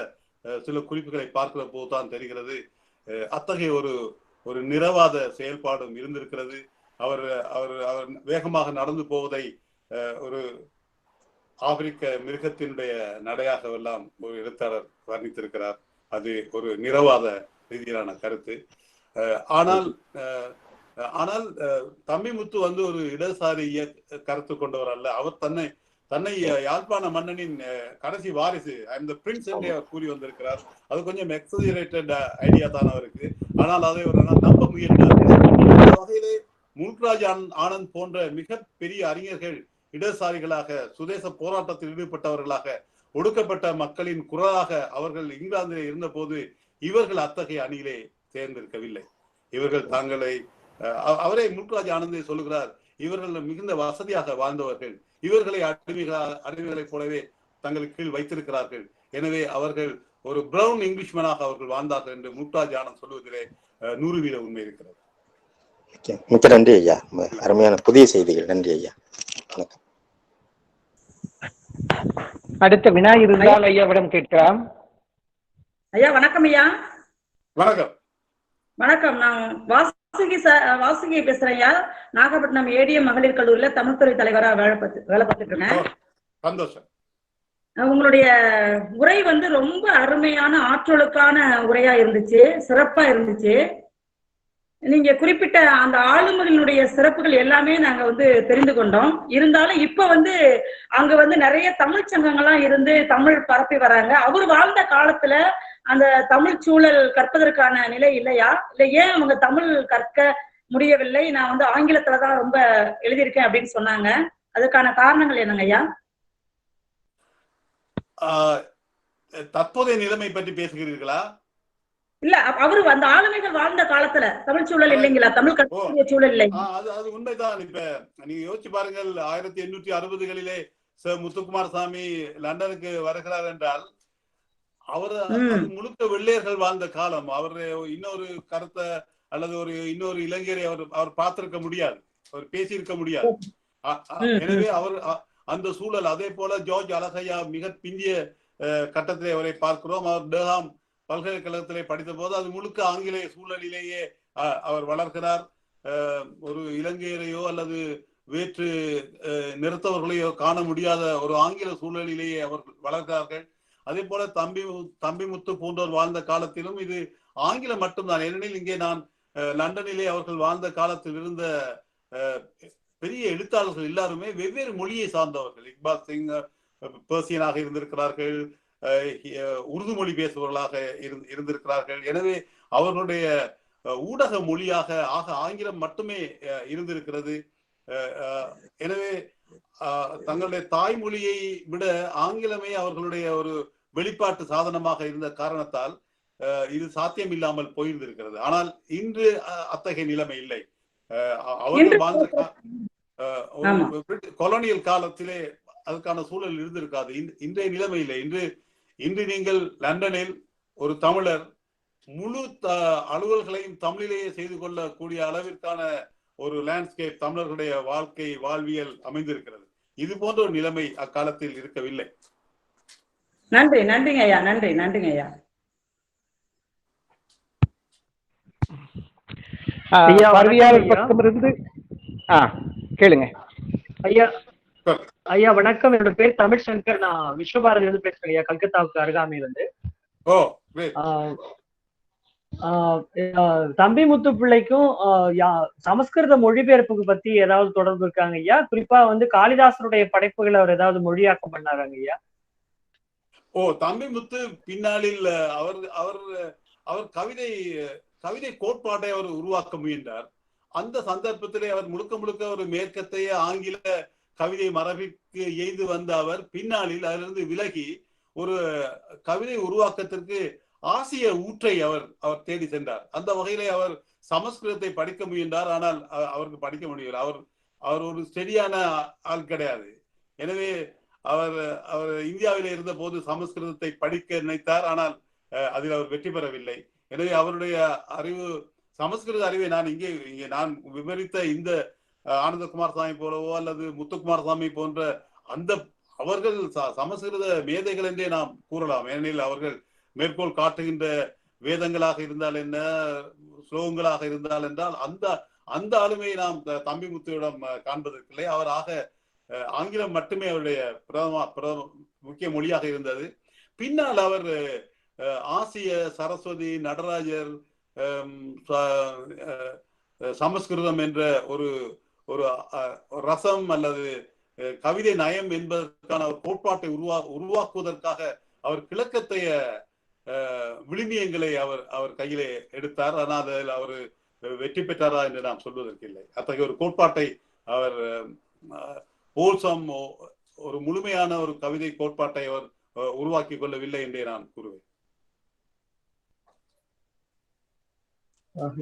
S3: சில குறிப்புகளை பார்க்கிற போதுதான் தெரிகிறது. அத்தகைய ஒரு நிறவாத செயல்பாடும் இருந்திருக்கிறது. அவர் வேகமாக நடந்து போவதை ஒரு ஆப்பிரிக்க மிருகத்தினுடைய நடையாக எல்லாம் ஒரு எழுத்தாளர் வர்ணித்திருக்கிறார். அது ஒரு நிறவாத ரீதியிலான கருத்து. ஆனால் தம்பிமுத்து வந்து ஒரு இடதுசாரி கருத்து கொண்டவர் அல்ல. அவர் தன்னை யாழ்ப்பாண மன்னனின் கடைசி வாரிசு, அந்த பிரின்ஸ் என்று அவர் கூறி வந்திருக்கிறார். அது கொஞ்சம் எக்ஸஜரேட்டட் ஐடியா தான் அவருக்கு. ஆனால் அதை ஒரு நம்ப முயன்றார். இந்த வகையிலே முல்க்ராஜ் ஆனந்த் போன்ற மிக பெரிய அறிஞர்கள் இடதுசாரிகளாக, சுதேச போராட்டத்தில் ஈடுபட்டவர்களாக, ஒடுக்கப்பட்ட மக்களின் குரலாக அவர்கள் இங்கிலாந்திலே இருந்த போது இவர்கள் அத்தகைய அணியிலே சேர்ந்திருக்கவில்லை. இவர்கள் தங்களை அவரே முல்க்ராஜ் ஆனந்தே சொல்லுகிறார், இவர்கள் மிகுந்த வசதியாக வாழ்ந்தவர்கள், இவர்களை அடிமைகளைப் போலவே தங்களுக்கு கீழ் வைத்திருக்கிறார்கள். எனவே அவர்கள் ஒரு பிரவுன் இங்கிலீஷ்மேனாக அவர்கள் வாழ்ந்தார்கள் என்று முல்க்ராஜ் ஆனந்த் சொல்வதிலே 100% உண்மை இருக்கிறது.
S8: மிக்க நன்றி ஐயா, அருமையான புதிய செய்திகள். நன்றி ஐயா, வணக்கம்.
S9: அடுத்த வினா இருந்தால் ஐயாவிடம் கேட்கலாம்.
S10: ஐயா வணக்கம். ஐயா
S3: வணக்கம்.
S10: வணக்கம். நான் வாசுகி பேசுறேன் ஐயா. நாகப்பட்டினம் ஏடிஎம் மகளிர் கல்லூரியில தமிழ்துறை தலைவரா வேலை பார்த்துட்டு இருக்கேன்.
S3: சந்தோஷம்.
S10: உங்களுடைய உரை ரொம்ப அருமையான ஆற்றலுக்கான உரையா இருந்துச்சு, சிறப்பா இருந்துச்சு. நீங்க குறிப்பிட்ட அந்த ஆளுமைகளுடைய சிறப்புகள் எல்லாமே நாங்க தெரிந்து கொண்டோம். இருந்தாலும் இப்ப அங்க நிறைய தமிழ் சங்கங்கள்லாம் இருந்து தமிழ் பரப்பி வராங்க. அவர் வாழ்ந்த காலத்துல அந்த தமிழ் சூழல் கற்பதற்கான நிலை இல்லையா, இல்ல ஏன் அவங்க தமிழ் கற்க முடியவில்லை, நான் ஆங்கிலத்துலதான் ரொம்ப எழுதியிருக்கேன் அப்படின்னு சொன்னாங்க. அதுக்கான காரணங்கள் என்னங்க ஐயா?
S3: தற்போதைய நிலைமை பற்றி பேசுகிறீர்களா?
S10: இல்ல, அவரு அந்த ஆளுமைகள் வாழ்ந்த காலத்துல தமிழ் சூழல் இல்லைங்களா, தமிழ் கற்கக்கூடிய சூழல் இல்லை.
S3: அது உண்மைதான். இப்ப நீங்க யோசிச்சு பாருங்கள், 1860களிலே முத்துக்குமார் சாமி லண்டனுக்கு வருகிறார் என்றால் அவர் முழுக்க வெள்ளையர்கள் வாழ்ந்த காலம். அவர் இன்னொரு கருத்தை அல்லது இன்னொரு இளைஞரை அவர் பார்த்திருக்க முடியாது, அவர் பேசியிருக்க முடியாது. எனவே அவர் அந்த சூழல். அதே போல ஜார்ஜ் அழகையா மிக பிந்திய கட்டத்திலே அவரை பார்க்கிறோம். அவர் டேஹாம் பல்கலைக்கழகத்திலே படித்த போது அது முழுக்க ஆங்கிலேய சூழலிலேயே அவர் வளர்க்கிறார். ஒரு இலங்கையரையோ அல்லது வேற்று நிறுத்தவர்களையோ காண முடியாத ஒரு ஆங்கில சூழலிலேயே அவர்கள் வளர்க்கிறார்கள். அதே போல தம்பிமுத்து போன்றோர் வாழ்ந்த காலத்திலும் இது ஆங்கிலம் மட்டும்தான். ஏனெனில் இங்கே நான் லண்டனிலே அவர்கள் வாழ்ந்த காலத்தில் இருந்த பெரிய எழுத்தாளர்கள் எல்லாருமே வெவ்வேறு மொழியை சார்ந்தவர்கள். இக்பால் சிங் பெர்சியனாக இருந்திருக்கிறார்கள், உருது மொழி பேசுபவர்களாக இருந்திருக்கிறார்கள். எனவே அவர்களுடைய ஊடக மொழியாக ஆங்கிலம் மட்டுமே இருந்திருக்கிறது. எனவே தங்களுடைய தாய்மொழியை விட ஆங்கிலமே அவர்களுடைய ஒரு வெளிப்பாட்டு சாதனமாக இருந்த காரணத்தால் இது சாத்தியம் இல்லாமல் போயிருந்திருக்கிறது. ஆனால் இன்று அத்தகைய நிலைமை இல்லை. அவர்கள் வாழ்ந்த கொலோனியல் காலத்திலே அதுக்கான சூழல் இருந்திருக்காது. இன்றைய நிலைமை இல்லை. இன்று நீங்கள் லண்டனில் ஒரு தமிழர் முழு அலுவல்களையும் தமிழிலேயே செய்து கொள்ளக்கூடிய அளவிற்கான ஒரு லேண்ட்ஸ்கேப் தமிழர்களுடைய வாழ்வியல் அமைந்திருக்கிறது. இது போன்ற ஒரு நிலைமை அக்காலத்தில் இருக்கவில்லை.
S10: நன்றிங்க ஐயா. நன்றிங்க ஐயா.
S9: கேளுங்க
S6: ஐயா. ஐயா வணக்கம். என்னோட பேர் தமிழ் சங்கர். நான் விஸ்வபாரதில இருந்து பேசுறேன் ஐயா, கல்கத்தாவுக்கு அருகாமையில இருந்து. தம்பிமுத்து பிள்ளைக்கும் சமஸ்கிருத மொழிபெயர்ப்புக்கு பத்தி ஏதாவது தொடர்பு இருக்காங்க ஐயா? குறிப்பா காளிதாசனுடைய படைப்புகளை அவர் ஏதாவது மொழியாக்கம் பண்ணாராங்க ஐயா?
S3: தம்பிமுத்து பின்னாளில் அவர் கவிதை கோட்பாட்டை அவர் உருவாக்க முயன்றார். அந்த சந்தர்ப்பத்திலே அவர் முழுக்க ஒரு மேற்கத்தைய ஆங்கில கவிதை மரபிற்கு எய்து வந்த அவர் பின்னாளில் அதிலிருந்து விலகி ஒரு கவிதை உருவாக்கத்திற்கு ஆசிய ஊற்றை அவர் தேடி சென்றார். அந்த வகையிலே அவர் சமஸ்கிருதத்தை படிக்க முயன்றார். ஆனால் அவருக்கு படிக்க முடியவில்லை. அவர் ஒரு சரியான ஆள் கிடையாது. எனவே அவர் இந்தியாவிலே இருந்த போது சமஸ்கிருதத்தை படிக்க நினைத்தார். ஆனால் அதில் அவர் வெற்றி பெறவில்லை. எனவே அவருடைய சமஸ்கிருத அறிவை நான் விவரித்த இந்த ஆனந்தகுமார் சாமி போலவோ அல்லது முத்துக்குமார் சாமி போன்ற அவர்கள் சமஸ்கிருத மேதைகள் என்றே நாம் கூறலாம். ஏனெனில் அவர்கள் மேற்கோள் காட்டுகின்ற வேதங்களாக இருந்தால் என்ன, ஸ்லோகங்களாக இருந்தால் என்றால் அந்த ஆளுமையை நாம் தம்பிமுத்துவிடம் காண்பதற்கில்லை. அவராக ஆங்கிலம் மட்டுமே அவருடைய முக்கிய மொழியாக இருந்தது. பின்னால் அவர் ஆசிய, சரஸ்வதி, நடராஜர், சமஸ்கிருதம் என்ற ஒரு ரசம் அல்லது கவிதை நயம் என்பதற்கான ஒரு கோட்பாட்டை உருவாக்குவதற்காக அவர் கிழக்கத்தைய விழுமியங்களை அவர் கையிலே எடுத்தார். ஆனால் அதில் அவர் வெற்றி பெற்றாரா என்று நாம் சொல்வதற்கு இல்லை. அத்தகைய ஒரு கோட்பாட்டை அவர் ஒரு முழுமையான ஒரு கவிதை கோட்பாட்டை அவர் உருவாக்கி கொள்ளவில்லை என்றே நான் கூறுவேன்.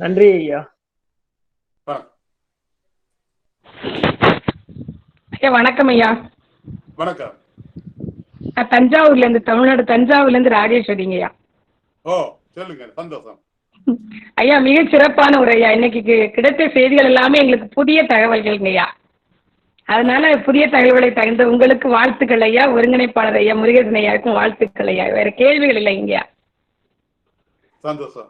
S6: நன்றி ஐயா.
S11: வணக்கம் ஐயா.
S3: வணக்கம்.
S11: தஞ்சாவூர்ல இருந்து, தமிழ்நாடு தஞ்சாவூர்ல இருந்து ராஜேஸ்வரிங்க ஐயா.
S3: சொல்லுங்க. சந்தோஷம்.
S11: ஐயா மிகச் சிறப்பான உரையா. இன்னைக்கு கிடைத்த செய்திகள் எல்லாமே எங்களுக்கு புதிய தகவல்கள்ங்க ஐயா. அதனால புதிய தகவல்களை தகுந்த உங்களுக்கு வாழ்த்துக்கள் ஐயா. ஒருங்கிணைப்பாளர் ஐயா முருகேசன் ஐயாவுக்கும் வாழ்த்துக்கள் ஐயா. வேற கேள்விகள் இல்லைங்கய்யா.
S3: சந்தோஷம்.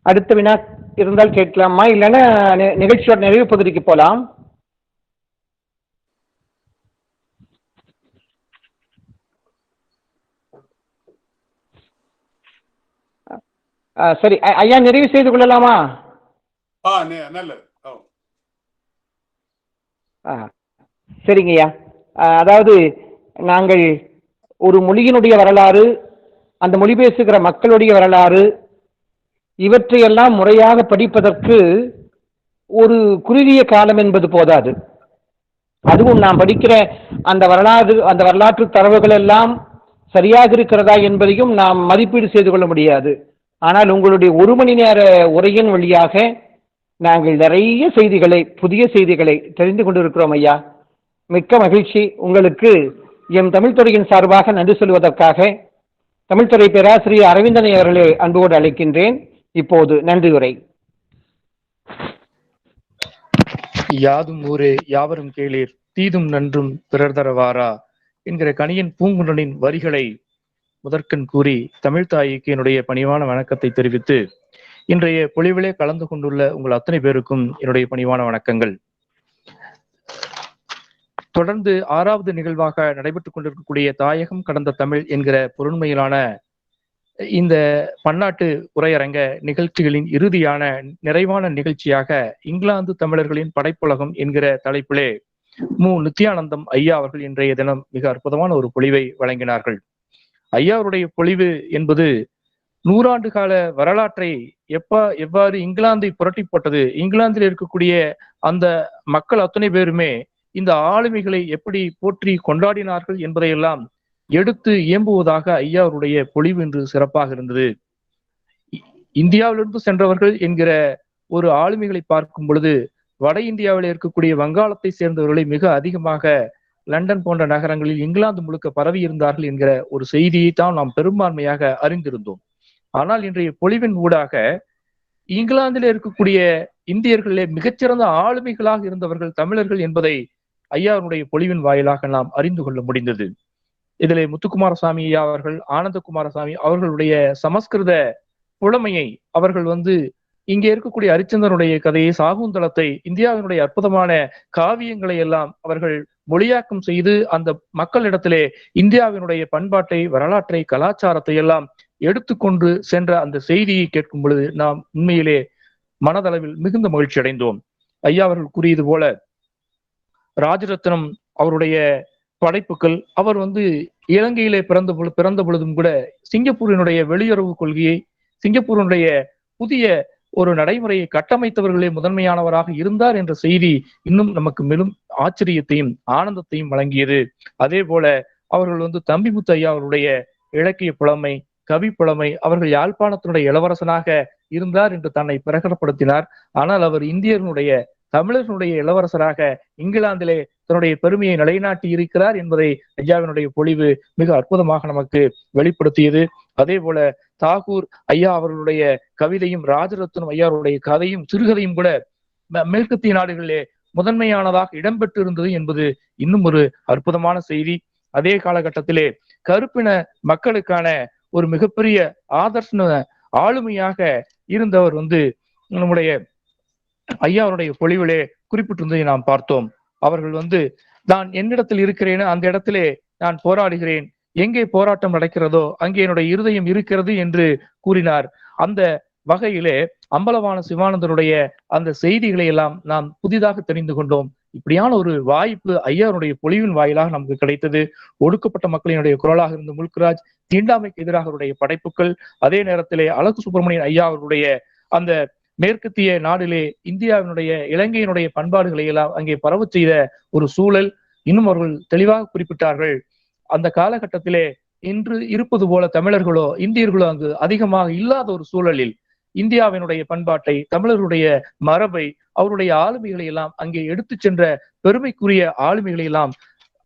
S9: அடுத்த வினா இருந்தால் கேட்கலாமா? இல்லைன்னா நிகழ்ச்சியோட நிறைவு பகுதிக்கு போலாம். சரி ஐயா, நிறைவு செய்து கொள்ளலாமா? சரிங்க ஐயா. அதாவது நாங்கள் ஒரு மொழியினுடைய வரலாறு, அந்த மொழி பேசுகிற மக்களுடைய வரலாறு, இவற்றையெல்லாம் முறையாக படிப்பதற்கு ஒரு குறுகிய காலம் என்பது போதாது. அதுவும் நாம் படிக்கிற அந்த வரலாற்று தரவுகள் எல்லாம் சரியாக இருக்கிறதா என்பதையும் நாம் மதிப்பீடு செய்து கொள்ள முடியாது. ஆனால் உங்களுடைய 1 மணி நேர உரையின் வழியாக நாங்கள் நிறைய செய்திகளை, புதிய செய்திகளை தெரிந்து கொண்டிருக்கிறோம் ஐயா. மிக்க மகிழ்ச்சி. உங்களுக்கு எம் தமிழ் துறையின் சார்பாக நன்றி சொல்வதற்காக தமிழ்துறை பேராசிரியர் அரவிந்தனை அவர்களை அன்போடு அழைக்கின்றேன். இப்போது நன்றி உரை.
S4: யாதும் ஊரே யாவரும் கேளீர், தீதும் நன்றும் பிறர் தரவாரா என்கிற கணியன் பூங்குன்றனின் வரிகளை முதற்கண் கூறி தமிழ் தாய்க்கு என்னுடைய பணிவான வணக்கத்தை தெரிவித்து, இன்றைய பொழிவிலே கலந்து கொண்டுள்ள உங்கள் அத்தனை பேருக்கும் என்னுடைய பணிவான வணக்கங்கள். தொடர்ந்து 6வது நிகழ்வாக நடைபெற்றுக் கொண்டிருக்கக்கூடிய தாயகம் கடந்த தமிழ் என்கிற பொருண்மையிலான இந்த பன்னாட்டு உரையரங்க நிகழ்ச்சிகளின் இறுதியான நிறைவான நிகழ்ச்சியாக இங்கிலாந்து தமிழர்களின் படைப்புலகம் என்கிற தலைப்பிலே நித்யானந்தம் ஐயா அவர்கள் இன்றைய தினம் மிக அற்புதமான ஒரு பொழிவை வழங்கினார்கள். ஐயா அவருடைய பொழிவு என்பது 100 ஆண்டு கால வரலாற்றை எவ்வாறு இங்கிலாந்தை புரட்டி போட்டது, இங்கிலாந்தில் இருக்கக்கூடிய அந்த மக்கள் அத்தனை பேருமே இந்த ஆளுமைகளை எப்படி போற்றி கொண்டாடினார்கள் என்பதையெல்லாம் எடுத்து இயம்புவதாக ஐயா அவருடைய பொழிவு இன்று சிறப்பாக இருந்தது. இந்தியாவிலிருந்து சென்றவர்கள் என்கிற ஒரு ஆளுமைகளை பார்க்கும் பொழுது வட இந்தியாவில் இருக்கக்கூடிய வங்காளத்தை சேர்ந்தவர்களை மிக அதிகமாக லண்டன் போன்ற நகரங்களில் இங்கிலாந்து முழுக்க பரவி இருந்தார்கள் என்கிற ஒரு செய்தியை தான் நாம் பெரும்பான்மையாக அறிந்திருந்தோம். ஆனால் இன்றைய பொழிவின் ஊடாக இங்கிலாந்தில் இருக்கக்கூடிய இந்தியர்களிலே மிகச்சிறந்த ஆளுமைகளாக இருந்தவர்கள் தமிழர்கள் என்பதை ஐயாவுடைய பொழிவின் வாயிலாக நாம் அறிந்து கொள்ள முடிந்தது. இதிலே முத்துக்குமாரசாமி ஐயா அவர்கள், ஆனந்தகுமாரசாமி அவர்களுடைய சமஸ்கிருத புலமையை அவர்கள் இங்கே இருக்கக்கூடிய அரிச்சந்தனுடைய கதையை, சாகுந்தளத்தை, இந்தியாவினுடைய அற்புதமான காவியங்களை எல்லாம் அவர்கள் மொழியாக்கம் செய்து அந்த மக்களிடத்திலே இந்தியாவினுடைய பண்பாட்டை, வரலாற்றை, கலாச்சாரத்தை எல்லாம் எடுத்துக்கொண்டு சென்ற அந்த செய்தியை கேட்கும் பொழுது நாம் உண்மையிலே மனதளவில் மிகுந்த மகிழ்ச்சி அடைந்தோம். ஐயா அவர்கள் கூறியது போல ராஜரத்னம் அவருடைய படைப்புகள், அவர் இலங்கையிலே பிறந்த பொழுதும் கூட சிங்கப்பூரினுடைய வெளியுறவு கொள்கையை, சிங்கப்பூரினுடைய புதிய ஒரு நடைமுறையை கட்டமைத்தவர்களே முதன்மையானவராக இருந்தார் என்ற செய்தி இன்னும் நமக்கு மேலும் ஆச்சரியத்தையும் ஆனந்தத்தையும் வழங்கியது. அதே போல அவர்கள் தம்பிமுத்து ஐயா அவருடைய இலக்கிய புலமை, கவி புலமை, அவர்கள் யாழ்ப்பாணத்தினுடைய இளவரசனாக இருந்தார் என்று தன்னை பிரகடப்படுத்தினார். ஆனால் அவர் இந்தியர்களுடைய, தமிழர்களுடைய இளவரசராக இங்கிலாந்திலே தன்னுடைய பெருமையை நிலைநாட்டி இருக்கிறார் என்பதை ஐயாவினுடைய பொழிவு மிக அற்புதமாக நமக்கு வெளிப்படுத்தியது. அதே போல தாகூர் ஐயா அவர்களுடைய கவிதையும் ராஜரத்னம் ஐயாவுடைய கதையும் சிறுகதையும் கூட மேற்கத்திய நாடுகளிலே முதன்மையானதாக இடம்பெற்று இருந்தது என்பது இன்னும் ஒரு அற்புதமான செய்தி. அதே காலகட்டத்திலே கருப்பின மக்களுக்கான ஒரு மிகப்பெரிய ஆதர்ஷ ஆளுமையாக இருந்தவர் நம்முடைய ஐயாவுடைய பொழிவிலே குறிப்பிட்டிருந்ததை நாம் பார்த்தோம். அவர்கள் நான் என்னிடத்தில் இருக்கிறேன்னு அந்த இடத்திலே நான் போராடுகிறேன், எங்கே போராட்டம் நடக்கிறதோ அங்கே என்னுடைய இருதயம் இருக்கிறது என்று கூறினார். அந்த வகையிலே அம்பலவான சிவானந்தருடைய அந்த செய்திகளை எல்லாம் நாம் புதிதாக தெரிந்து கொண்டோம். இப்படியான ஒரு வாய்ப்பு ஐயாவுடைய பொழிவின் வாயிலாக நமக்கு கிடைத்தது. ஒடுக்கப்பட்ட மக்களினுடைய குரலாக இருந்த முல்க்ராஜ், தீண்டாமைக்கு எதிராக அவருடைய படைப்புகள், அதே நேரத்திலே அழகு சுப்பிரமணியன் ஐயா அவருடைய அந்த மேற்கத்திய நாடிலே இந்தியாவினுடைய, இலங்கையினுடைய பண்பாடுகளை எல்லாம் அங்கே பரவ செய்த ஒரு சூழல் இன்னும் அவர்கள் தெளிவாக குறிப்பிட்டார்கள். அந்த காலகட்டத்திலே இன்று இருப்பது போல தமிழர்களோ இந்தியர்களோ அங்கு அதிகமாக இல்லாத ஒரு சூழலில் இந்தியாவினுடைய பண்பாட்டை, தமிழருடைய மரபை, அவருடைய ஆளுமைகளை எல்லாம் அங்கே எடுத்து சென்ற பெருமைக்குரிய ஆளுமைகளை எல்லாம்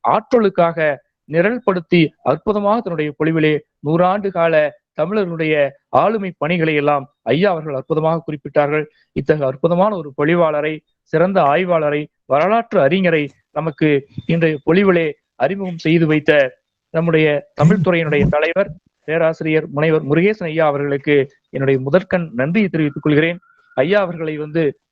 S4: ஆற்றலுக்காக நிரல்படுத்தி அற்புதமாக தன்னுடைய பொழிவிலே 100 ஆண்டு கால தமிழருடைய ஆளுமை பணிகளை எல்லாம் ஐயா அவர்கள் அற்புதமாக குறிப்பிட்டார்கள். இத்தகைய அற்புதமான ஒரு பொழிவாளரை, சிறந்த ஆய்வாளரை, வரலாற்று அறிஞரை நமக்கு இன்றைய பொழிவிலே அறிமுகம் செய்து வைத்த நம்முடைய தமிழ் துறையினுடைய தலைவர் பேராசிரியர் முனைவர் முருகேசன் ஐயா அவர்களுக்கு என்னுடைய முதற்கண் நன்றியை தெரிவித்துக் கொள்கிறேன். ஐயா அவர்களை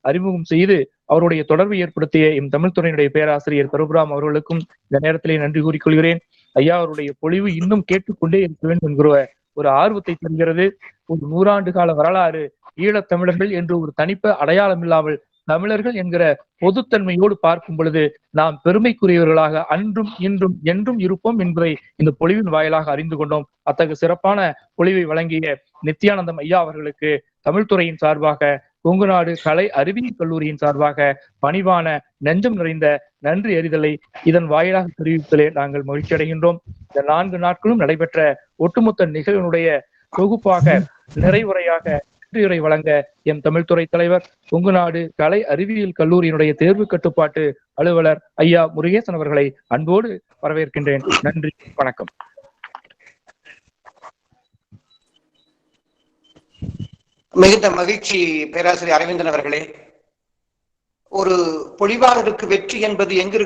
S4: அறிமுகம் செய்து அவருடைய தொடர்பு ஏற்படுத்திய எம் தமிழ் துறையினுடைய பேராசிரியர் பரபுராம் அவர்களுக்கும் இந்த நேரத்திலே நன்றி கூறிக்கொள்கிறேன். ஐயா அவருடைய பொழிவு இன்னும் கேட்டுக்கொண்டே இருக்க வேண்டும் என்கிற ஒரு ஆர்வத்தை தருகிறது. ஒரு 100 ஆண்டு கால வரலாறு, ஈழத்தமிழர்கள் என்று ஒரு தனிப்ப அடையாளம் இல்லாமல் தமிழர்கள் என்கிற பொதுத்தன்மையோடு பார்க்கும் பொழுது நாம் பெருமைக்குரியவர்களாக அன்றும் இன்றும் என்றும் இருப்போம் என்பதை இந்த பொழிவின் வாயிலாக அறிந்து கொண்டோம். அத்தகைய சிறப்பான பொழிவை வழங்கிய நித்யானந்தம் ஐயா அவர்களுக்கு தமிழ்துறையின் சார்பாக, கொங்குநாடு கலை அறிவியல் கல்லூரியின் சார்பாக பணிவான நெஞ்சம் நிறைந்த நன்றி அறிதலை இதன் வாயிலாக தெரிவிப்பதிலே நாங்கள் மகிழ்ச்சி அடைகின்றோம். இந்த 4 நாட்களும் நடைபெற்ற ஒட்டுமொத்த நிகழ்வினுடைய தொகுப்பாக நிறைவுரையாக நன்றியுரை வழங்க எம் தமிழ்துறை தலைவர், கொங்குநாடு கலை அறிவியல் கல்லூரியினுடைய தேர்வு கட்டுப்பாட்டு அலுவலர் ஐயா முருகேசன் அவர்களை அன்போடு வரவேற்கின்றேன். நன்றி, வணக்கம்.
S1: மிகுந்த மகிழ்ச்சி பேராசிரியர் அரவிந்தன் அவர்களே. ஒரு பொழிவாளருக்கு வெற்றி என்பது எங்கு